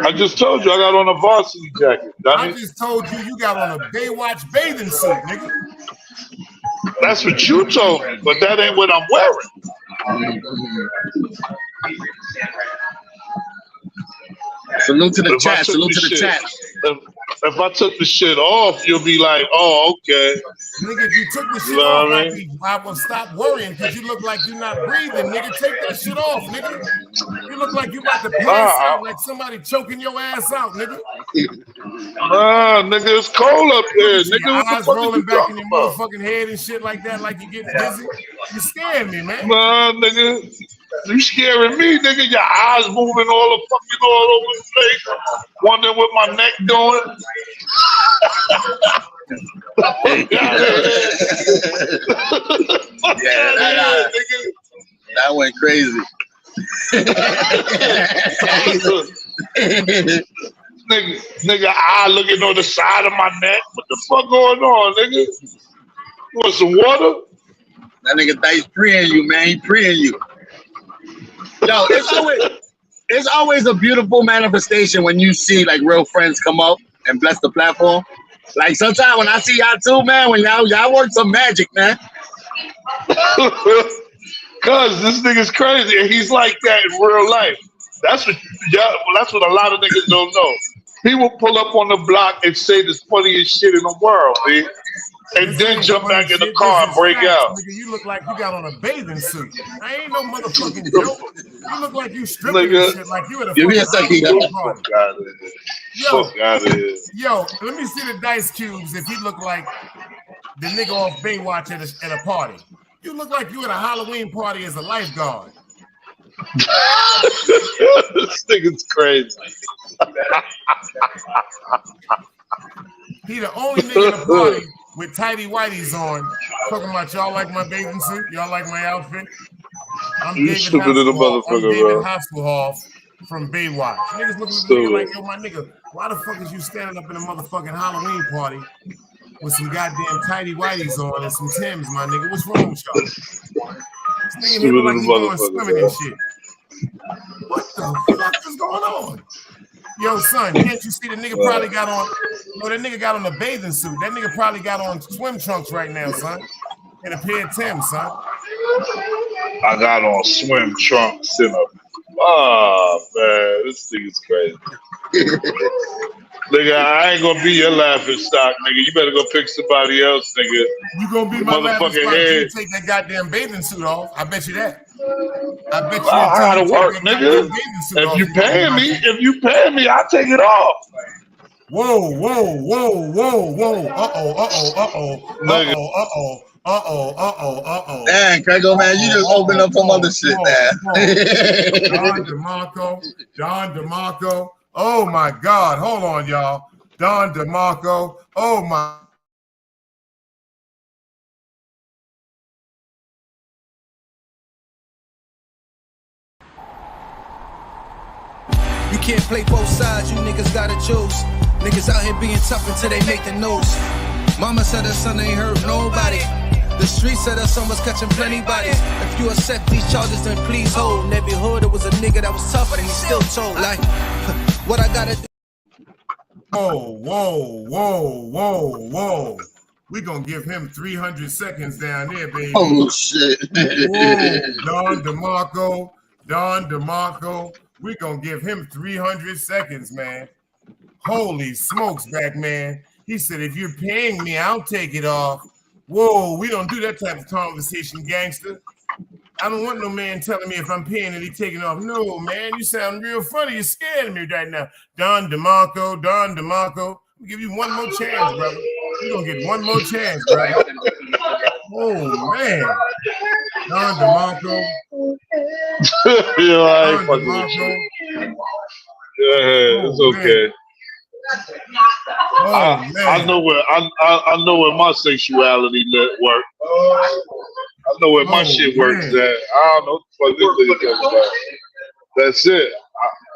I just told you I got on a varsity jacket. I just told you got on a Baywatch bathing suit, nigga. That's what you told me, but that ain't what I'm wearing. Salute to the chat. Salute to the chat. If I took the shit off, you'll be like, oh, okay. Nigga, if you took the shit off, I will stop worrying because you look like you're not breathing, nigga. Take that shit off, nigga. You look like you about to pass out, like somebody choking your ass out, nigga. Nah, nigga, it's cold up here, nigga. Your What the eyes fuck rolling you back in talking your about? motherfucking head and shit like that, like you getting dizzy. You scaring me, man. Nah, nigga. You scaring me, nigga. Your eyes moving all over the place. Wondering what my neck doing. That went crazy. nigga, eye looking on the side of my neck. What the fuck going on, nigga? You want some water? That nigga Dice preying you, man. He preying you. Yo, it's always a beautiful manifestation when you see like real friends come up and bless the platform. Like sometimes when I see y'all too, man, when y'all work some magic, man. Cause this nigga's crazy and he's like that in real life. That's what a lot of niggas don't know. He will pull up on the block and say the funniest shit in the world, man. And then jump back in the car and break out. Nigga, you look like you got on a bathing suit. I ain't no motherfucking joke. You look like you stripping and shit, like you at a fucking party. Yo, let me see the dice cubes if he look like the nigga off Baywatch at a party. You look like you at a Halloween party as a lifeguard. This nigga's crazy. He the only nigga in the party with tighty whities on, talking about y'all like my bathing suit, y'all like my outfit. I'm David Hasselhoff from Baywatch. Niggas looking at me like, yo, my nigga, why the fuck is you standing up in a motherfucking Halloween party with some goddamn tighty whities on and some Timbs, my nigga? What's wrong with y'all? This nigga here look like he going swimming and shit. What the fuck is going on? Yo, son, can't you see the nigga probably got on No, that nigga got on a bathing suit. That nigga probably got on swim trunks right now, son. And a pair of Timbs, son. I got on swim trunks in a. Oh man, this thing is crazy. Nigga, I ain't gonna be your laughing stock, nigga. You better go pick somebody else, nigga. You gonna be my laughing stock? You take that goddamn bathing suit off. I bet you that. I bet you. I gotta work, nigga. If you paying me, I'll take it off. Whoa. Damn, Craig, man, you just opened up some other shit, man. Don DeMarco. Oh my God. Hold on, y'all. Don DeMarco. Oh my. You can't play both sides, you niggas gotta choose. Niggas out here being tough until they make the news. Mama said her son ain't hurt nobody. The streets said her son was catching plenty bodies. If you accept these charges, then please hold. In every hood, it was a nigga that was tougher, and he still told. Like, what I gotta do. Whoa. We gonna give him 300 seconds down there, baby. Oh, shit. Whoa, Don DeMarco. We gonna give him 300 seconds, man. Holy smokes, back man. He said, if you're paying me, I'll take it off. Whoa, we don't do that type of conversation, gangster. I don't want no man telling me if I'm paying and he taking off. No, man, you sound real funny. You're scaring me right now. Don DeMarco. I'll give you one more chance, brother. You're gonna get one more chance, brother. Oh, man. Don DeMarco. Yeah, I ain't fucking with you. Yeah, it's okay. I know where my sexuality work. I know where my shit works at. I don't know what the fuck this nigga talking about. That's it.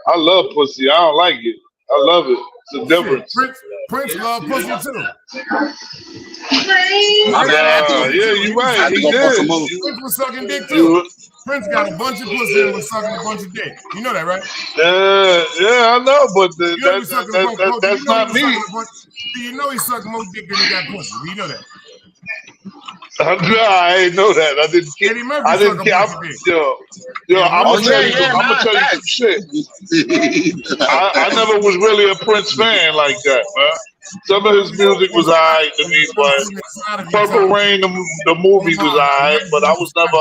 I love pussy. I don't like it. I love it. It's a difference. Prince love pussy too. Yeah, you're right. He did. Prince was sucking dick too. Prince got a bunch of pussy and was sucking a bunch of dick. You know that, right? Yeah, I know, but that's not me. Do you know he sucked more dick than he got pussy? Do you know that? I ain't know that. I didn't care. I'm gonna tell you some shit. I never was really a Prince fan like that, man. Some of his music was alright to me, but Purple Rain, the movie was alright, but I was never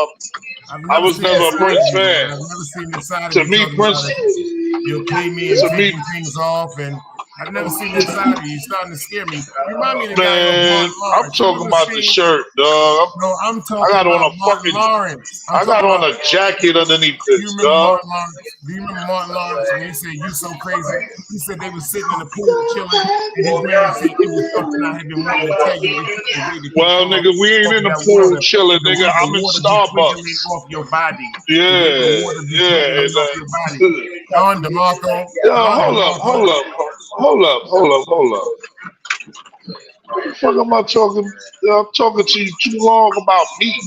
a Prince fan. I've never seen the side to me, Prince. You'll pay me and take things off, and I've never seen that side of you. You're starting to scare me. You remind me of the man, guy I'm talking about the shirt, dog. No, I'm talking I got on about a fucking. Lawrence. I got on a jacket underneath this, dog. Do you remember Martin Lawrence when he said you so crazy? He said they were sitting in the pool chilling, and his man said it was something I had been wanting to tell you. Well, nigga, we ain't in the pool chilling, nigga. I'm in Starbucks. Off your body. Yeah. Don DeMarco. Hold up. What the fuck am I talking? I'm talking to you too long about me.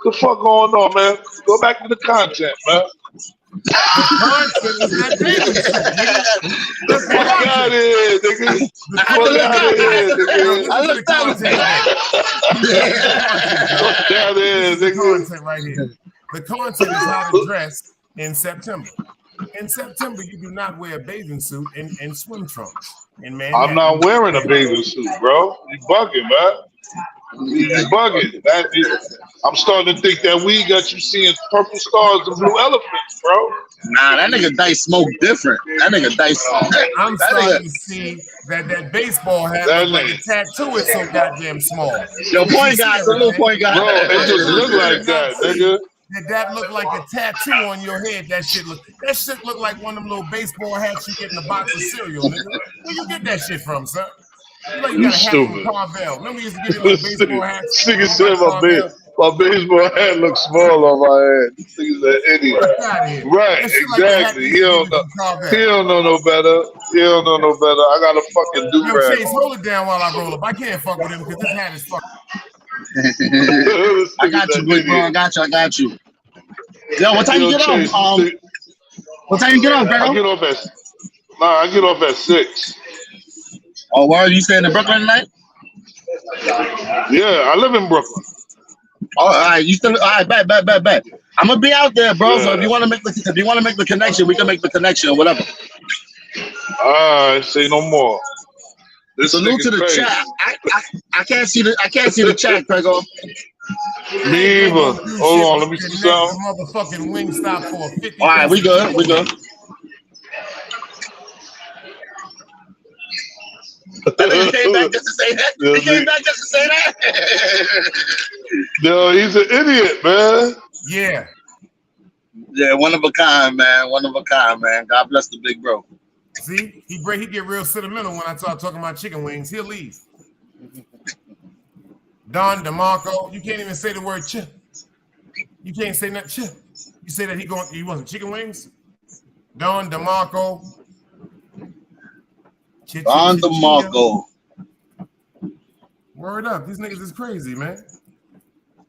What the fuck going on, man? Go back to the content, man. The content is that nigga. Fuck out of here, nigga. Fuck out of here, nigga. I looked out the content right here. The content is how to dress in September. In September, you do not wear a bathing suit and swim trunks. I'm not wearing a bathing suit, bro. You bugging, man. You bugging. I'm starting to think that weed got you seeing purple stars and blue elephants, bro. Nah, that nigga Dice smoke different. That nigga Dice. I'm starting to see that baseball hat looks like a tattoo is so goddamn small. Your point guy, the little point guy. Bro, it just look like that, nigga. Did that look like a tattoo on your head? That shit look like one of them little baseball hats you get in a box of cereal, nigga. Where you get that shit from, son? You got a hat from Carvel. Remember you used to give you little baseball hats? Nigga said my baseball hat looks small on my head. This nigga's an idiot. Right, exactly. He don't know no better. I got a fucking do-rag. Yo, Chase, hold it down while I roll up. I can't fuck with him because this hat is fucking. I got you, big bro. I got you. Yo, what time you get off? What time you get off, bro? I get off at 6. Oh, where are you staying in Brooklyn tonight? Yeah, I live in Brooklyn. Oh, all right, you still? All right, bet. I'm gonna be out there, bro. So if you want to make the connection, we can make the connection or whatever. All right, say no more. This Salute to the crazy. chat. I can't see the chat, Prego. Me either. Hold on, let me see something. Motherfucking wing stop for 50. All right, we good. He came back just to say that. Yo, he's an idiot, man. Yeah. Yeah, one of a kind, man. God bless the big bro. See, he get real sentimental when I start talking about chicken wings. He'll leave. Don DeMarco, you can't even say the word chip. You can't say that chip. You say that he wants chicken wings? Don DeMarco. Don DeMarco. Word up. These niggas is crazy, man.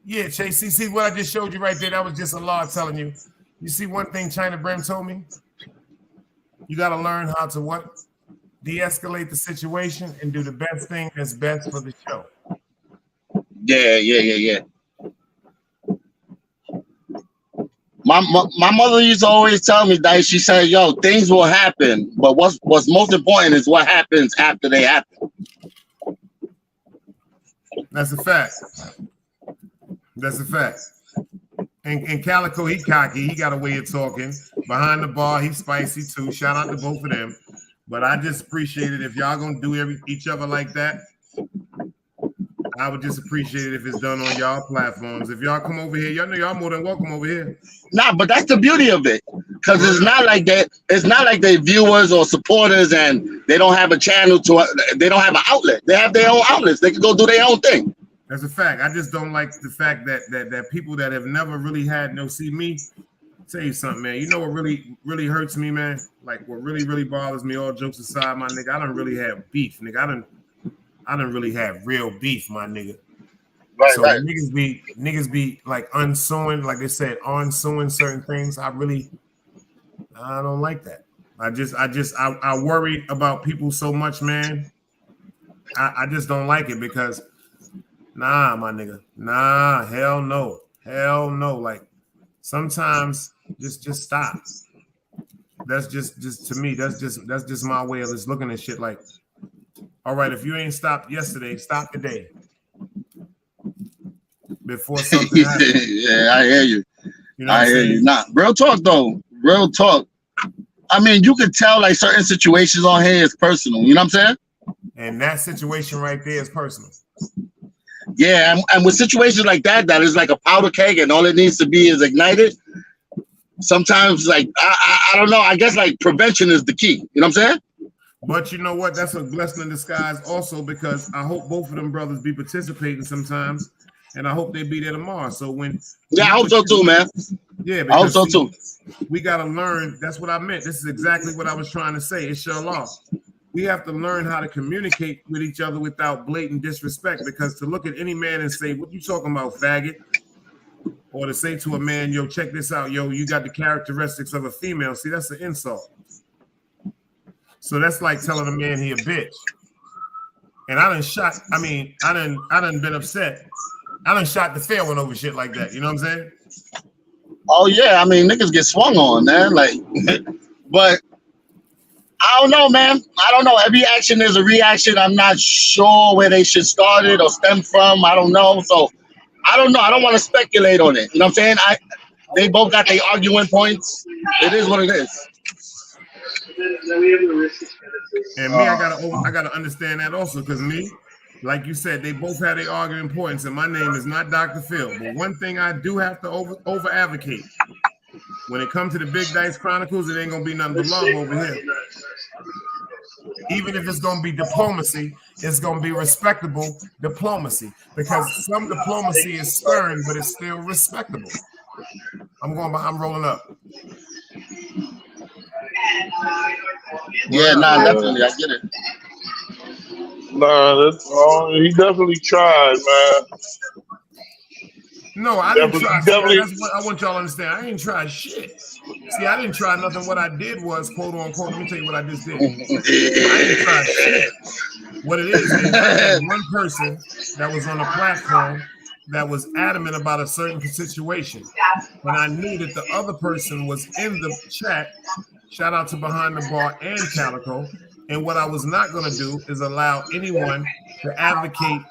Yeah, Chase, see what I just showed you right there? That was just Allah telling you. You see one thing China Brim told me? You got to learn how to what? De-escalate the situation and do the best thing that's best for the show. Yeah. My mother used to always tell me that she said, "Yo, things will happen, but what's most important is what happens after they happen." That's a fact. And Calico, he cocky. He got a way of talking. Behind the bar, he's spicy too. Shout out to both of them. But I just appreciate it if y'all gonna do each other like that. I would just appreciate it if it's done on y'all platforms. If y'all come over here, y'all know y'all more than welcome over here. Nah, but that's the beauty of it, because it's not like that. It's not like they viewers or supporters and they don't have a channel they don't have an outlet. They have their own outlets. They can go do their own thing. That's a fact. I just don't like the fact that people that have never really had see me. Tell you something, man. You know what really hurts me, man? Like what really bothers me, all jokes aside, my nigga, I don't really have beef, nigga. I don't really have real beef, my nigga. Right, so right. Niggas be like unsuing, like they said, unsuing certain things. I don't like that. I worry about people so much, man. I just don't like it because nah, my nigga. Nah, hell no. Like sometimes just stop. That's just to me, that's just my way of just looking at shit like, all right, if you ain't stopped yesterday, stop today. Before something happens. Yeah, I hear you. You know I hear you. Nah, real talk though. Real talk. I mean, you can tell like certain situations on here is personal. You know what I'm saying? And that situation right there is personal. Yeah, and with situations like that is like a powder keg and all it needs to be is ignited. Sometimes like I don't know. I guess like prevention is the key. You know what I'm saying? But you know what? That's a blessing in disguise also, because I hope both of them brothers be participating sometimes, and I hope they be there tomorrow. So when I hope so too, man. Yeah, I hope so too. We got to learn. That's what I meant. This is exactly what I was trying to say. Inshallah. We have to learn how to communicate with each other without blatant disrespect, because to look at any man and say, what you talking about, faggot? Or to say to a man, yo, check this out, yo, you got the characteristics of a female. See, that's an insult. So that's like telling a man he a bitch. And I done been upset. I done shot the fair one over shit like that. You know what I'm saying? Oh yeah, I mean niggas get swung on, man. Like, but I don't know, man. I don't know. Every action is a reaction. I'm not sure where they should start it or stem from. I don't know. So I don't know. I don't want to speculate on it. You know what I'm saying? They both got their arguing points. It is what it is. And me, I gotta understand that also, because me, like you said, they both have their arguing points, and my name is not Dr. Phil. But one thing I do have to over advocate when it comes to the Big Dice Chronicles, it ain't gonna be nothing but love over here. Even if it's gonna be diplomacy, it's gonna be respectable diplomacy, because some diplomacy is stern, but it's still respectable. I'm rolling up. Yeah, nah, definitely, I get it. Nah, he definitely tried, man. No, I didn't try. Definitely. That's what I want y'all to understand. I ain't try shit. See, I didn't try nothing. What I did was, quote unquote, let me tell you what I just did. I didn't try shit. What it is I had one person that was on a platform that was adamant about a certain situation. When I knew that the other person was in the chat, shout out to Behind the Bar and Calico. And what I was not going to do is allow anyone to advocate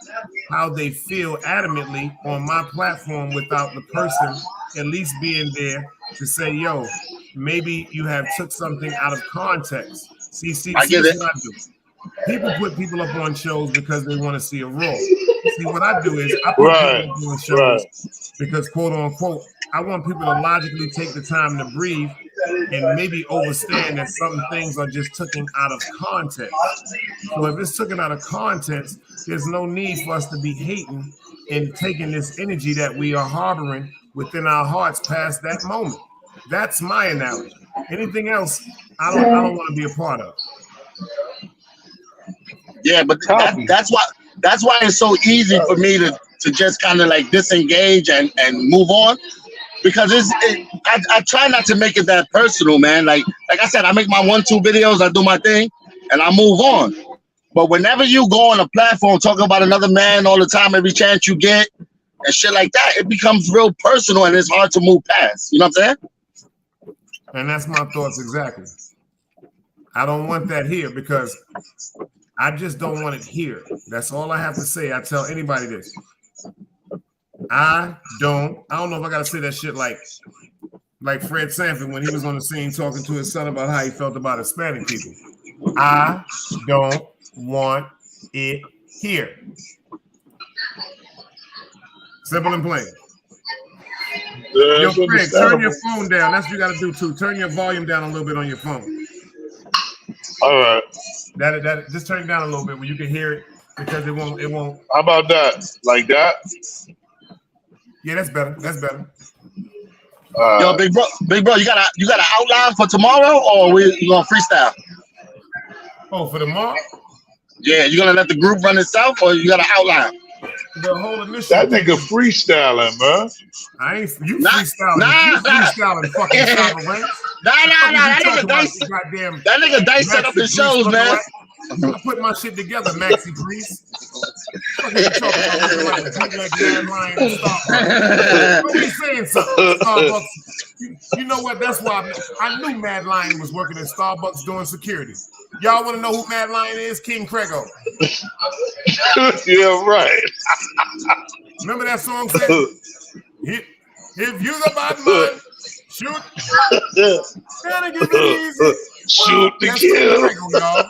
how they feel adamantly on my platform without the person at least being there to say, yo, maybe you have took something out of context. See, I get it. What I do. People put people up on shows because they want to see a raw. See, what I do is I put people up on shows because, quote unquote, I want people to logically take the time to breathe and maybe understand that some things are just taken out of context. So if it's taken out of context, there's no need for us to be hating and taking this energy that we are harboring within our hearts past that moment. That's my analogy. Anything else, I don't want to be a part of. Yeah, but that's why it's so easy for me to just kind of like disengage and move on, because I try not to make it that personal, man. Like I said, I make my 1-2 videos, I do my thing, and I move on. But whenever you go on a platform talking about another man all the time, every chance you get and shit like that, it becomes real personal and it's hard to move past. You know what I'm saying? And that's my thoughts exactly. I don't want that here because I just don't want it here. That's all I have to say. I tell anybody this. I don't know if I gotta say that shit like Fred Sanford when he was on the scene talking to his son about how he felt about Hispanic people. I don't want it here. Simple and plain. Yo, Craig, turn your phone down. That's what you gotta do too. Turn your volume down a little bit on your phone. All right. That just turn it down a little bit where you can hear it because it won't. How about that? Like that? Yeah, that's better. That's better. Yo, big bro, you got an outline for tomorrow, or we gonna freestyle? Oh, for tomorrow? Yeah, you gonna let the group run itself, or you got an outline? The whole initiative. That nigga freestyling, man. I ain't freestyling. You freestyling fucking cyber ranks. Nah. That nigga dice set up his shows, man. I put my shit together, Maxi Priest. What are you talking about? Like Mad Lion and Starbucks. Don't be saying something. Starbucks. You know what? That's why I knew Mad Lion was working at Starbucks doing security. Y'all want to know who Mad Lion is? King Crego. Yeah, right. Remember that song said, if you're the bad man, shoot. Gotta give it easy. Shoot to kill. Y'all.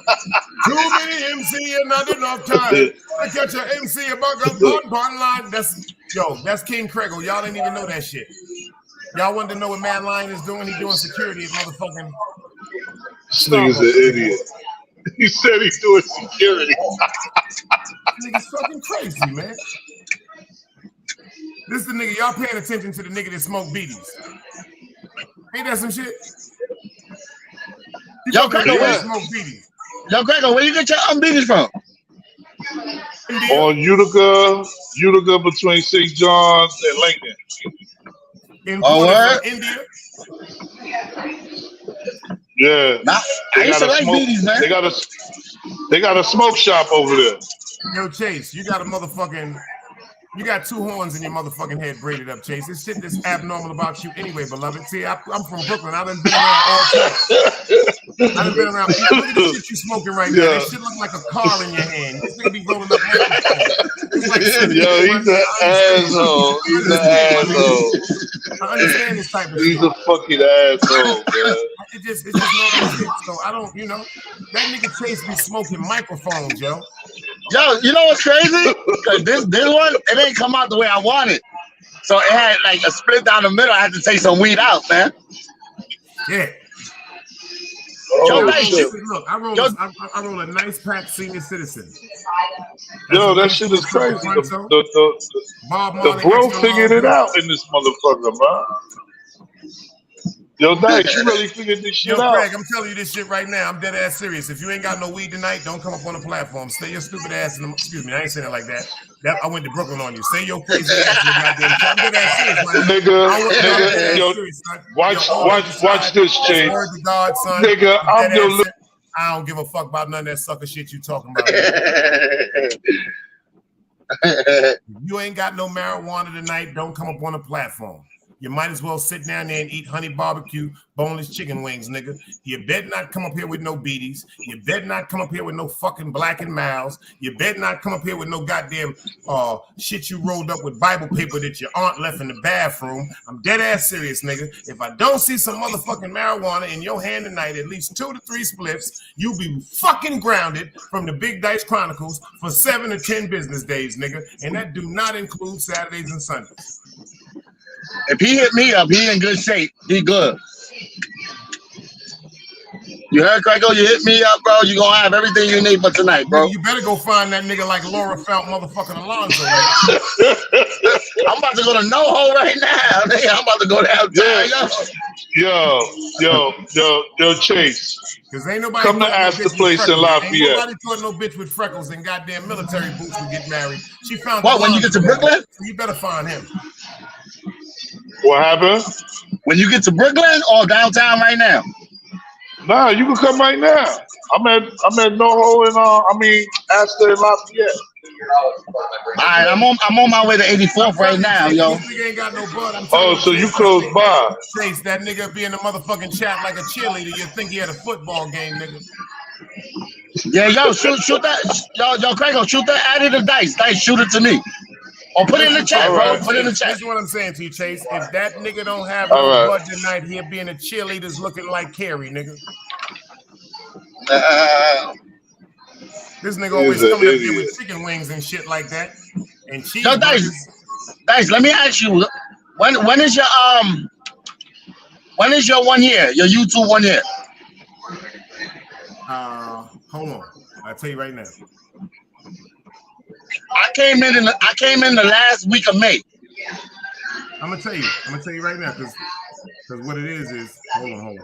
Too many MC and not enough time to catch an MC about the bottom line. That's King Crego. Y'all didn't even know that shit. Y'all wanted to know what Mad Lion is doing? He's doing security at motherfucking. This nigga's an idiot. He said he's doing security. This nigga's fucking crazy, man. This is the nigga. Y'all paying attention to the nigga that smoke beaties. Ain't that some shit? Yo, Gregor, where you get your beaties from? India. On Utica between St. John's and Lincoln. India. Yeah. I used to like beaties, man. They got a smoke shop over there. Yo, Chase, you got two horns in your motherfucking head braided up, Chase. This shit that's abnormal about you anyway, beloved. See, I'm from Brooklyn. I done been around all time. I done been around. Look at the shit you smoking right now. That shit look like a car in your hand. This nigga be rolling up. Like yo, he's an asshole. He's an asshole. I understand this type of shit. He's a fucking asshole, man. It's just normal shit. So I don't, that nigga Chase be smoking microphones, yo. Yo, you know what's crazy? Because this one, it ain't come out the way I wanted. So it had like a split down the middle. I had to take some weed out, man. Yeah. Yo, nice. Look, I roll a nice pack senior citizen. Yo, that shit is crazy. The bro figured it out in this motherfucker, man. Yo, Dice, you really figured this shit out. Craig, I'm telling you this shit right now. I'm dead ass serious. If you ain't got no weed tonight, don't come up on the platform. Stay your stupid ass in the. Excuse me, I ain't saying it like that. That I went to Brooklyn on you. Say your crazy ass in goddamn time. Get that serious, man. Nigga, yo, watch this, Chase. Word to God, son. Nigga, I'm your. I don't give a fuck about none of that sucker shit you talking about. You ain't got no marijuana tonight. Don't come up on a platform. You might as well sit down there and eat honey barbecue, boneless chicken wings, nigga. You better not come up here with no beaties. You better not come up here with no fucking Black and Miles. You better not come up here with no goddamn shit you rolled up with Bible paper that your aunt left in the bathroom. I'm dead ass serious, nigga. If I don't see some motherfucking marijuana in your hand tonight, at least 2 to 3 spliffs, you'll be fucking grounded from the Big Dice Chronicles for 7 to 10 business days, nigga. And that do not include Saturdays and Sundays. If he hit me up, he in good shape. He good. You heard, Crago? You hit me up, bro. You gonna have everything you need for tonight, bro. You better go find that nigga like Laura Felt motherfucking Alonzo. I'm about to go to No-Ho right now. Nigga, I'm about to go downtown. Yo, Chase. Because ain't nobody come to ask the place in Lafayette. Ain't nobody thought no bitch with freckles and goddamn military boots would get married. She found what when you get to Brooklyn? You better find him. What happened? When you get to Brooklyn or downtown right now? Nah, you can come right now. I'm at No-Ho and Astor and Lafayette. All right, I'm on my way to 84th right now, yo. Ain't got no blood. So you close by. Chase, that nigga be in the motherfucking chat like a cheerleader. You think he had a football game, nigga? Yeah, yo, shoot that. Yo, Craig, shoot that. Add it to Dice. Dice, shoot it to me. Or put it in the chat, bro. Put it in the chat. That's what I'm saying to you, Chase. If that nigga don't have no blood tonight, he'll be in the cheerleaders looking like Carrie, nigga. This nigga always coming up here with chicken wings and shit like that. And cheese. Yo, Dice, let me ask you, when is your 1 year? Your YouTube 1 year? Hold on. I'll tell you right now. I came in the last week of May. I'm gonna tell you right now, because what it is hold on.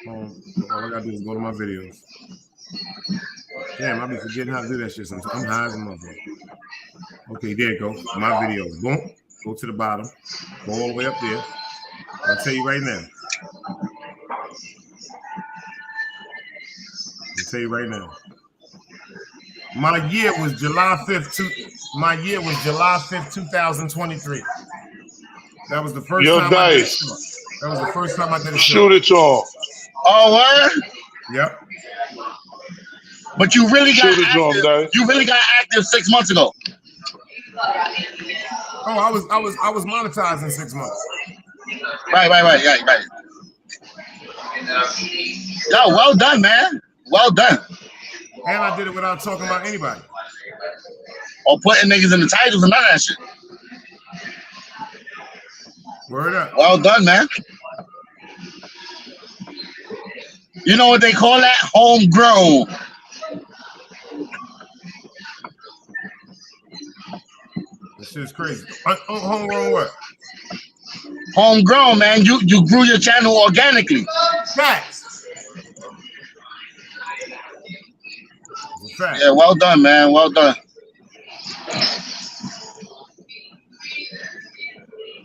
All I gotta do is go to my videos. Damn, I be forgetting how to do that shit sometimes. I'm high as a motherfucker. Okay, there you go. My videos. Boom. Go to the bottom. Go all the way up there. I'll tell you right now. My year was July 5th, 2023. That was the first time Dice. That was the first time I did a show. Shoot it off. Oh, what? Yep. But you really got active. You really got active 6 months ago. Oh, I was monetizing 6 months. Right. Yo, well done, man. Well done. And I did it without talking about anybody. Or putting niggas in the titles and none of that shit. Word up. Well done, man. You know what they call that? Homegrown. This shit's crazy. Homegrown what? Homegrown, man. You grew your channel organically. Facts. Yeah, well done, man. Well done.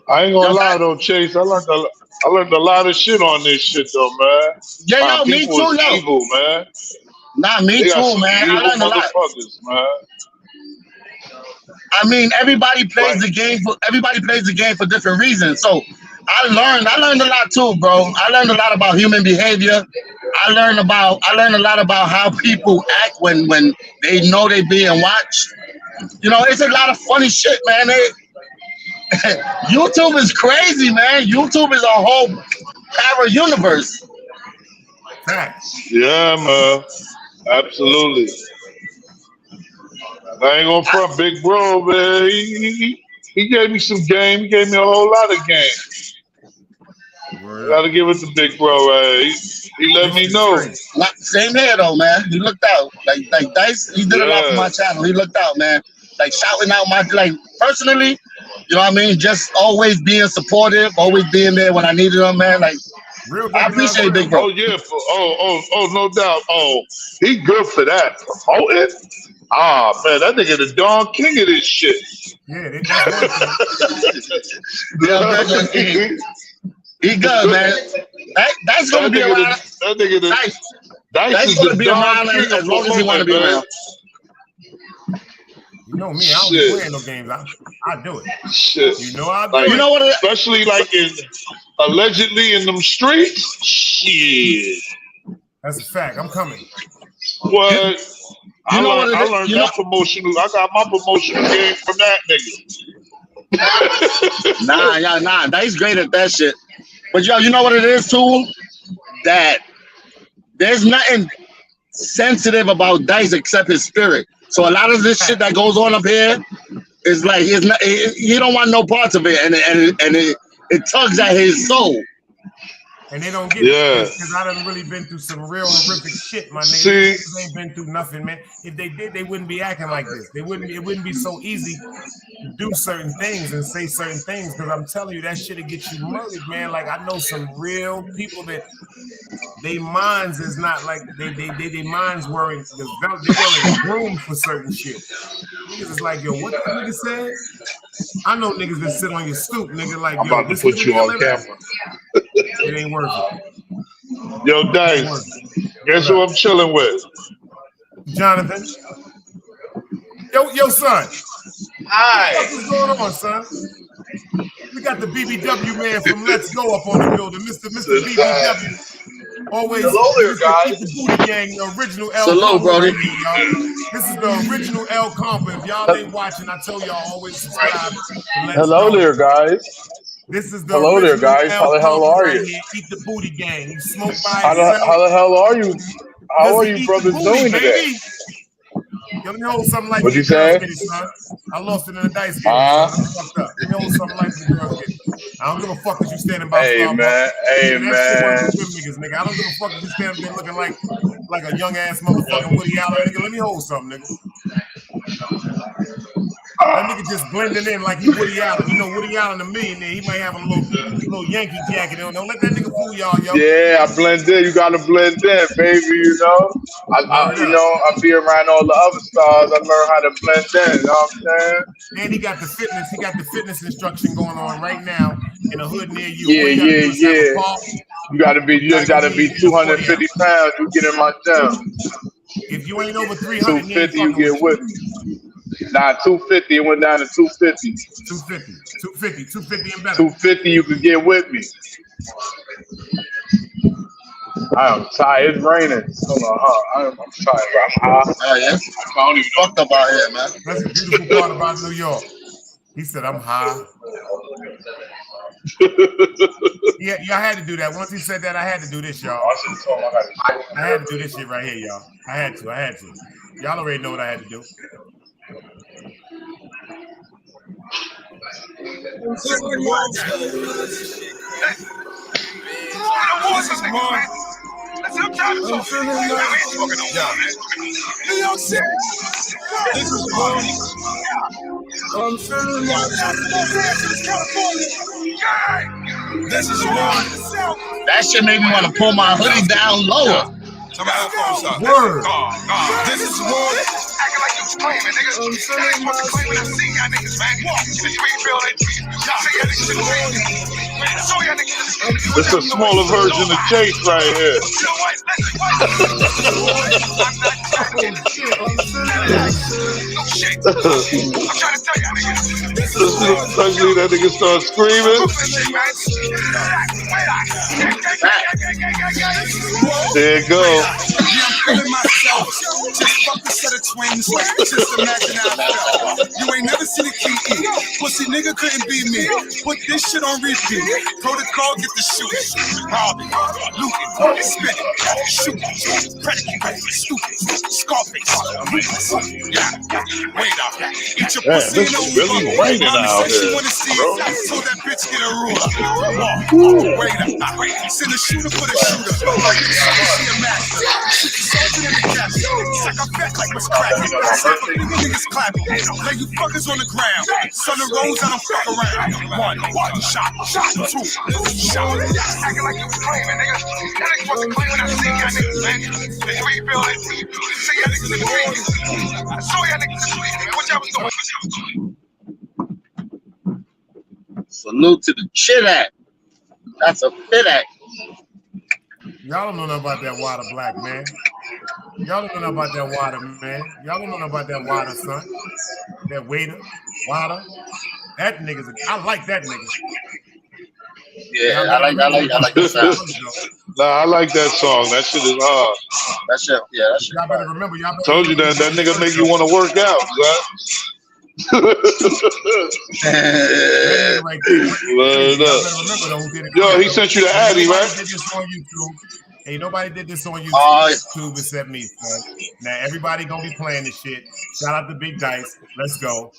I ain't gonna lie though, Chase. I learned a lot of shit on this shit though, man. Yeah, yo, me too, yo. Evil, man. Nah, me too, man. I learned a lot. Man. I mean, everybody plays the game for different reasons. So I learned a lot too, bro. I learned a lot about human behavior. I learned a lot about how people act when they know they being watched. You know, it's a lot of funny shit, man. YouTube is crazy, man. YouTube is a whole para universe. Yeah, man. Absolutely. I ain't gonna front Big Bro, man. He gave me some game. He gave me a whole lot of game. Gotta give it to Big Bro, right? He let me know. Same here though, man. He looked out. Like Dice, he did a lot for my channel. He looked out, man. Like shouting out personally, you know what I mean? Just always being supportive, always being there when I needed him, man. Like I appreciate Big Bro. Oh yeah, no doubt. Oh, he good for that. Promoting? Ah, man, that nigga the Don King of this shit. Yeah, he good, man. That's gonna be around. That nigga Dice is gonna be around as long as he want to be around. You know me, I don't be playing no games. I do it. Shit. You know I do like, it. You know what? Especially like allegedly in them streets. Shit. That's a fact. I'm coming. What? I learned that promotional. I got my promotional game from that nigga. Nah. Dice great at that shit. But yo, you know what it is too? That there's nothing sensitive about Dice except his spirit. So a lot of this shit that goes on up here is like he don't want no parts of it, and it tugs at his soul. And they don't get it because I done really been through some real horrific shit, my nigga. They ain't been through nothing, man. If they did, they wouldn't be acting like this. It wouldn't be so easy to do certain things and say certain things, because I'm telling you, that shit'll get you murdered, man. Like, I know some real people that their minds is not like their minds weren't groomed for certain shit. Niggas is like, yo, what the nigga said? I know niggas that sit on your stoop, nigga, like, I'm yo, about to put you on camera. It ain't worth it. Yo, Dice, guess who I'm chilling with? Jonathan. Yo, son. Hi. What's going on, son? We got the BBW man from Let's Go up on the building, Mr. BBW. Always. Hello there, guys. The Booty Gang, the original L. Hello, brother. This is the original L Comp. If y'all ain't watching, I tell y'all always subscribe. Hello there, guys. This is the Hello there, guys. How the hell are you? Eat the Booty Gang. You smoke by How the hell are you? How are you brothers doing today? Yo, let me hold something like What'd you say? I lost it in the dice game. I'm fucked up. Let me hold something like the girls get. I don't give a fuck if you standing by. Hey, man. Hey, man. Niggas, nigga. I don't give a fuck if you standing there looking like a young ass motherfucking Woody Allen, nigga. Let me hold something, nigga. That nigga just blending in like he Woody Allen. You know, Woody Allen, a millionaire, he might have a little Yankee jacket on. Don't let that nigga fool y'all, yo. Yeah, I blend in. You gotta blend in, baby. You know, I be around all the other stars. I learned how to blend in. You know what I'm saying? And he got the fitness. He got the fitness instruction going on right now in a hood near you. Yeah. You just gotta be 250 pounds. You get in my gym. If you ain't over 300, 250, you get with me. Nah, 250. It went down to 250. 250 and better. 250, you can get with me. I'm tired. It's raining. Hold on, I'm tired. I'm high. Yeah. I don't even fucked up out here, man. That's the beautiful part about New York. He said, I'm high. Yeah, I had to do that. Once he said that, I had to do this, y'all. I had to do this shit right here, y'all. I had to. Y'all already know what I had to do. That shit made me want to pull my hoodie down lower. Word. This is war. Acting like you was claiming, nigga. That ain't supposed to claim it. I seen y'all niggas, man. You ain't feel it. Y'all say y'all niggas shit. So y'all niggas. It's a smaller version of Chase right here. You know what? I'm not no shit. I'm trying to tell y'all niggas. Especially that nigga start screaming. There you go. I'm feeling myself. Just fucking set of twins. Just imagine how I felt. You ain't never seen a key. Pussy nigga couldn't be me. Put this shit on repeat. Protocol, get the shooting. Robbing, looting, spitting, shooting, predicate, stupid, Scarface. Wait up. Eat your pussy in the really raining out here. here, Wanna see bro. it, so that bitch get a ruler. Wait up. Send a shooter for the shooter. She a master. Something in the caption. Suck a back like what's cracking. Niggas clapping. Lay you fuckers on the ground. Sun and rose, I don't fuck around. One shot, two, shot. Acting like you was claiming, nigga. That nigga wasn't claiming. I see y'all niggas, man. Did you ain't feel it? See y'all niggas in the street. I saw y'all niggas in the street, man. What y'all was doing? Salute to the Chit Act. That's a fit act. Y'all don't know nothing about that water, black man. Y'all don't know nothing about that water, man. Y'all don't know nothing about that water, son. That waiter, water. That nigga's. I like that nigga. Yeah, I like that sound. Nah, I like that song. That shit is hard. That shit, yeah, that shit. Y'all better remember. Y'all better Told you that nigga make you want to work out, right there. Yo, he sent you the Addy, right? Hey, nobody did this on YouTube except me, son. Now everybody gonna be playing this shit. Shout out to Big Dice. Let's go.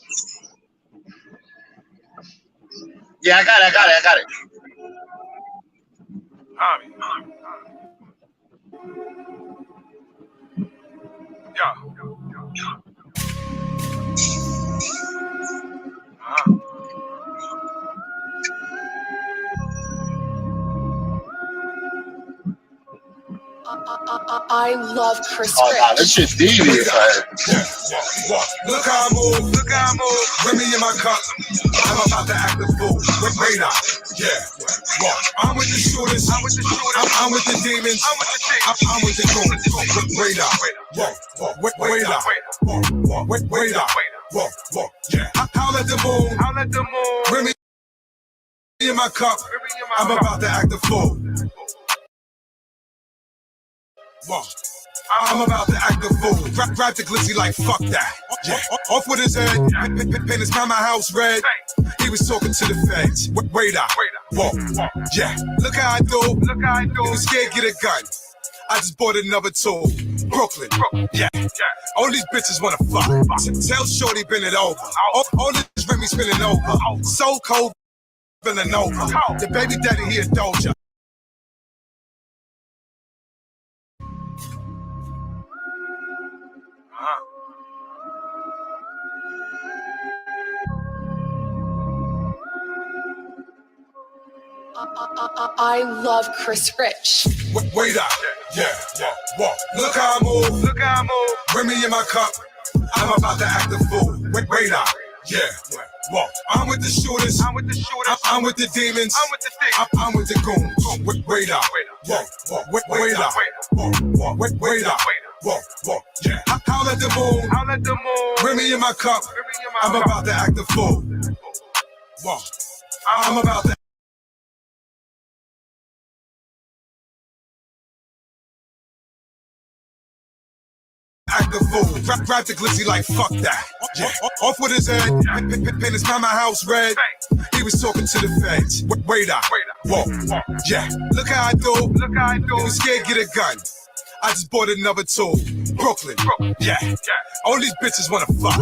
Yeah, I got it. I love Chris Rich. Oh, nah, this shit's devious. Look how I move. Bring me in my cup. I'm about to act the fool. With radar. Yeah. I'm with the shooters. I'm with the demons. I'm with the goons. With radar. With radar. Yeah. Howl at the moon. Bring me in my cup. I'm about to act the fool. I'm about to act a fool. Grab the glizzy like fuck that. Yeah. Off with his head. Paint his mama house red. He was talking to the feds. Wait up. Whoa. Yeah. Look how I do. He was scared, get a gun. I just bought another tool. Brooklyn. Yeah. All these bitches wanna fuck. Tell Shorty bend it over. All this Remy spinning over. So cold, spilling over. The baby daddy here, Doja. I love Chris Rich. Wait up. Yeah. Look how I move. Bring me in my cup. I'm about to act a fool. Wait up. Yeah. I'm with the shooters. I'm with the demons. I'm with the goons. Wait up. Wait up. Yeah. Howl at the moon. Bring me in my cup. I'm about to act a fool. I'm about to act the fool. Grab the glizzy like fuck that. Yeah. Off with his head. Paint his mama house red. He was talking to the feds. Wait up. Whoa. Yeah. Look how I do. He was scared, get a gun. I just bought another tool. Brooklyn. Yeah. All these bitches wanna fuck.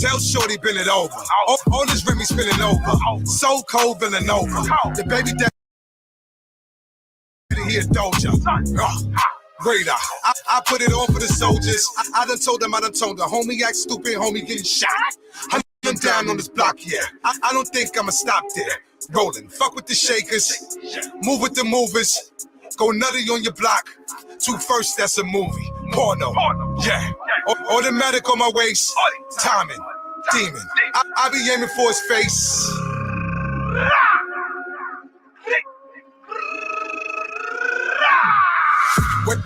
Tell Shorty bend it over. All this Remy spinning over. So cold, bending over. The baby daddy here, Doja. Radar. I put it on for the soldiers. I done told them, homie act stupid, homie getting shot. I'm down on this block, yeah. I don't think I'ma stop there. Rolling, fuck with the shakers, move with the movers, go nutty on your block. 2 First, that's a movie. Porno, yeah. Automatic on my waist, timing, demon. I be aiming for his face.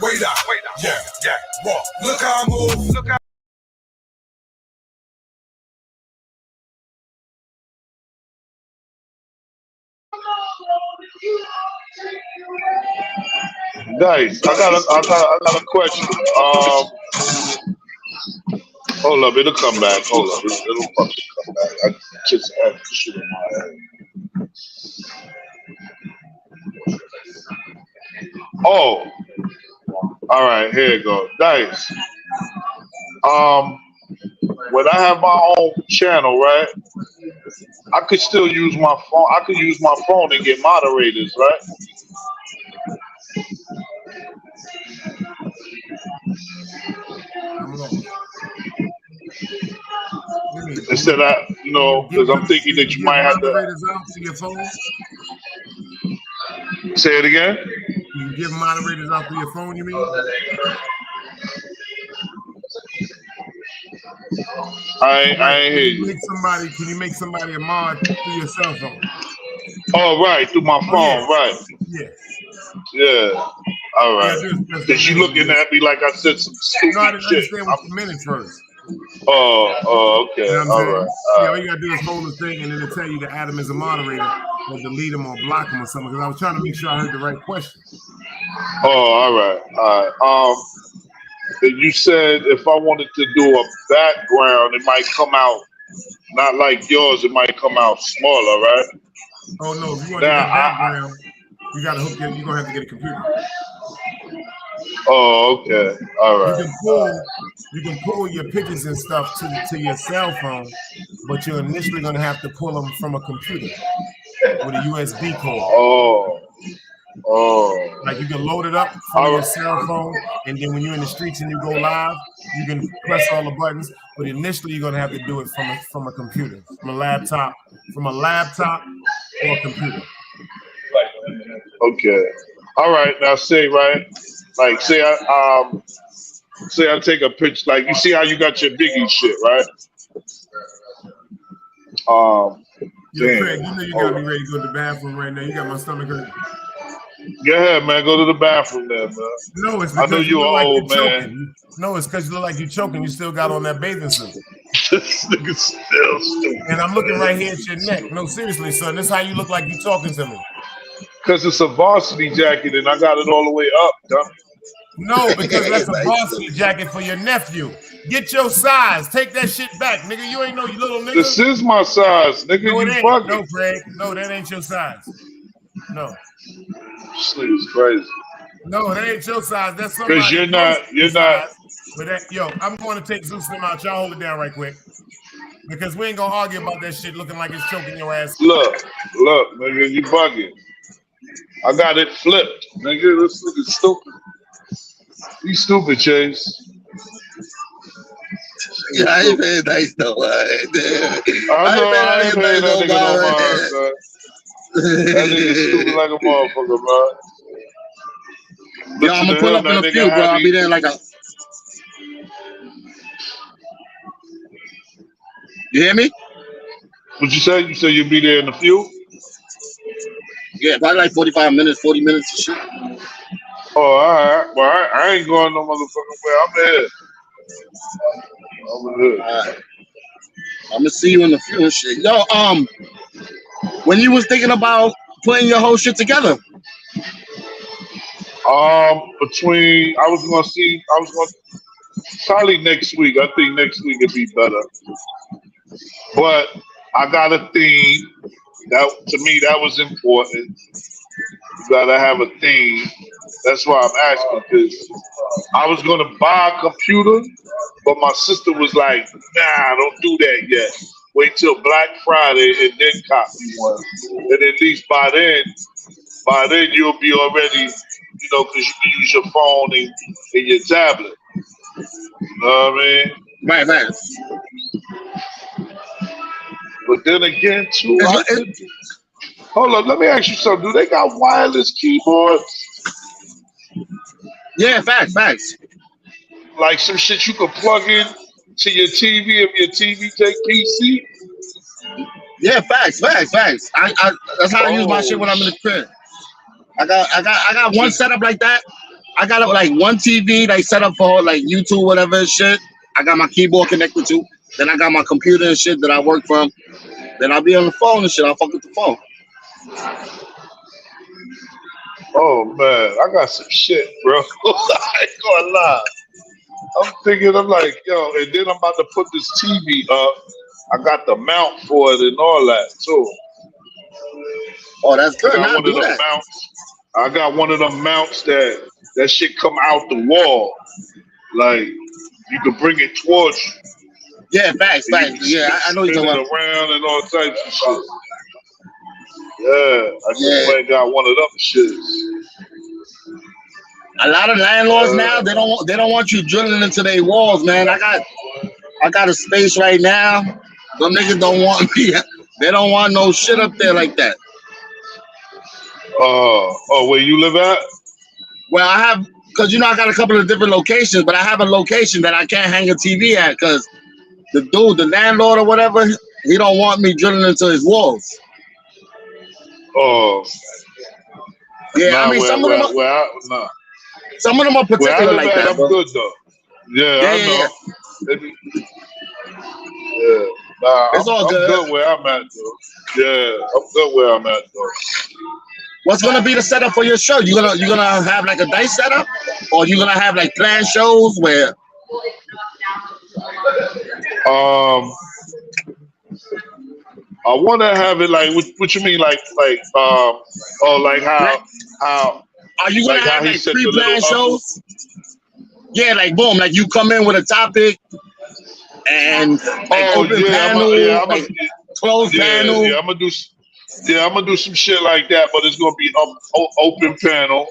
Wait up. Yeah. Walk. Look how I move. Guys, I got a question. Hold up, it'll come back. Hold up, it'll fucking come back. I just had shit in my head. Oh, all right, here you go. Dice. When I have my own channel, right? I could still use my phone. I could use my phone and get moderators, right? I'm lost. Instead of, because I'm thinking that you might have to. Moderators out to your phone? Say it again? You can give moderators out through your phone, you mean? I ain't hear you. Can you make somebody a mod through your cell phone? Oh, right, through my phone, right. Yeah. Yeah. All right. Because you looking at me like I said some stupid shit. No, I didn't shit. understand what you meant at first. Oh, okay. You know all right. Yeah, all you gotta do is hold the thing and then it'll tell you to add him as a moderator or delete him or block him or something. Because I was trying to make sure I heard the right question. Oh, all right. And you said if I wanted to do a background, it might come out not like yours. It might come out smaller, right? Oh no! If you want to do a background, you gotta hook in. You're gonna have to get a computer. Oh, okay. All right. You can pull your pictures and stuff to your cell phone, but you're initially gonna have to pull them from a computer with a USB cord. Oh. Like you can load it up from your cell phone, and then when you're in the streets and you go live, you can press all the buttons. But initially, you're gonna have to do it from a computer, from a laptop or a computer. Okay. All right. Now say like say I take a picture. Like you see how you got your Biggie shit, right? Yeah, Craig, you know you gotta be ready to go to the bathroom right now. You got my stomach hurting. Go ahead, man. Go to the bathroom there, man. No, it's because I know you're old, man. No, it's because you look like you're choking. You still got on that bathing suit. This nigga's still stupid. And I'm looking right here at your neck. No, seriously, son. This is how you look like you talking to me. Because it's a varsity jacket and I got it all the way up, dummy. No, because that's a varsity jacket for your nephew. Get your size. Take that shit back, nigga. You ain't no little nigga. This is my size, nigga. No, you fucking. No, Craig. No, that ain't your size. No. This nigga's crazy. No, that ain't your size. That's somebody. Because you're not. But I'm going to take Zeus them out. Y'all hold it down right quick. Because we ain't gonna argue about that shit looking like it's choking your ass. Look, nigga, you bugging. I got it flipped, nigga. This nigga's stupid. You stupid, Chase. Yeah, I ain't paying nice no mind. I ain't paying that nigga no mind, son. That nigga stupid like a motherfucker, bro. Yo, I'm gonna pull up in a few, bro. I'll be there like a. You hear me? What'd you say? You said you'll be there in a few? Yeah, probably like 45 minutes, 40 minutes and shit. Oh, all right. Well, I ain't going no motherfucking way. I'm here. All right. I'm gonna see you in a few and shit. Yo, when you was thinking about putting your whole shit together? I was gonna probably next week. I think next week it'd be better. But I got a theme. That to me that was important. You gotta have a theme. That's why I'm asking, because I was gonna buy a computer, but my sister was like, "Nah, don't do that yet. Wait till Black Friday and then copy one. And at least by then you'll be already, because you can use your phone and your tablet. You know what I mean? Right. But then again, too, hold on, let me ask you something. Do they got wireless keyboards? Yeah, facts. Like some shit you can plug in to your TV if your TV take PC? Yeah, facts. I that's how I use my shit when I'm in the crib. I got one setup like that. I got like one TV like set up for like YouTube, whatever and shit. I got my keyboard connected to. Then I got my computer and shit that I work from. Then I'll be on the phone and shit. I'll fuck with the phone. Oh man, I got some shit, bro. I ain't gonna lie. I'm like, yo, and then I'm about to put this TV up. I got the mount for it and all that too. Oh, that's good. I got one of them mounts that shit come out the wall. Like you can bring it towards you. Yeah, facts. Yeah, I know you're talking about. Around and all types of shit. Yeah, I just went and got one of them shits. A lot of landlords now they don't want you drilling into their walls, man. I got a space right now. Them niggas don't want me. They don't want no shit up there like that. Where you live at? Well, I have, because I got a couple of different locations, but I have a location that I can't hang a TV at because the landlord or whatever, he don't want me drilling into his walls. Oh. Yeah, nah, I mean, some of them are particular like that. I'm good though. Yeah, I know. Yeah. Nah, it's all good. I'm good where I'm at though. Yeah, I'm good where I'm at though. What's gonna be the setup for your show? You gonna have like a dice setup, or you gonna have like planned shows where? I want to have it like what you mean like how are you gonna like have like pre-planned shows? Yeah, like boom, like you come in with a topic and like open panel, closed panel. Yeah, I'm gonna do some shit like that, but it's gonna be open panel.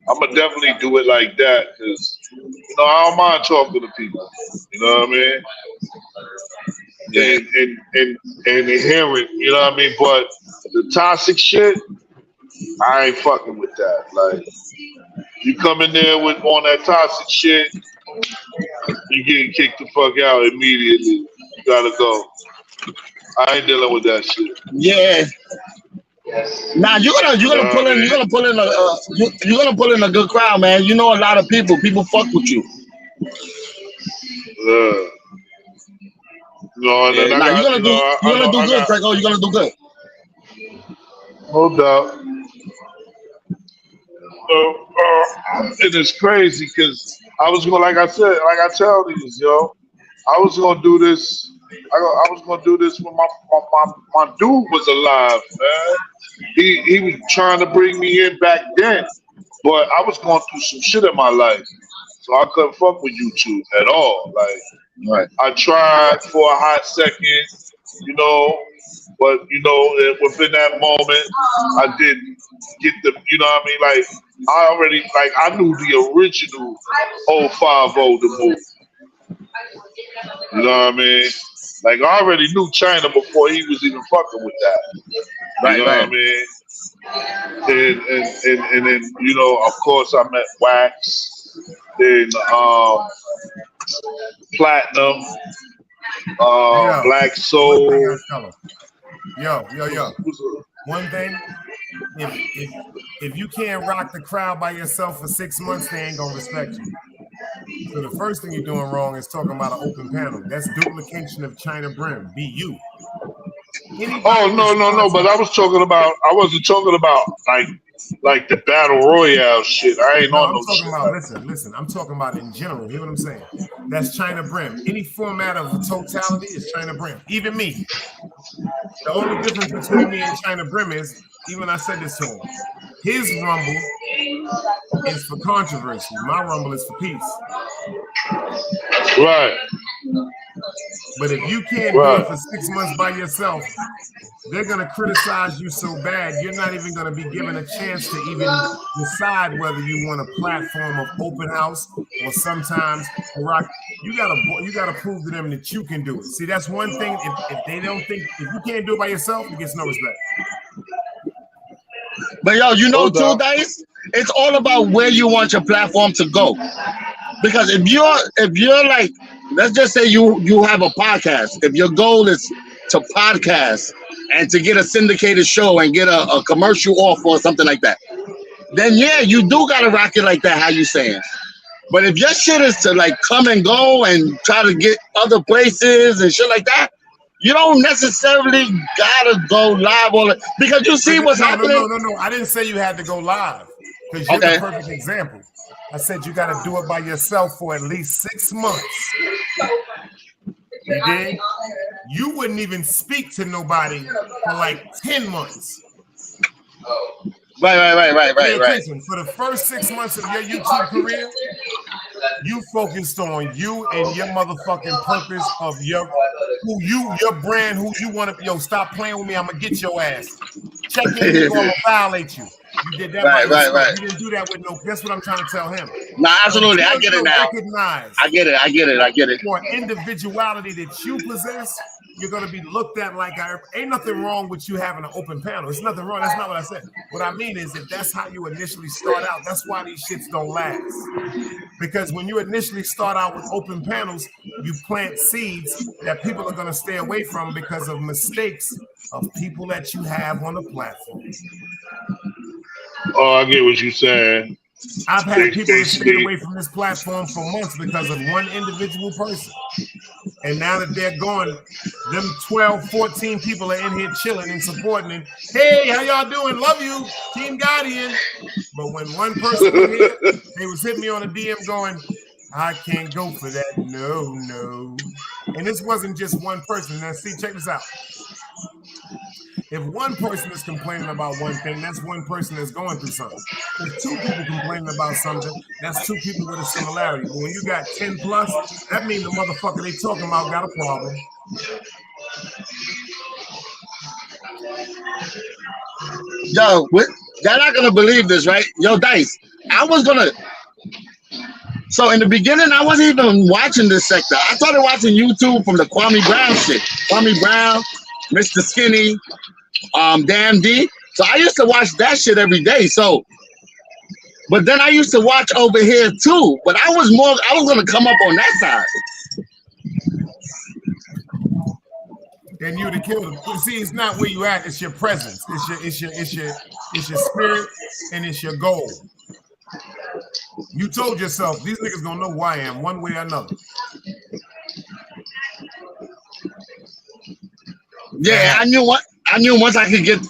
I'm gonna definitely do it like that because I don't mind talking to people. You know what I mean? And hearing, you know what I mean? But the toxic shit, I ain't fucking with that. Like, you come in there on that toxic shit, you getting kicked the fuck out immediately. You gotta go. I ain't dealing with that shit. Yeah. Nah, you're gonna pull in a good crowd, man. You know a lot of people fuck with you. No, you're gonna do good, Prego. You're gonna do good. No doubt. It is crazy because I was gonna, like I tell these, I was gonna do this. I was gonna do this when my dude was alive, man. He was trying to bring me in back then, but I was going through some shit in my life, so I couldn't fuck with YouTube at all. Like, right. I tried for a hot second, but within that moment, I didn't get the, what I mean? Like, I knew the original 050 the movie. You know what I mean? Like, I already knew China before he was even fucking with that. You know what I mean? And then, of course, I met Wax, then Platinum, Black Soul. Yo. One thing, if you can't rock the crowd by yourself for 6 months, they ain't gonna respect you. So the first thing you're doing wrong is talking about an open panel. That's duplication of China Brim. Be you. Oh no! But I wasn't talking about like the battle royale shit. I ain't on no shit. Listen. I'm talking about in general. Hear what I'm saying? That's China Brim. Any format of totality is China Brim. Even me. The only difference between me and China Brim is, even I said this to him, his rumble is for controversy. My rumble is for peace. Right. But if you can't do it for 6 months by yourself, they're going to criticize you so bad, you're not even going to be given a chance to even decide whether you want a platform of open house or sometimes rock. You gotta prove to them that you can do it. See, that's one thing. If they don't think, if you can't do it by yourself, it gets no respect. But too, Dice, it's all about where you want your platform to go. Because if you're like, let's just say you have a podcast. If your goal is to podcast and to get a syndicated show and get a commercial offer or something like that, then yeah, you do gotta rock it like that, how you saying. But if your shit is to like come and go and try to get other places and shit like that, you don't necessarily gotta go live because you see what's happening. No. I didn't say you had to go live because you're the perfect example. I said you got to do it by yourself for at least 6 months. You did? You wouldn't even speak to nobody for like 10 months. Right. For the first 6 months of your YouTube career, you focused on you and your motherfucking purpose of your brand, who you want to. Stop playing with me. I'm gonna get your ass. check in with you, I'm gonna violate you. You did that Right. You didn't do that with no. That's what I'm trying to tell him. Nah, absolutely. I get it now. Recognize. I get it. For individuality that you possess, you're gonna be looked at like ain't nothing wrong with you having an open panel. It's nothing wrong. That's not what I said. What I mean is if that's how you initially start out, that's why these shits don't last. Because when you initially start out with open panels, you plant seeds that people are gonna stay away from because of mistakes of people that you have on the platform. Oh, I get what you're saying. I've had people that stayed away from this platform for months because of one individual person. And now that they're gone, them 12, 14 people are in here chilling and supporting and, hey, how y'all doing? Love you, Team Guardian. But when one person was here, they was hitting me on a DM going, I can't go for that. No. And this wasn't just one person. Now, see, check this out. If one person is complaining about one thing, that's one person that's going through something. If two people complaining about something, that's two people with a similarity. But when you got 10 plus, that means the motherfucker they talking about got a problem. Yo, y'all not gonna believe this, right? Yo, Dice, so in the beginning, I wasn't even watching this sector. I started watching YouTube from the Kwame Brown shit. Kwame Brown, Mr. Skinny, Damn D. So I used to watch that shit every day. So, but then I used to watch over here too. But I was gonna come up on that side. And you'd have killed him. See, it's not where you at, it's your presence. It's your spirit and it's your goal. You told yourself these niggas gonna know who I am one way or another. Yeah, I knew once I could get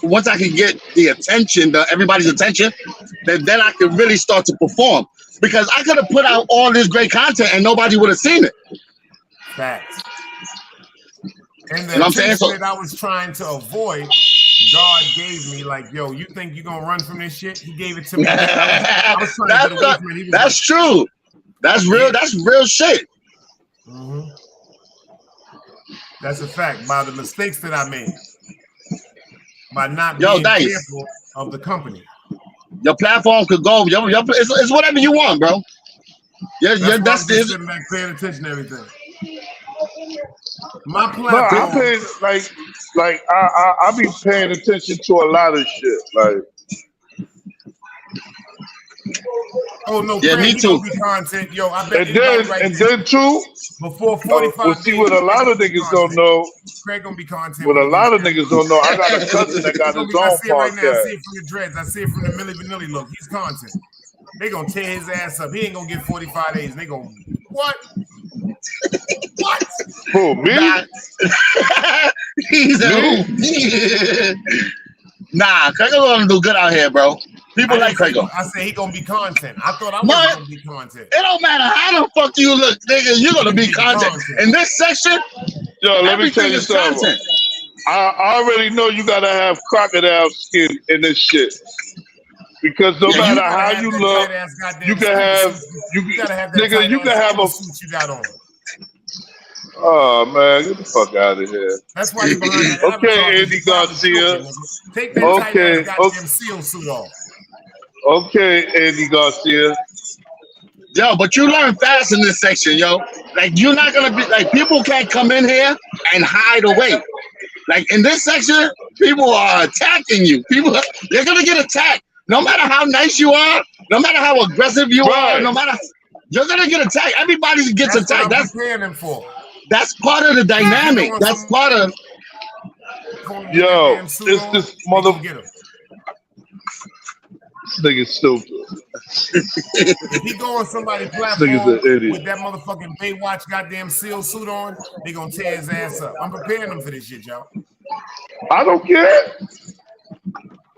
the attention, everybody's attention, then I could really start to perform. Because I could have put out all this great content and nobody would have seen it. Facts. And the attention that I was trying to avoid, God gave me like, yo, you think you're gonna run from this shit? He gave it to me. I was trying to get away from it. That's true. That's real. That's real shit. Mm-hmm. That's a fact. By the mistakes that I made, by not being careful of the company. Your platform could go. It's whatever you want, bro. That's sitting back paying attention to everything. My platform. No, I be paying attention to a lot of shit. Like, oh no, yeah, me too. Content, yo, I bet. And then too, before 45. We'll see what a lot of niggas don't know. Craig gonna be content. What a lot of niggas don't know. I got a cousin that got his own podcast. I see it right now. I see it from the dreads. I see it from the Milli Vanilli look. He's content. They gonna tear his ass up. He ain't gonna get 45 days. They gonna what? What? Who, me? He's nah, Craig gonna do good out here, bro. People like Craig. I said he gonna be content. I thought I was gonna be content. It don't matter how the fuck you look, nigga. You're gonna be content. In this section, yo, let me tell you something. Content. I already know you gotta have crocodile skin in this shit. Because no matter how you look, you can have a suit you got on. Oh man, get the fuck out of here. That's why you behind that. Okay, Andy Garcia. Take that tight goddamn seal suit off. Okay, Andy Garcia. Yo, but you learn fast in this section, yo. Like you're not gonna be like people can't come in here and hide away. Like in this section, people are attacking you. They're gonna get attacked. No matter how nice you are, no matter how aggressive you are, no matter you're gonna get attacked. Everybody gets attacked. That's what I'm preparing them for. That's part of the dynamic. That's part of. Yo, it's this mother. This nigga's stupid. If he go on somebody's platform with that motherfucking Baywatch goddamn seal suit on, they gonna tear his ass up. I'm preparing them for this shit, y'all. I don't care.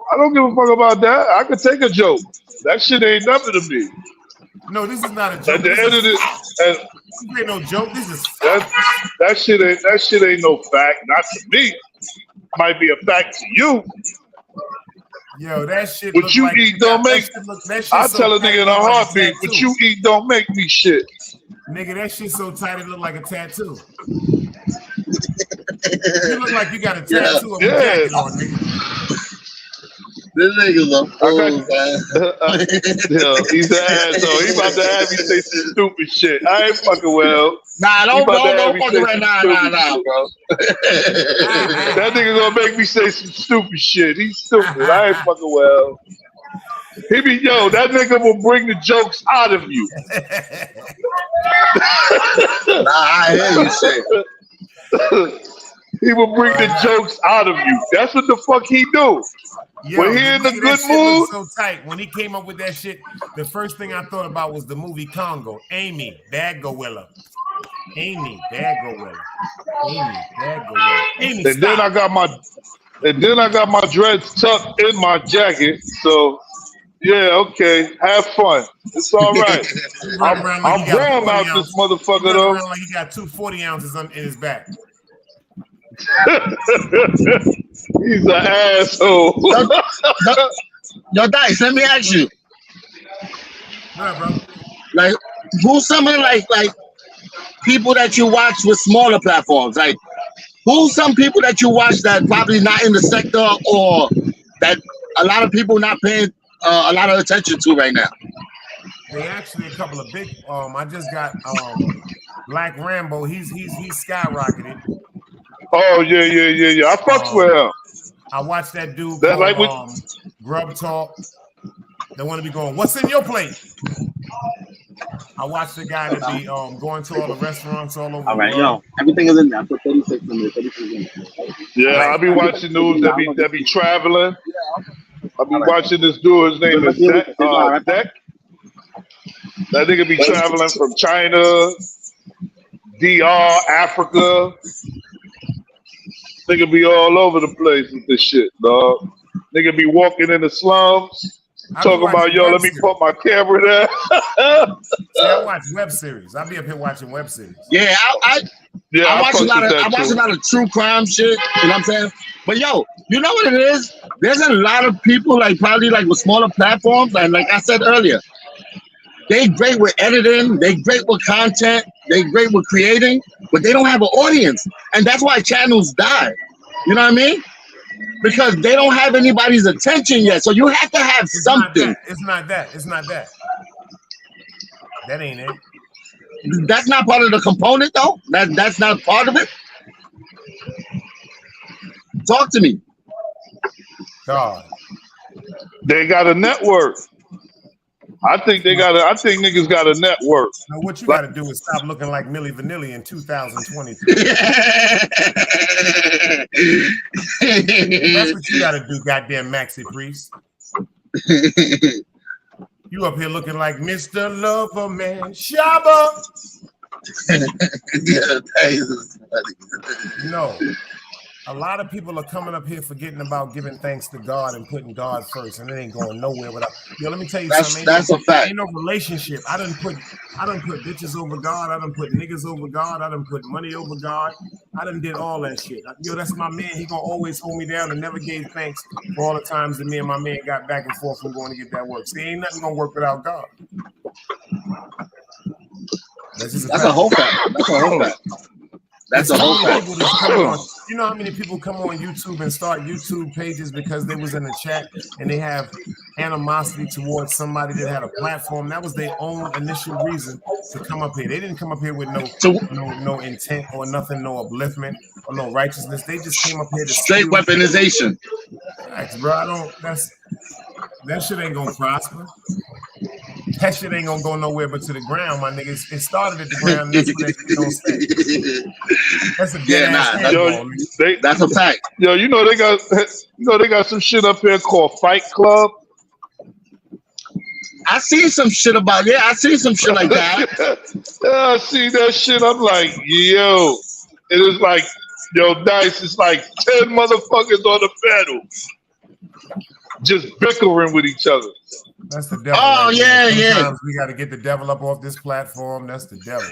I don't give a fuck about that. I could take a joke. That shit ain't nothing to me. No, this is not a joke. At the end of this ain't no joke. This is that shit ain't no fact. Not to me. Might be a fact to you. Yo, that shit. What you eat don't make. I tell a nigga in a heartbeat. What you eat don't make me shit. Nigga, that shit so tight it look like a tattoo. You look like you got a tattoo of a jacket on, nigga. This nigga's a fool, man. Yo, he's an asshole. He about to have me say some stupid shit. I ain't fucking well. Nah, don't fucking right now, bro. That nigga gonna make me say some stupid shit. He's stupid. I ain't fucking well. He be, yo, that nigga will bring the jokes out of you. Nah, I hear you say. He will bring the jokes out of you. That's what the fuck he do. Yo, when he in a good mood. So tight. When he came up with that shit, the first thing I thought about was the movie Congo. Amy, bad gorilla. Amy, bad gorilla. Amy, bad gorilla. Amy, and then I got my dreads tucked in my jacket. So yeah, okay, have fun. It's all right. I'm warm out this motherfucker though. Like he got 240 ounces in his back. He's an asshole. Yo, Dice, let me ask you. Right, bro. Like, who's some of like people that you watch with smaller platforms? Like, who's some people that you watch that probably not in the sector or that a lot of people not paying a lot of attention to right now? They actually a couple of big. I just got Black Rambo. He's skyrocketed. Oh yeah. I fucks with him. I watched that dude that called, like Grub Talk. They want to be going, what's in your plate? I watched the guy that be going to all the restaurants all over. All right, the world. yo, everything is in there. I put 36 in there. 36 in there. Yeah, I be watching news that be traveling. I be watching this dude. His name is Deck. That nigga be traveling from China, DR, Africa. Nigga be all over the place with this shit, dog. Nigga be walking in the slums, talking about, yo, let me put my camera there. I watch web series. I'll be up here watching web series. Yeah, I watch a lot of true crime shit. You know what I'm saying? But yo, you know what it is? There's a lot of people like probably like with smaller platforms, and like I said earlier, they great with editing, they great with content, they great with creating, but they don't have an audience. And that's why channels die. You know what I mean? Because they don't have anybody's attention yet. So you have to have something. It's not that. That ain't it. That's not part of the component though? That's not part of it? Talk to me. God. They got a network. I think niggas got a network. Now what you gotta do is stop looking like Milli Vanilli in 2023. That's what you gotta do, goddamn Maxi Priest. You up here looking like Mr. Lover Man Shabba. No. A lot of people are coming up here forgetting about giving thanks to God and putting God first, and it ain't going nowhere without. Yo, let me tell you something. That's a fact. Ain't no relationship. I done put bitches over God. I done put niggas over God. I done put money over God. I done did all that shit. Yo, that's my man. He gonna always hold me down and never gave thanks for all the times that me and my man got back and forth from going to get that work. See, ain't nothing gonna work without God. That's a whole fact. That's a whole fact. You know how many people come on YouTube and start YouTube pages because they was in the chat and they have animosity towards somebody that had a platform? That was their own initial reason to come up here. They didn't come up here with no intent or nothing, no upliftment or no righteousness. They just came up here to straight weaponization. Facts, bro. That shit ain't gonna prosper. That shit ain't gonna go nowhere but to the ground, my niggas. It started at the ground. That's what that shit gonna stay. That's a dead ass that's a fact. Yo, you know they got some shit up here called Fight Club. I see some shit about I see some shit like that. I see that shit. I'm like, yo, it is like, yo, Dice. It's like 10 motherfuckers on the panel, just bickering with each other. That's the devil. Oh, right? Sometimes we got to get the devil up off this platform. That's the devil.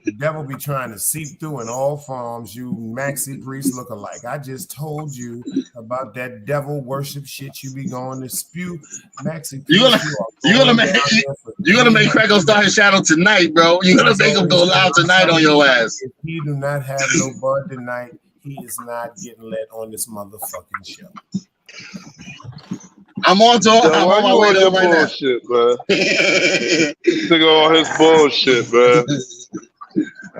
The devil be trying to seep through in all forms. You Maxi Priest lookalike. I just told you about that devil worship shit you be going to spew. Maxi Priest, you're gonna make Craig start his shadow tonight, bro. You're gonna make him go loud tonight on your ass. If he do not have no bud tonight, he is not getting let on this motherfucking show. I'm on to Yo, I'm why on my you way on to your him right now. bullshit, man? Nigga on his bullshit, man.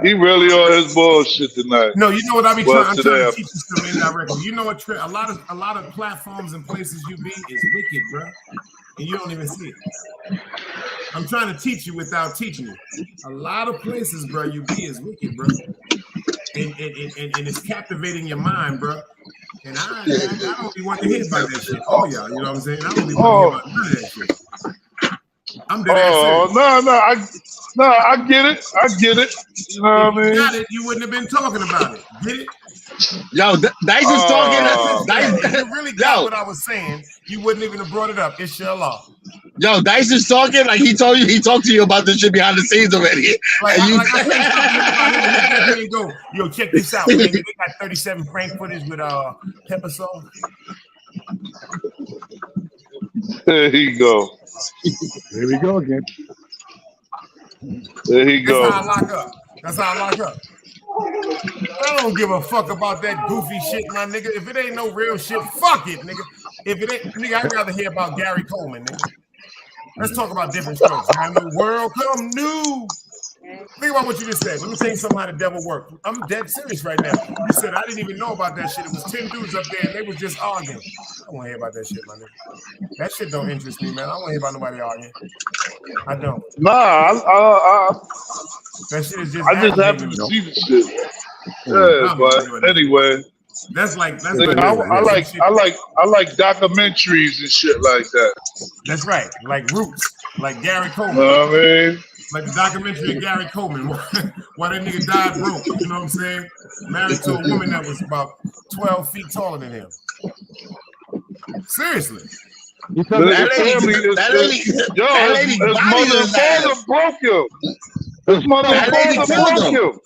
He really on his bullshit tonight. No, you know what I be Well, trying? I'm trying today, to teach you something indirectly. You know what? A lot of platforms and places you be is wicked, bro, and you don't even see it. I'm trying to teach you without teaching you. A lot of places, bro, you be is wicked, bro, and it's captivating your mind, bro. And I don't be wanting to hear about that shit. Oh yeah, you know what I'm saying? I don't be wanting to hear about none of that shit. I'm dead ass serious. I get it. I get it. You know if what I mean? You got it, you wouldn't have been talking about it. Get it? Yo, Dice is talking. If you really got what I was saying, you wouldn't even have brought it up. Inshallah. Yo, Dice is talking like he talked to you about this shit behind the scenes already. Like I say something about him, and here you go. Yo, check this out, man. They got 37 Frank footage with pepper sauce. There you go. Here we go again. There he go. That's how I lock up. That's how I lock up. I don't give a fuck about that goofy shit, my nigga. If it ain't no real shit, fuck it, nigga. If it ain't, nigga, I'd rather hear about Gary Coleman, nigga. Let's talk about different strokes, man. The world come new. Think about what you just said. Let me tell you something how the devil works. I'm dead serious right now. You said I didn't even know about that shit. It was 10 dudes up there and they was just arguing. I don't want to hear about that shit, my nigga. That shit don't interest me, man. I don't want to hear about nobody arguing. I don't. Nah, that shit is just. I just happen to see the shit. Yeah, but anyway. That's like I like documentaries and shit like that. That's right, like Roots, like Gary Coleman. You know what I mean? Like the documentary of Gary Coleman, why that nigga died broke. You know what I'm saying? Married to a woman that was about 12 feet taller than him. Seriously. His mother and father broke him. His mother and father broke him.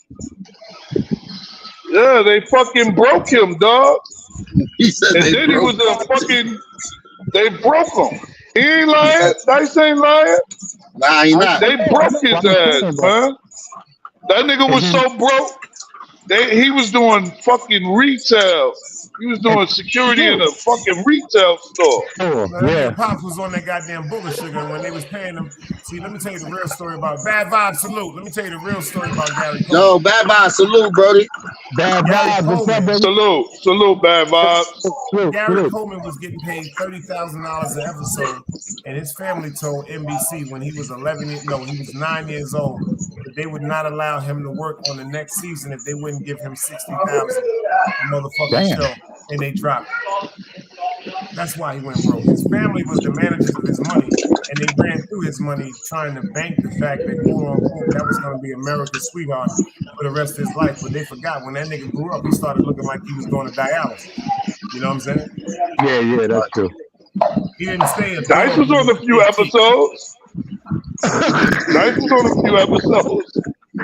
Yeah, they fucking broke him, dog. He said and then he was a fucking. They broke him. He ain't lying. Dice ain't lying. Nah, he not. They broke his ass, man. That nigga was so broke. He was doing fucking retail. He was doing security in a fucking retail store. Yeah. Pops was on that goddamn bullet sugar when they was paying him. See, let me tell you the real story about Bad Vibe Salute. Let me tell you the real story about Gary Coleman. No, Bad Vibe Salute, Brody. Bad Vibe. Salute, Bad Vibe. Gary Coleman was getting paid $30,000 an episode, and his family told NBC when he was 9 years old, that they would not allow him to work on the next season if they wouldn't give him $60,000 a motherfucking show. And they dropped it. That's why he went broke. His family was the managers of his money, and they ran through his money trying to bank the fact that quote unquote that was going to be America's sweetheart for the rest of his life. But they forgot when that nigga grew up, he started looking like he was going to dialysis. You know what I'm saying? Yeah, that's true. He didn't stay. Dice was on a few episodes. Dice was on a few episodes.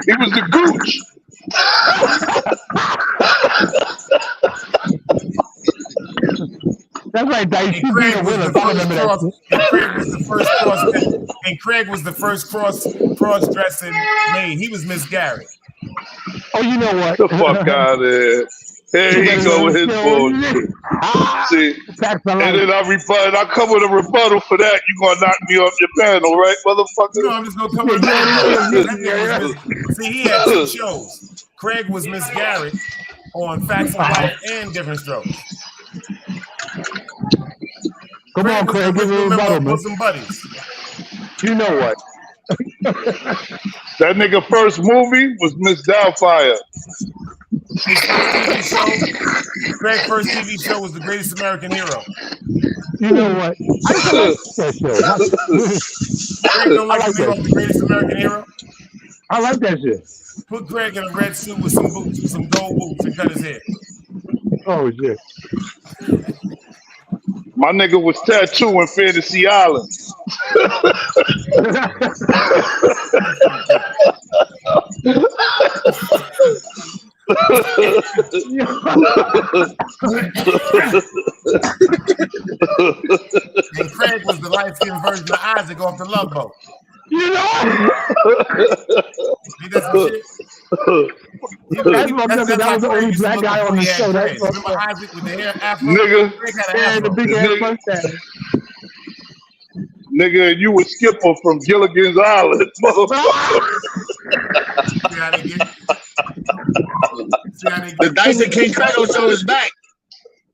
He was the gooch. That's right, Dice. And Craig was the first cross-dressing maid. He was Miss Gary. Oh, you know what? The fuck out of there. Here he go with his bullshit. See, and then I come with a rebuttal for that. You gonna knock me off your panel, right, motherfucker? No, I'm just gonna come with that. See, he had 2 shows. Craig was Miss Garrett on Facts of Life and Different Strokes. Come on, Craig, give me a rebuttal, man. Some buddies. You know what? That nigga first movie was Miss Doubtfire. Craig's first TV show was The Greatest American Hero. You know what? I like that show. Craig don't like The Greatest American Hero? I like that shit. Put Craig in a red suit with some boots, with some gold boots, and cut his hair. Oh, shit. My nigga was tattooing Fantasy Island. And Craig was the light-skinned version of Isaac off the Love Boat. You know? That's some shit. That was the only black guy on the show. Remember Isaac with the hair afro? Nigga. Craig had an afro. The big ass mustache. Nigga, you was Skipper from Gilligan's Island, motherfucker. The Dice and King Crago show is back.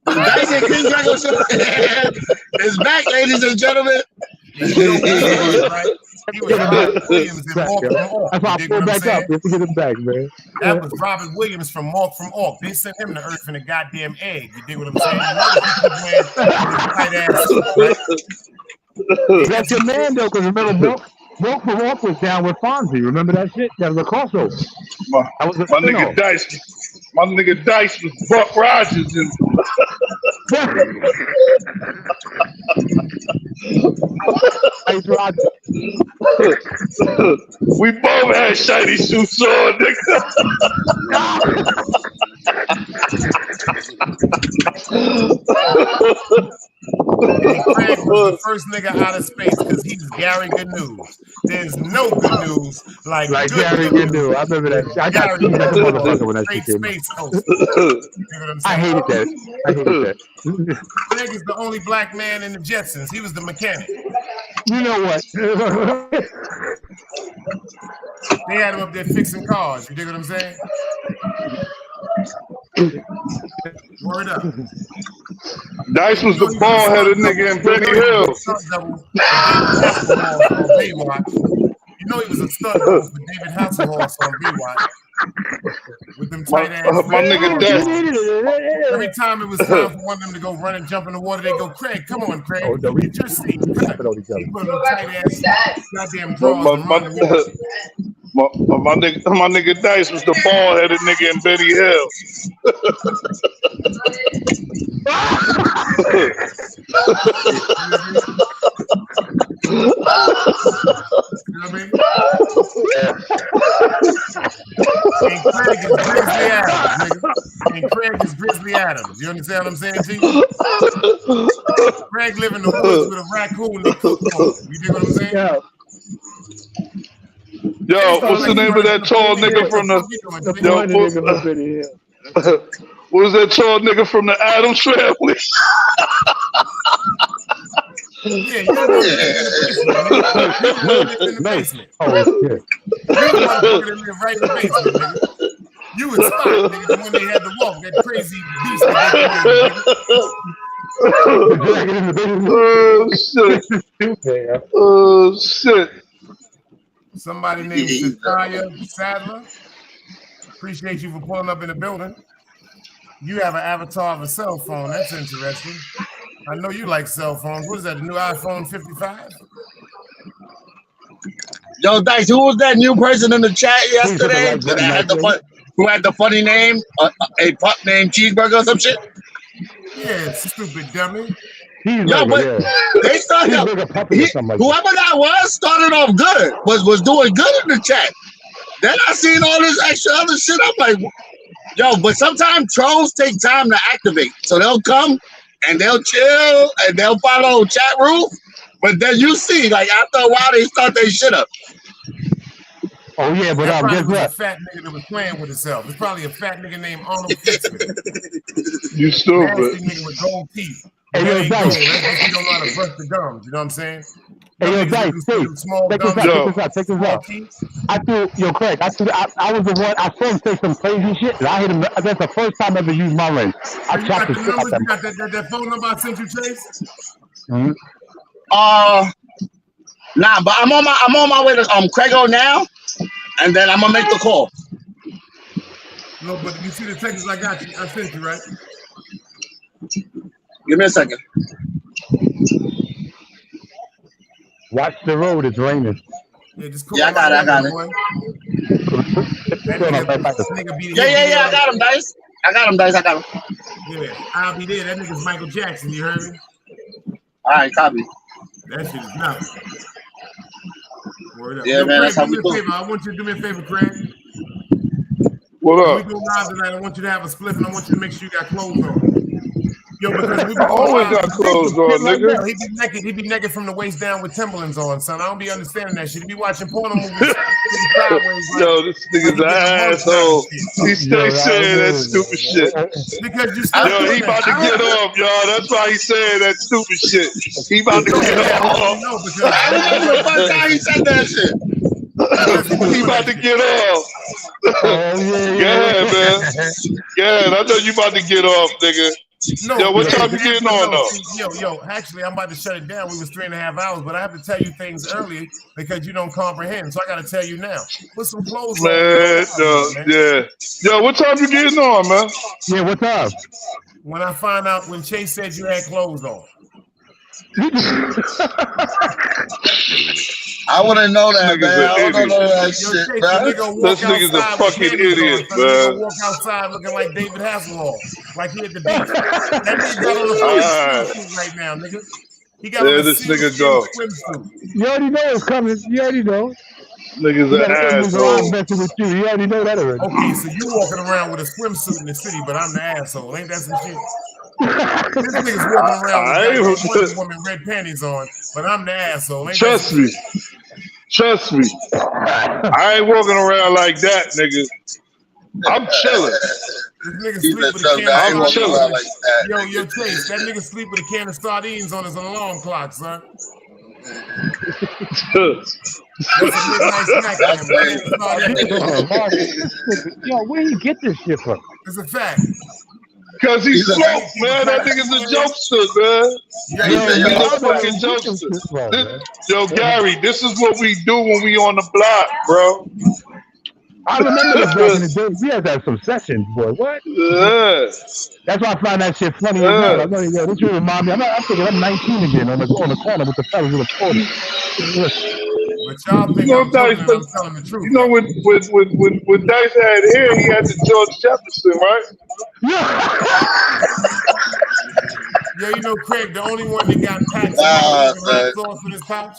The Dice and King Crago show is back, ladies and gentlemen. He was Robert Williams in Mork from Ork. That's why I pulled back up. Let's get him back, man. That was Robert Williams from Mork from Ork. They sent him to Earth in a goddamn egg. You dig what I'm saying? That's your man, though, because remember, Mork from Ork was down with Fonzie. Remember that shit? That was a crossover. My nigga Dice was Buck Rogers. And we both had shiny suits on, nigga. And Craig was the first nigga out of space because he's Gary Good News. There's no good news like Gary Good News. I remember that. I got seen that motherfucker when that shit came out. I hated that. Craig is the only black man in the Jetsons. He was the mechanic. You know what? They had him up there fixing cars. You dig what I'm saying? Word up. Dice was the bald-headed nigga in Benny Hill. You know he was a stunt double for David Hasselhoff on Baywatch. With them tight ass. My nigga Dice. Every time it was time for one of them to go run and jump in the water, they go, Craig, come on, Craig. Get your seat. He put them tight ass goddamn drawers. My nigga Dice was the bald-headed nigga in Benny Hill. And Craig is Grizzly Adams. You understand what I'm saying, G? Craig live in the woods with a raccoon that cook for him. You dig what I'm saying? Yeah. Yo, what's the name of that tall nigga from the? What was that tall nigga from the Addams Family? Yeah, you know in the basement. Oh, shit. You live right in the basement, nigga. You was Spot, nigga, when they had to walk, that crazy beast that they did. Oh shit. Somebody named Shakaya Sadler. Appreciate you for pulling up in the building. You have an avatar of a cell phone. That's interesting. I know you like cell phones. What is that, the new iPhone 55? Yo, Dice, who was that new person in the chat yesterday who had the funny name? A pup named Cheeseburger or some shit? Yeah, stupid dummy. Yo, but they started whoever that was started off good, was doing good in the chat. Then I seen all this extra other shit. I'm like, yo, but sometimes trolls take time to activate. So they'll come and they'll chill and they'll follow chat rules. But then you see, like after a while, they start their shit up. Oh yeah, but guess what? A fat nigga that was playing with himself. It's probably a fat nigga named Arnold Fitzman. You stupid. Nasty nigga with gold teeth. Hey, yo, Dice. He don't know how to brush the gums. You know what I'm saying? Hey, yo, Dice, check this out. I was the one, I saw him say some crazy shit, and I hit him. That's the first time I ever used my lens. I chopped the shit out that. You got that phone number I sent you, Chase? Mm-hmm. Nah, but I'm on my way to Craigo now, and then I'm gonna make the call. No, but you see the text I got you. I sent you, right? Give me a second. Watch the road, it's raining. Yeah, I got it. Yeah, I got him, Dice. I got him. Yeah, I'll be there. That nigga's Michael Jackson, you heard me? All right, copy. That shit is nuts. Word up. Yeah, man, that's how we do. I want you to do me a favor, Craig. What up? We do live tonight. I want you to have a split, and I want you to make sure you got clothes on. Yo, because we I always got clothes on, nigga. He be naked from the waist down with Timberlands on, son. I don't be understanding that shit. He be watching porno movies. Yo, this nigga's an asshole. He stay saying that stupid shit. Because you yo, he about to get off, y'all. That's why he's saying that stupid shit. He about to get off. That's the first time he said that shit. He about to get off. Yeah, man. Yeah, I know you about to get off, nigga. No, yo, what time you getting on though? Yo, actually, I'm about to shut it down. We was 3.5 hours, but I have to tell you things earlier because you don't comprehend. So I got to tell you now. Put some clothes on. Yeah. Yo, what time you getting on, man? Yeah, what's up? When I find out when Chase said you had clothes on. I wouldn't know that, man. I wouldn't know that shit, bro. This nigga's a fucking idiot, man. Walk outside looking like David Hasselhoff, like he at the beach. That nigga got on a swimsuit right now, nigga. He got on a swimsuit. You already know it's coming. You already know. Niggas an asshole. Messing with you. You already know that already. Okay, so you walking around with a swimsuit in the city, but I'm the asshole. Ain't that some shit? This nigga's walking around with woman red panties on, but I'm the asshole. Trust me. I ain't walking around like that, nigga. I'm chilling. This nigga sleep with a can of sardines. Yo, Chase, that nigga sleep with a can of sardines on his alarm clock, son. That's a midnight snack. Yo, where you get this shit from? It's a fact. Because he's slow, man. That nigga's a jokester, man. He's a fucking jokester. Yo, Gary, this is what we do when we on the block, bro. I remember back in the day, we had to have some sessions, boy. What? Yeah. That's why I find that shit funny as hell. I'm like, yo, this will remind me. I'm thinking I'm 19 again on the corner with the fellas in the corner. But y'all think I'm telling the truth. You know, when Dice had hair, he had the George Jefferson, right? Yo, you know, Craig, the only one that got packs of hot sauce in his pouch.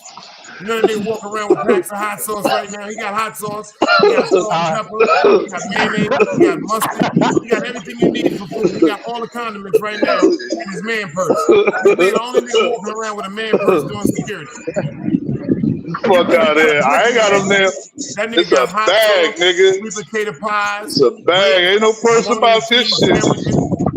You know that they walk around with packs of hot sauce right now. He got hot sauce, he got salt and pepper, he got mayonnaise, he got mustard, he got everything you need for food. He got all the condiments right now in his man purse. He's the only nigga walking around with a man purse doing security. Fuck out of here. I ain't got him there. That nigga it's a got bag, sauce, nigga. sweet potato pies. It's a bag. Ain't no purse about this shit.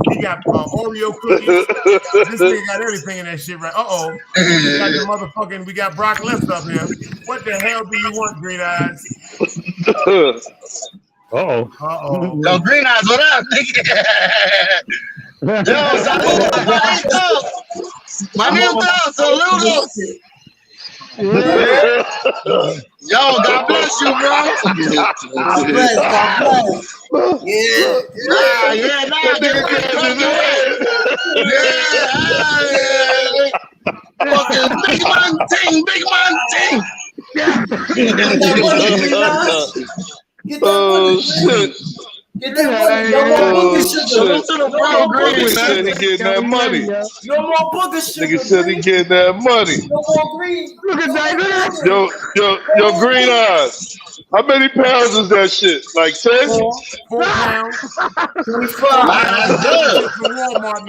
He got Oreo cookies. This nigga got everything in that shit, right? Uh-oh. We got the motherfucking, we got Brock Lesnar up here. What the hell do you want, Green Eyes? Uh-oh. Yo, Green Eyes, what up, nigga? Yo, my name is Saludos. Yo, God bless you, bro. God bless. Yeah. Fucking big man ting. Oh, shit. Get that money. No more booger sugar. Nigga said he getting that money. No more booger sugar. Nigga said he getting that money. No more green. Look at that. Yo, Green Eyes. How many pounds is that shit? Like 10? 4 pounds. 25.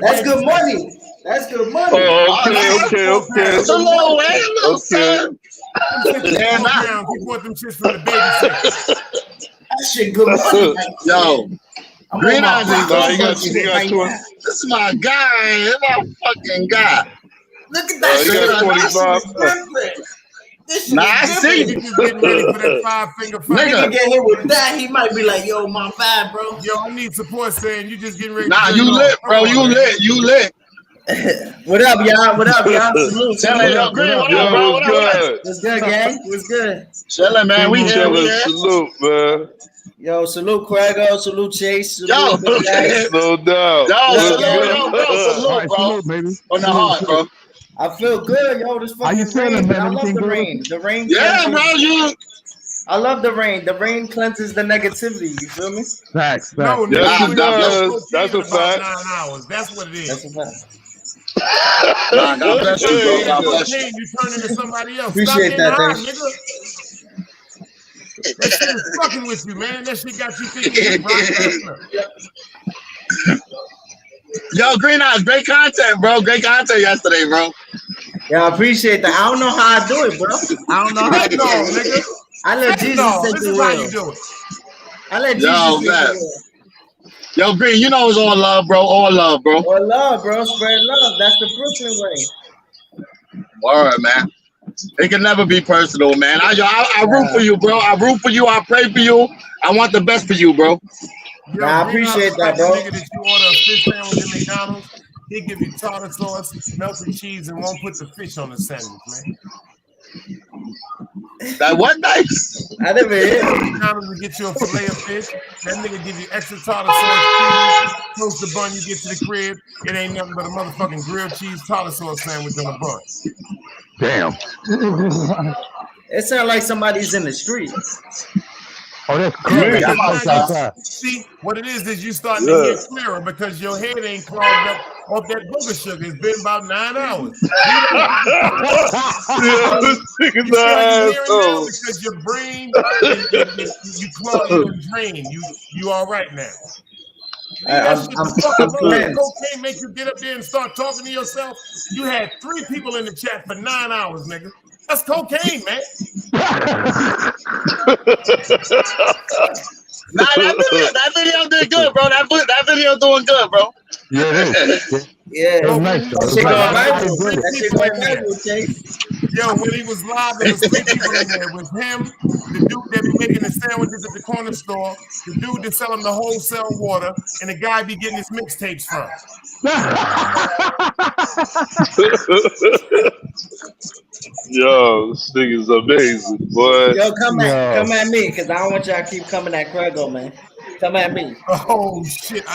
That's good money. That's good money. Oh, okay. It's a little way, Okay. He bought them shits from the baby section. That shit good money. Yo, Green Eyes is he got 20. This is my guy. This is my fucking guy. Look at that He shit. got 25. Nah, I see you. He's getting ready for that 5-finger fight. Nigga get hit with that, he might be like, yo, my bad, bro. Yo, I need support saying you just getting ready. Nah, you lit, bro. You lit. What up, y'all? Salute. Yo, Green, what up, bro? What's good? What's good, gang? What's good? Chillin', man. We here. Salute, man. Yo, salute Quago, salute Chase. Salute Yo, no doubt. Salute, bro. On the heart, bro. I feel good, yo. This fucking rain, man. I love the rain. The rain. Yeah, bro. I love the rain. The rain cleanses the negativity. You feel me? Facts. No, yes, it does. That's a fact. 9 hours. That's what it is. That's a fact. Nah, God bless you, bro. God bless you. You turn into somebody else. Appreciate that, nigga. That shit is fucking with you, man. That shit got you thinking you're Brock Lesnar. Yo, Green Eyes, great content, bro. Great content yesterday, bro. Yeah, I appreciate that. I don't know how I do it, bro. I don't know how I do it. Nigga. I let Jesus take This the is how wheel. you do it. I let Jesus take the wheel. Yo, Green, you know it's all love, bro. All love, bro. All love, bro. Spread love. That's the Brooklyn way. Word, man. It can never be personal, man. I root for you, bro. I root for you. I pray for you. I want the best for you, bro. Yo, I appreciate that, bro. Nigga that you order a fish sandwich at McDonald's, he give you tartar sauce, melted cheese, and won't put the fish on the sandwich, man. That what nice? I never hear McDonald's to get you a fillet of fish. That nigga give you extra tartar sauce, toast the bun. You get to the crib, it ain't nothing but a motherfucking grilled cheese tartar sauce sandwich on a bun. Damn. It sounds like somebody's in the street. Oh, that's crazy. See, what it is you starting to hear clearer because your head ain't clogged up off that booger sugar. It's been about 9 hours. Because your brain, you clog, you drain. You all right now. Cocaine make you get up there and start talking to yourself. You had 3 people in the chat for 9 hours, nigga. That's cocaine, man. Nah, that video did good, bro. That video doing good, bro. Yeah, it is. Yeah. It was nice, though. Yo, when he was live, there was 3 people in there. It was him, the dude that be making the sandwiches at the corner store, the dude that selling the wholesale water, and the guy be getting his mixtapes from. Yo, this thing is amazing, boy. Yo, come at me, because I don't want y'all to keep coming at Craigo, man. Come at me. Oh, shit. Leave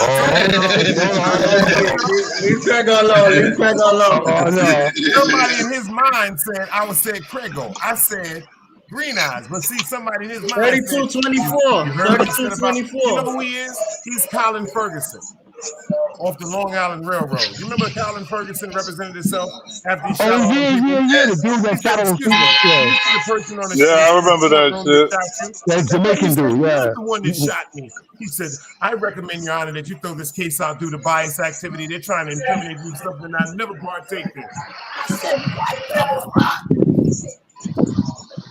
Craigo alone. Leave Craigo alone. Oh, no. Somebody in his mind said, I would say Craigo. I said Green Eyes. But see, somebody in his mind 32-24. 32-24. You know who he is? He's Colin Ferguson. Off the Long Island Railroad. You remember Colin Ferguson represented himself after he shot all yeah, the dude that shot on the street. I remember that shit. That Jamaican dude, the one that shot me. He said, I recommend, Your Honor, that you throw this case out due to bias activity. They're trying to incriminate you something I never partake in. I said,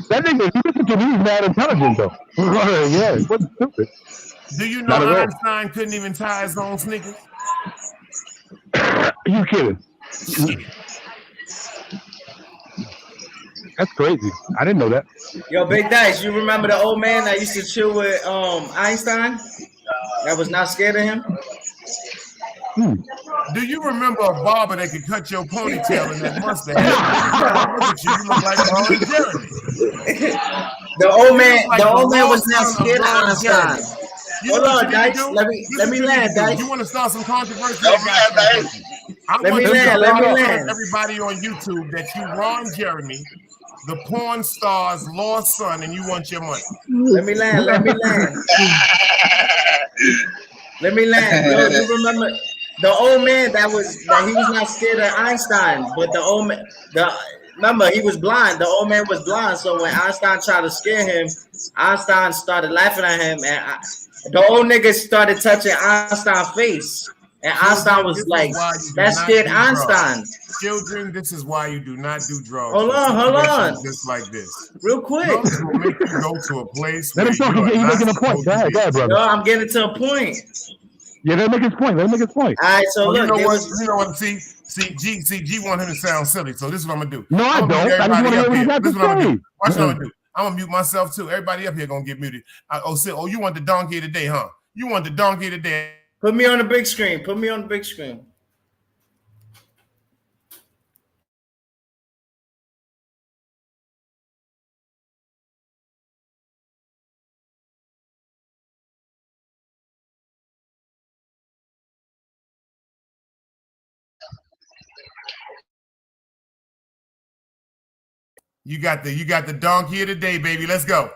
that nigga, you listen to me, he's mad intelligent, though. Yeah, it wasn't stupid. Do you know Einstein couldn't even tie his own sneakers? You kidding? That's crazy. I didn't know that. Yo, Big Dice, you remember the old man that used to chill with Einstein? That was not scared of him? Do you remember a barber that could cut your ponytail in that mustache? You look like Ron Jeremy. The old man was not scared of Einstein. Hold on, Dice. Let me land, Dice. You want to start some controversy? Let me land. Everybody on YouTube that you Ron Jeremy, the porn star's lost son, and you want your money. Let me land. Yo, you remember the old man that he was not scared of Einstein, but the old man, remember he was blind. The old man was blind, so when Einstein tried to scare him, Einstein started laughing at him, and the old nigga started touching Einstein's face, and Einstein was like, "That scared Einstein." Children, this is why you do not do drugs. Hold on. Just like this. Real quick. Drugs will make you go to a place Let him talk. He's making a point. Go ahead, brother. No, I'm getting to a point. Yeah, let him make his point. All right, so look. You know what? See, G want him to sound silly, so this is what I'm going to do. No, I don't. I just want to hear what you got to say. Watch what I'm going to do. I'm going to mute myself, too. Everybody up here going to get muted. You want the donkey today, huh? You want the donkey today. Put me on the big screen. You got the donkey of the day, baby. Let's go.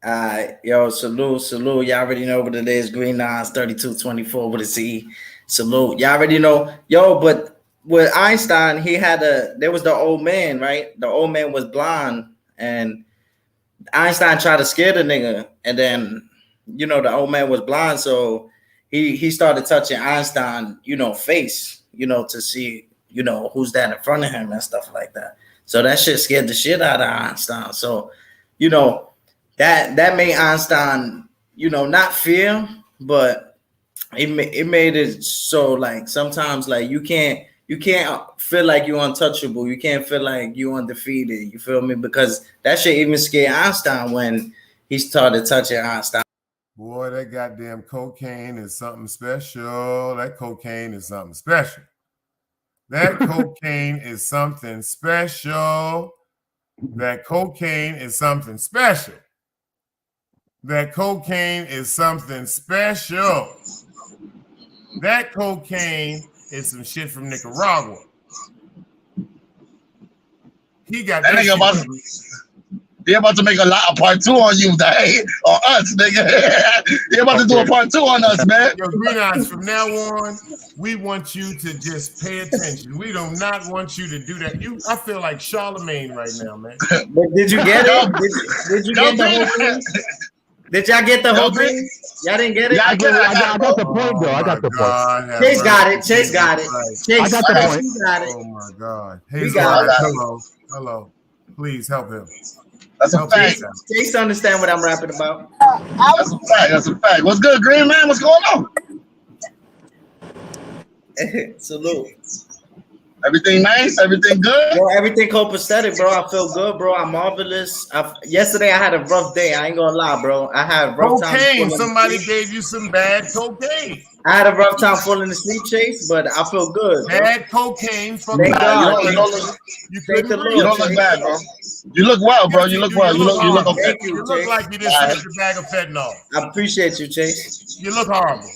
All right, yo, salute. Y'all already know what it is. Green Eyes 32-24 with a Z. Salute. Y'all already know. Yo, but with Einstein, there was the old man, right? The old man was blind, and Einstein tried to scare the nigga, and then the old man was blind, so he started touching Einstein, face, to see, who's that in front of him and stuff like that. So that shit scared the shit out of Einstein. So, that made Einstein, not fear, but it made it so like sometimes like you can't feel like you're untouchable. You can't feel like you're undefeated. You feel me? Because that shit even scared Einstein when he started touching Einstein. Boy, that goddamn cocaine is something special. That cocaine is something special. That cocaine is something special. That cocaine is something special. That cocaine is something special. That cocaine is some shit from Nicaragua. He got that shit. They're about to make a part 2 on you, on us, nigga. They're about to do a part 2 on us, man. Yo, Green Eyes, from now on, we want you to just pay attention. We do not want you to do that. I feel like Charlemagne right now, man. But did you get it? Did you get the whole thing? Did y'all get the whole thing? Y'all didn't get it? I got the point, though. I got the point. Chase got it. Chase got it. Chase, I got the point. Got it. Oh, my God. Hey, hello. Please help him. That's a fact. Chase understand what I'm rapping about. That's a fact. What's good, Green Man? What's going on? Salute. Everything nice? Everything good? Bro, everything copacetic, bro. I feel good, bro. I'm marvelous. Yesterday I had a rough day. I ain't gonna lie, bro. I had rough cocaine. Somebody gave you some bad cocaine. I had a rough time falling asleep, Chase, but I feel good. Bad cocaine from you don't look bad, bro. You look well, bro. You look well. You look okay. You look like you just finished a bag of fentanyl. I appreciate you, Chase. You look horrible.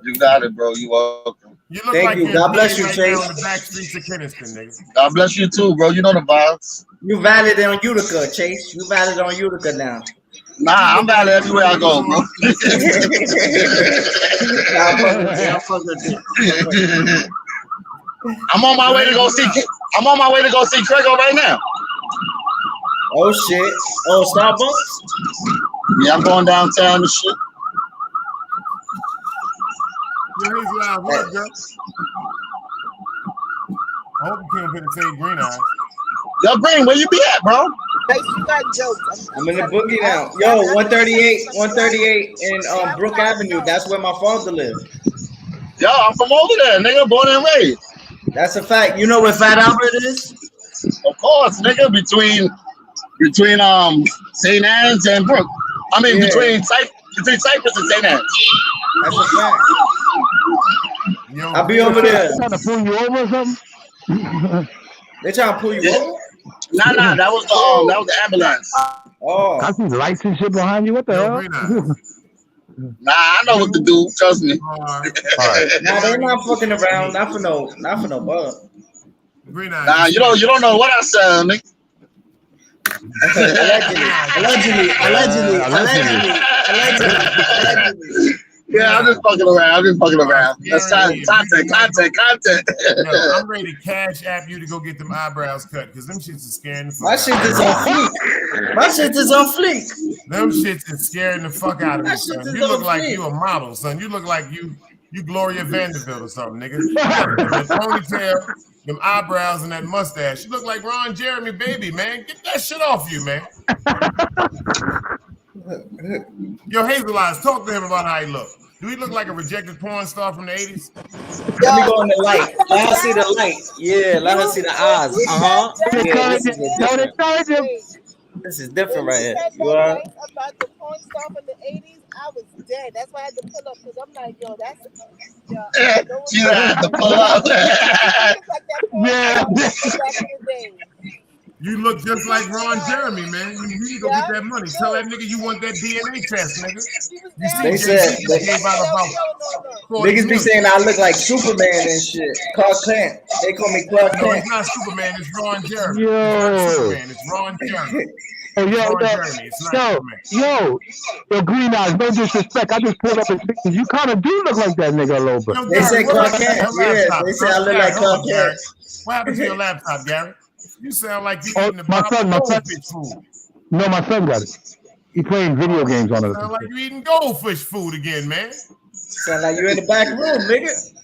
You got it, bro. You welcome. You look like you. God bless you, Chase. On the back streets of Kinnison, nigga. God bless you too, bro. You know the vibes. You valid on Utica, Chase. You valid on Utica now. Nah, I'm valid everywhere I go, bro. I'm on my way to go see. I'm on my way to go see Crego right now. Oh shit! Oh, Starbucks. Yeah, I'm going downtown and shit. What, girl? I hope you can't fit the Green Eyes. Yo, Green, where you be at, bro? You got jokes. I'm in the boogie now. Yo, 138 in Brook Avenue. That's where my father lived. Yo, I'm from over there, nigga. Born and raised. That's a fact. You know where Fat Albert is? Of course, nigga. Between St. Anne's and Brook. I mean, between Cypress and St. Anne's. That's a fact. I'll be over there. Trying to pull you over or something? They trying to pull you over? Nah. That was the ambulance. Oh, I see lights and shit behind you. What the hell? Nah, I know what to do. Trust me. Nah, they're not fucking around. Not for no bug. Nah, you don't know what I said, nigga. Allegedly. Yeah, I'm just fucking around. That's content. Yo, I'm ready to cash app you to go get them eyebrows cut because them shits is scaring the fuck My shit is on fleek. Them shits is scaring the fuck out of me, son. You look like you a model, son. You look like you Gloria Vanderbilt or something, nigga. That ponytail, them eyebrows, and that mustache. You look like Ron Jeremy, baby, man. Get that shit off you, man. Yo, Hazel Eyes, talk to him about how he look. Do he look like a rejected porn star from the 80s? Let me go in the light. Let her see the light. Yeah, let her see the eyes. Yeah, this is different right here. You are? About the porn star from the 80s, I was dead. That's why I had to pull up because I'm like, yo, that's. You had to pull up. Yeah. You look just like Ron Jeremy, man. You need to go get that money. Tell that nigga you want that DNA test, nigga. They said niggas be saying I look like Superman and shit. Clark Kent. They call me Clark Kent. No, it's not Superman. It's Ron Jeremy. It's Ron Jeremy. Yo, Green Eyes, no disrespect. I just pulled up his pictures. You kind of do look like that nigga a little bit. They say Clark Kent. Yeah, they say I look like Clark Kent. What happened to your laptop, Gary? You sound like you eating the goldfish food. No, my son got it. He playing video games on it. Sound like you eating goldfish food again, man. Sound like you in the back room, nigga.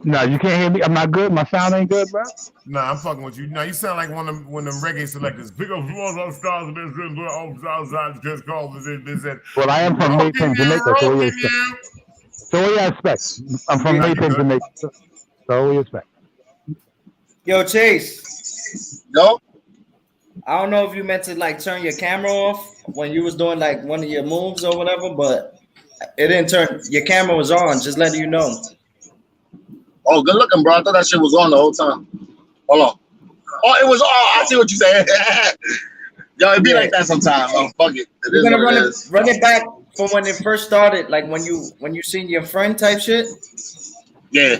No, you can't hear me. I'm not good. My sound ain't good, bro. Nah, I'm fucking with you. Now you sound like one of them reggae selectors. Pick up stars, just call this. Well, I am from Naples, Jamaica, so what do you expect? I'm from Naples, Jamaica, so what do you expect? Yo, Chase. Yo. I don't know if you meant to like turn your camera off when you was doing like one of your moves or whatever, but it didn't turn. Your camera was on. Just letting you know. Oh, good looking, bro. I thought that shit was on the whole time. Hold on. Oh, it was on. I see what you said. Yo, it be like that sometimes. Oh, fuck it. You're gonna run it back from when it first started, like when you seen your friend type shit. Yeah.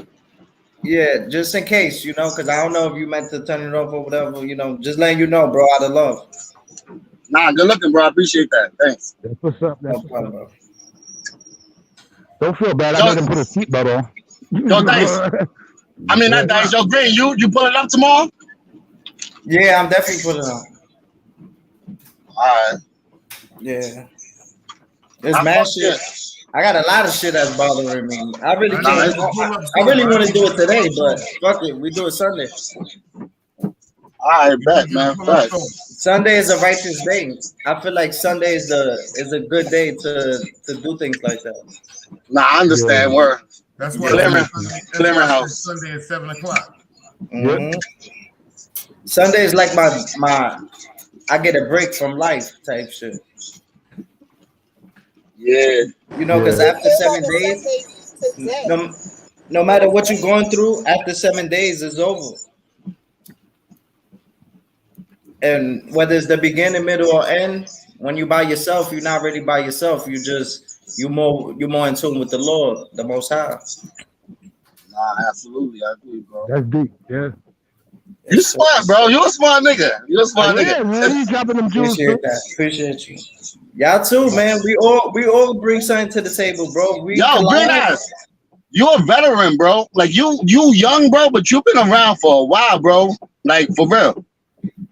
Yeah, just in case, you know, because I don't know if you meant to turn it off or whatever, you know, just letting you know, bro, out of love. Nah, good looking, bro. I appreciate that. Thanks. That's what's up. That's what's up, bro. Don't feel bad. I made him put a seatbelt on. Yo, Dice. I mean, not Dice. Yo, Green, you pull it up tomorrow? Yeah, I'm definitely putting it on. All right. Yeah. There's mad shit. I got a lot of shit that's bothering me. I really can't. I really want to do it today, but fuck it. We do it Sunday. All right, bet, man. Bet. Sunday is a righteous day. I feel like Sunday is a good day to do things like that. Nah, I understand. Word. That's why Clearing house. Sunday at 7:00. Mm-hmm. Sunday is like my I get a break from life type shit. Yeah. You know, because after 7 days, no matter what you're going through, after 7 days it's over. And whether it's the beginning, middle, or end, when you're by yourself, you're not really by yourself. You're more in tune with the Lord, the Most High. Nah, absolutely. I agree, bro. That's deep. Yeah. You smart, bro. You a smart nigga. You a smart nigga. Yeah, man. You dropping them jewels. Appreciate that. Appreciate you. Y'all too, man. We all bring something to the table, bro. Yo, Green Eyes, you a veteran, bro. Like you young, bro, but you've been around for a while, bro. Like for real.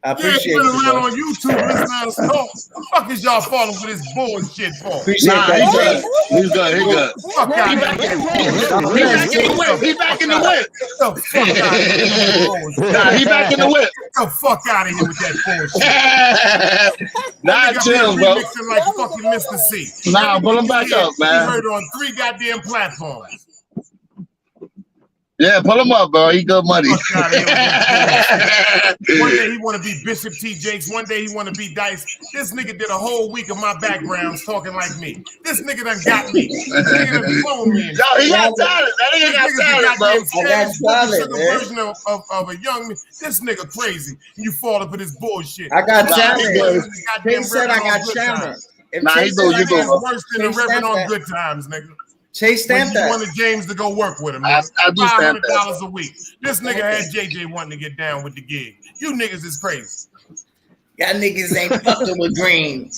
I appreciate you. Been around on YouTube listening to us talk. What the fuck is y'all falling for this bullshit for? He's good. He's good. He's good. Fuck out of here. He back in the whip. Get the fuck out of here. Nah, he back in the whip. Get the fuck out of here with that bullshit. Nah, chill, bro. Like fucking Mr. C. Nah, pull him back up, man. He heard on 3 goddamn platforms. Yeah, pull him up, bro. He good money. One day he want to be Bishop T. Jakes. One day he want to be Dice. This nigga did a whole week of my backgrounds talking like me. This nigga done got me. This nigga done blown me. Yo, he got talent. That nigga got talent, bro. I got talent, man. Version of a young man. This nigga crazy. You falling for this bullshit. I got talent. He said I got talent. Nah, he do. You do. Worse than the Reverend on Good Times, nigga. Chase stamped that. You wanted James to go work with him. I do stamp that. $500 a week. This nigga had JJ wanting to get down with the gig. You niggas is crazy. Y'all niggas ain't fucking with Green.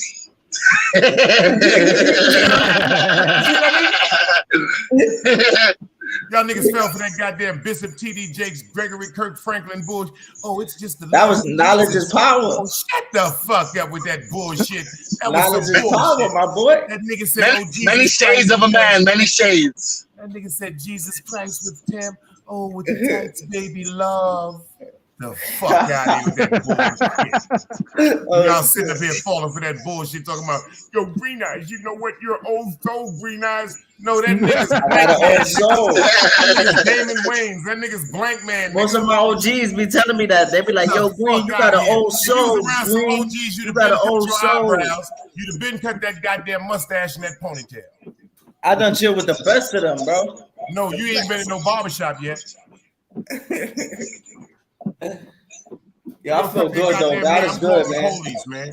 Y'all niggas fell for that goddamn Bishop T.D. Jakes, Gregory Kirk Franklin bullshit. Oh, it's just the that was knowledge is power. Oh, shut the fuck up with that bullshit. That knowledge was is power, my boy. That nigga said, many shades of a man, many shades. That nigga said Jesus Christ with Tim. Oh, with the tights, baby love. The fuck out of here with that bullshit. Y'all sitting up here falling for that bullshit, talking about, yo, Green Eyes, you know what? You're old soul, Green Eyes. No, that nigga's Damon Wayans. That nigga's blank man. Most of my OGs be telling me that. They be like, yo, Green, you got an old soul. Green, you got an old soul. You'd have been cut that goddamn mustache and that ponytail. I done chill with the best of them, bro. No, you ain't been in no barbershop yet. Yeah, I feel good though. God is good, man. Police, man.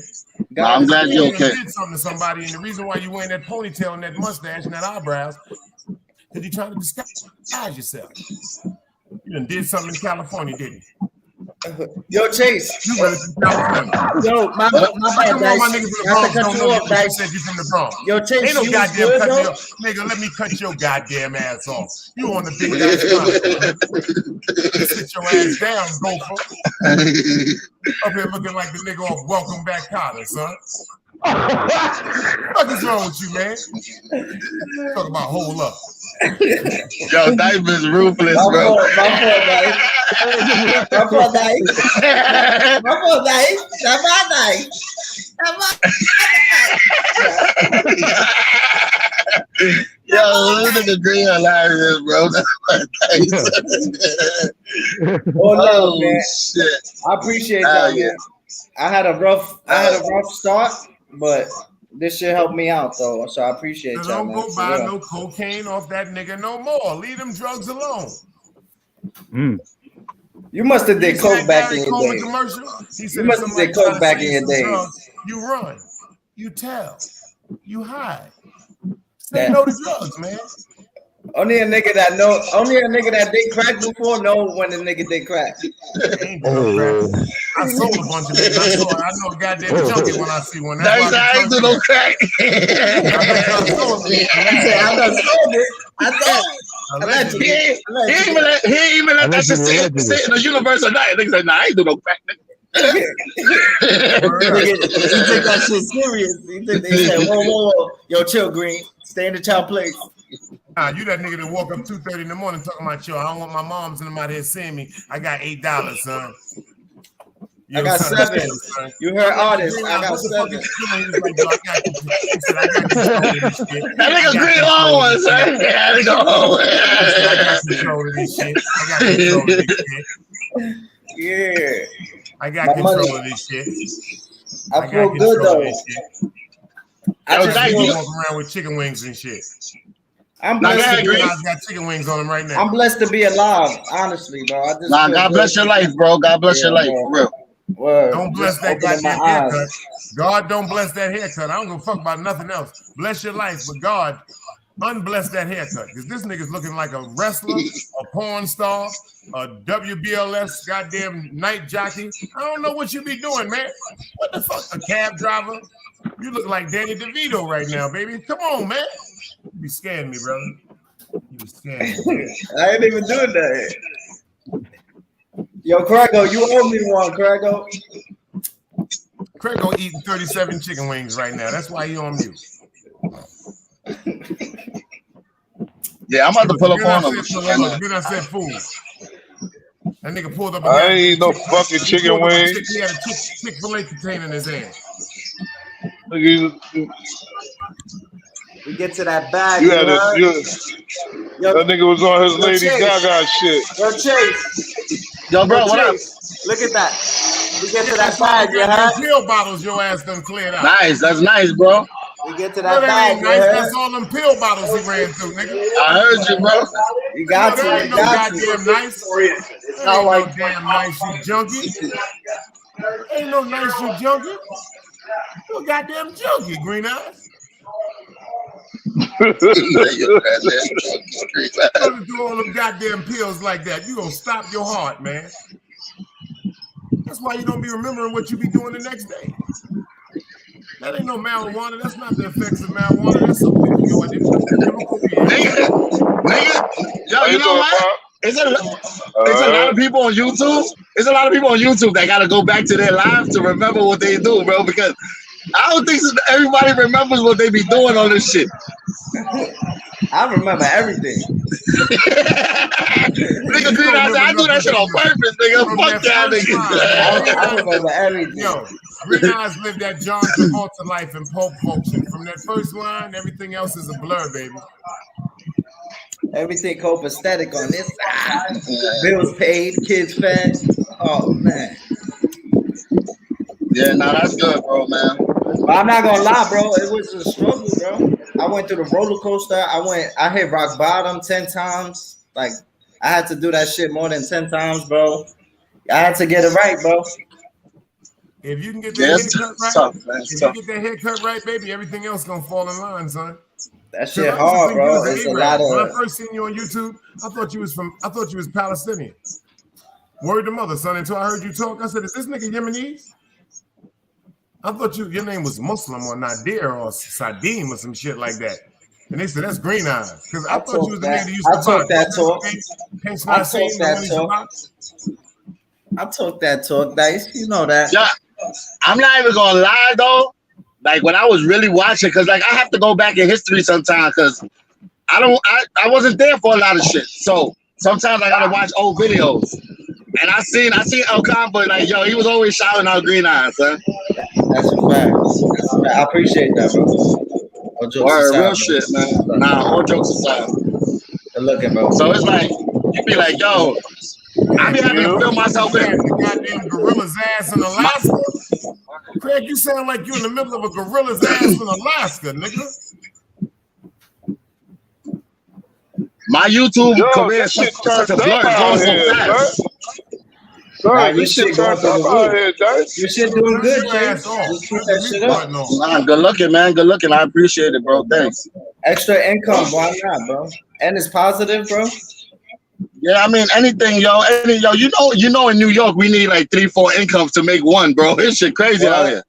I'm glad you're okay. You did something to somebody, and the reason why you wearing that ponytail and that mustache and that eyebrows, because you're trying to disguise yourself. You done did something in California, didn't you? Yo, Chase. You better from California. Yo, my bad, Dice. My niggas from the Bronx don't know you said you from the Bronx. Yo, Chase, ain't no you goddamn good, cut though? your nigga. Let me cut your goddamn ass off. You on the big ass sit your ass down, gopher. Up here looking like the nigga off Welcome Back Cotter, son. What is wrong with you, man? Talk about hold up. Yo, Dice is ruthless, bro. My fault, Dice. That's my Dice. Yo, this nigga Green hilarious, bro. Oh, man. Shit. I appreciate y'all, man. I had a rough start, but this shit helped me out though, so I appreciate y'all. Don't go buy no cocaine off that nigga no more. Leave them drugs alone. You must have did coke back in your day. You must have did coke back in your days. You run, you tell, you hide. Say no to drugs, man. Only a nigga that did crack before know when the nigga did crack. I sold a bunch of it. I know a goddamn junkie when I see one. That's why I ain't do no crack. I sold it. He ain't even let that shit sit in the universe or nothing. Nigga said, nah, I ain't do no crack, nigga. He took that shit serious. He said, whoa. Yo, chill, Green. Stay in the child place. Nah, you that nigga that woke up 2:30 in the morning talking about, yo, I don't want my moms and them out here seeing me. I got $8, son. I got $7. You heard artists. I got $7. That nigga Green long one, son. Yeah, nigga long one. I got control of this shit. Yeah. I got control of this shit. I feel good though. I just walk around with chicken wings and shit. I'm blessed. Got chicken wings on them right now. I'm blessed to be alive, honestly, bro. God bless your life, bro. God bless your life, for real. Word. Don't bless that goddamn haircut. God don't bless that haircut. I don't give a fuck about nothing else. Bless your life, but God unbless that haircut. Because this nigga's looking like a wrestler, a porn star, a WBLS goddamn night jockey. I don't know what you be doing, man. What the fuck? A cab driver? You look like Danny DeVito right now, baby. Come on, man. You be scaring me, brother. You be scaring me. I ain't even doing that. Yo, Crago, you owe me one, Crago. Crago eating 37 chicken wings right now. That's why he on mute. Yeah, I'm about to pull up on him. Then I said food. That nigga pulled up. I ain't eat no fucking chicken wings. He had a Chick-fil-A container in his hand. We get to that bag. That nigga was on his Lady Gaga shit. Yo, Chase. Yo, bro, what up? Look at that. We get to that bag, you heard? Pill bottles your ass done cleared out. Nice, that's nice, bro. We get to that bag, nice. That's all them pill bottles he ran through, nigga. I heard you, bro. You got to. Ain't no goddamn nice. Ain't no damn nice, you junkie. Ain't no nice, you junkie. You a goddamn junkie, green eyes. Do all them goddamn pills like that. You gonna stop your heart, man. That's why you don't be remembering what you be doing the next day. That ain't no marijuana. That's not the effects of marijuana. That's something you do. Nigga, yo, you know what? It's a lot of people on YouTube. There's a lot of people on YouTube that gotta go back to their lives to remember what they do, bro. Because I don't think everybody remembers what they be doing on this shit. I remember everything. Nigga, Green Eyes, I do that shit on purpose, nigga. Fuck y'all niggas. I remember everything. Yo, Green Eyes lived that John Travolta life in Pulp Fiction. From that first line, everything else is a blur, baby. Everything copacetic on this side. Bills paid, kids fed. Oh, man. Yeah, nah, that's good, bro, man. But I'm not gonna lie, bro. It was a struggle, bro. I went through the roller coaster. I hit rock bottom 10 times. Like, I had to do that shit more than 10 times, bro. I had to get it right, bro. If you can get that haircut right, you get that haircut right, baby, everything else gonna fall in line, son. That shit hard, bro. It's a lot of. When I first seen you on YouTube, I thought you was Palestinian. Word to mother, son. Until I heard you talk, I said, "Is this nigga Yemenis?" I thought your name was Muslim or Nadir or Sadim or some shit like that. And they said, that's Green Eyes. Because I thought you was the nigga that used to I talk that talk. I talk that talk, Dice. You know that. Yeah, I'm not even gonna lie though. like when I was really watching, because like I have to go back in history sometimes because I wasn't there for a lot of shit. So sometimes I gotta watch old videos. And I seen El Combo, like, yo, he was always shouting out Green Eyes, son. That's a fact. I appreciate that, bro. All jokes aside, Real bro. shit, man. Nah, all jokes aside. Good looking, bro. So it's like, you be like, yo, I be having to feel myself in. The goddamn gorilla's ass in Alaska. Craig, you sound like you're in the middle of a gorilla's ass in Alaska, nigga. My YouTube career is such a blur. It's going so fast. Sorry, this shit turned up out here, Dice. Your shit doing good, James. Just keep that shit up. Nah, good looking, man. Good looking. I appreciate it, bro. Thanks. Extra income, why not, bro? And it's positive, bro. Yeah, I mean anything, yo. You know, in New York we need like 3-4 incomes to make one, bro. This shit crazy out here.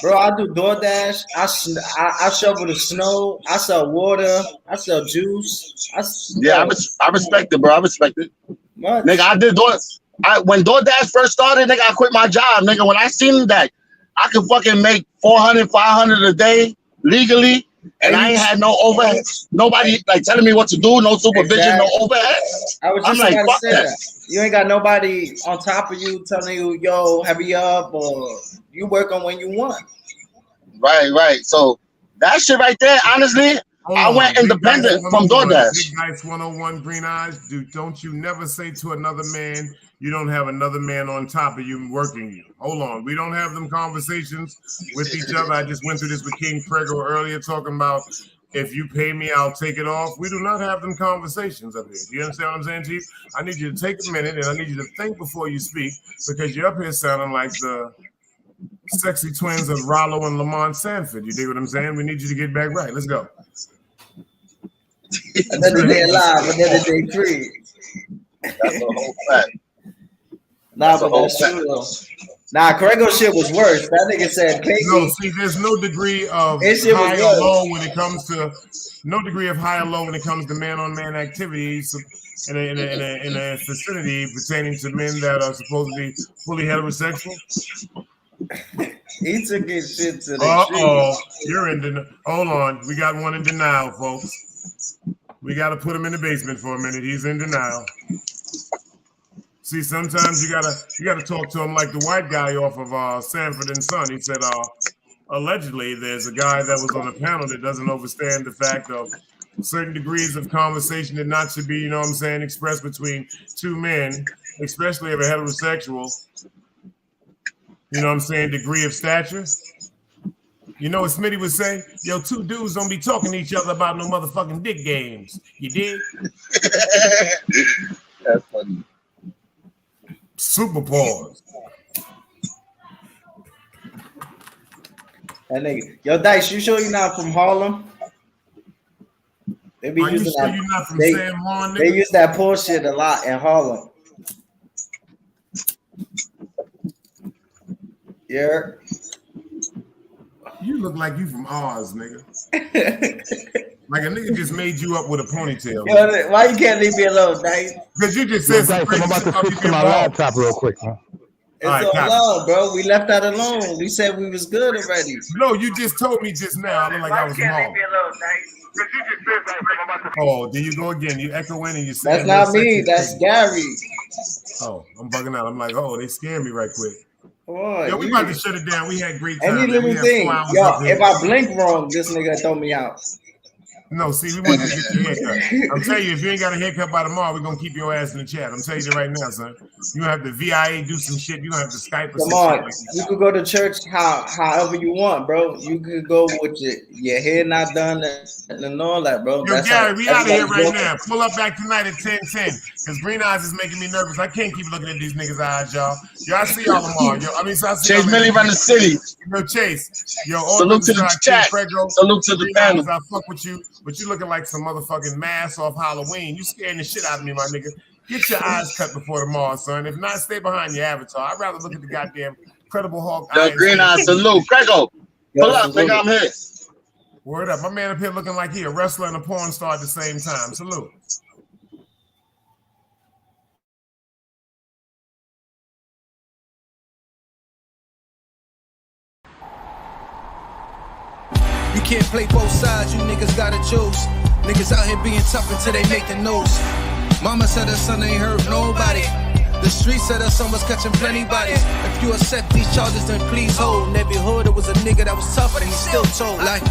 Bro, I do DoorDash. I shovel the snow. I sell water. I sell juice. I respect it, bro. I respect it. What? Nigga, I did when DoorDash first started, nigga, I quit my job, nigga. When I seen that I could fucking make 400, 500 a day legally, and I ain't had no overhead, nobody like telling me what to do, no supervision, no overhead. I was just like, about to fuck say that. You ain't got nobody on top of you telling you, yo, hurry up, or you work on when you want. Right. So that shit right there, honestly, I went independent from DoorDash. Big Nice 101 Green Eyes, dude, don't you never say to another man you don't have another man on top of you working you. Hold on. We don't have them conversations with each other. I just went through this with King Prego earlier talking about if you pay me, I'll take it off. We do not have them conversations up here. Do you understand what I'm saying, Chief? I need you to take a minute and I need you to think before you speak because you're up here sounding like the sexy twins of Rollo and Lamont Sanford. You dig what I'm saying? We need you to get back right. Let's go. Another day alive, another day free. That's a whole fact. Nah, but that's true though. Nah, Corrego shit was worse. That nigga said pay No, me. see, there's no degree of His shit was high or worse. low when it comes to man-on-man activities in a vicinity pertaining to men that are supposed to be fully heterosexual. He took his shit to the extreme. You're in denial. Hold on, we got one in denial, folks. We got to put him in the basement for a minute. He's in denial. See, sometimes you gotta talk to him like the white guy off of Sanford and Son. He said, allegedly, there's a guy that was on a panel that doesn't understand the fact of certain degrees of conversation that not should be, you know what I'm saying, expressed between two men, especially of a heterosexual, you know what I'm saying, degree of stature. You know what Smitty would say? Yo, two dudes don't be talking to each other about no motherfucking dick games. You dig? That's funny. Super pause. That nigga. Yo, Dice, you sure you're not from Harlem? They be Are you using sure that. you're not from They, San Juan, nigga? they use that poor shit a lot in Harlem. Yeah. You look like you from Oz, nigga. Like a nigga just made you up with a ponytail. Yo, why you can't leave me alone, Dice? Because you just said some I'm about to switch to my laptop real quick, man. It's all love, bro. We left that alone. We said we was good already. No, you just told me just now. I look like I was wrong. Oh, there you go again. You echo in and you say that's not me. That's Gary. Oh, I'm bugging out. I'm like, oh, they scared me right quick. Boy, Yo, we about to shut it down. We had great time. Any living thing. Yo, if I blink wrong, this nigga throw me out. No, see, we want you to get your haircut. I'm telling you, if you ain't got a haircut by tomorrow, we're gonna keep your ass in the chat. I'm telling you that right now, son. You gonna have to VIA do some shit. You gonna have to Skype or Come some on, shit. you could go to church however you want, bro. You could go with your hair not done and all that, bro. Yo, Gary, we out of here right now. Pull up back tonight at 10:10 because Green Eyes is making me nervous. I can't keep looking at these niggas' eyes, y'all. Yo, I see y'all tomorrow. Yo, I see Chase Millie run the city. Yo, Chase. Yo, salute to the chat. Salute to the panel. I fuck with you, but you looking like some motherfucking mask off Halloween. You scaring the shit out of me, my nigga. Get your eyes cut before tomorrow, son. If not, stay behind your avatar. I'd rather look at the goddamn Credible Hulk. The Green Eyes salute. Prego. Pull up, nigga. I'm here. Word up. My man up here looking like he a wrestler and a porn star at the same time. Salute. You can't play both sides, you niggas gotta choose. Niggas out here being tough until they make the news. Mama said her son ain't hurt nobody. The streets said her son was catching plenty bodies. If you accept these charges, then please hold. In every hood, it was a nigga that was tough, and he still told. Like,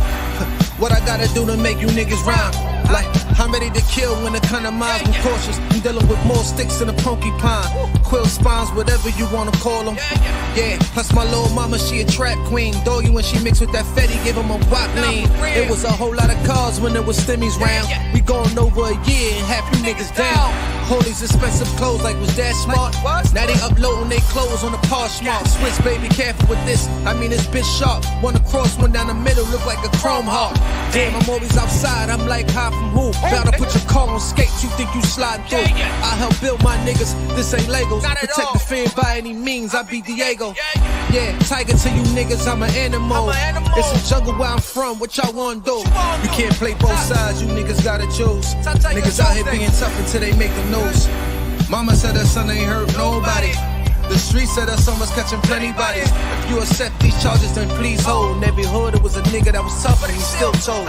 what I gotta do to make you niggas rhyme? Like, I'm ready to kill when the kind of minds I'm cautious. I'm dealing with more sticks than a porcupine. Quill spines, whatever you wanna call them. Yeah, plus my little mama, she a trap queen. Doggy when she mixed with that Fetty, give him a wop lean. It was a whole lot of cars when there was stimmies round. We going over a year and half you niggas down. Hold these expensive clothes like was that smart? Now they uploading they clothes on the Poshmark. Swiss baby, careful with this. I mean this bitch sharp. One across, one down the middle, look like a chrome heart. Damn, I'm always outside. I'm like high from who? Bout to put your car on skates. You think you slide through? I help build my niggas. This ain't Legos. Protect the fan by any means. I be Diego. Yeah, tiger to you niggas. I'm an animal. It's some jungle where I'm from. What y'all wanna do? You can't play both sides. You niggas gotta choose. Niggas out here being tough until they make the news. Mama said her son ain't hurt nobody. The streets said her son was catching plenty bodies. If you accept these charges, then please hold. In every hood, it was a nigga that was tough, and he still told.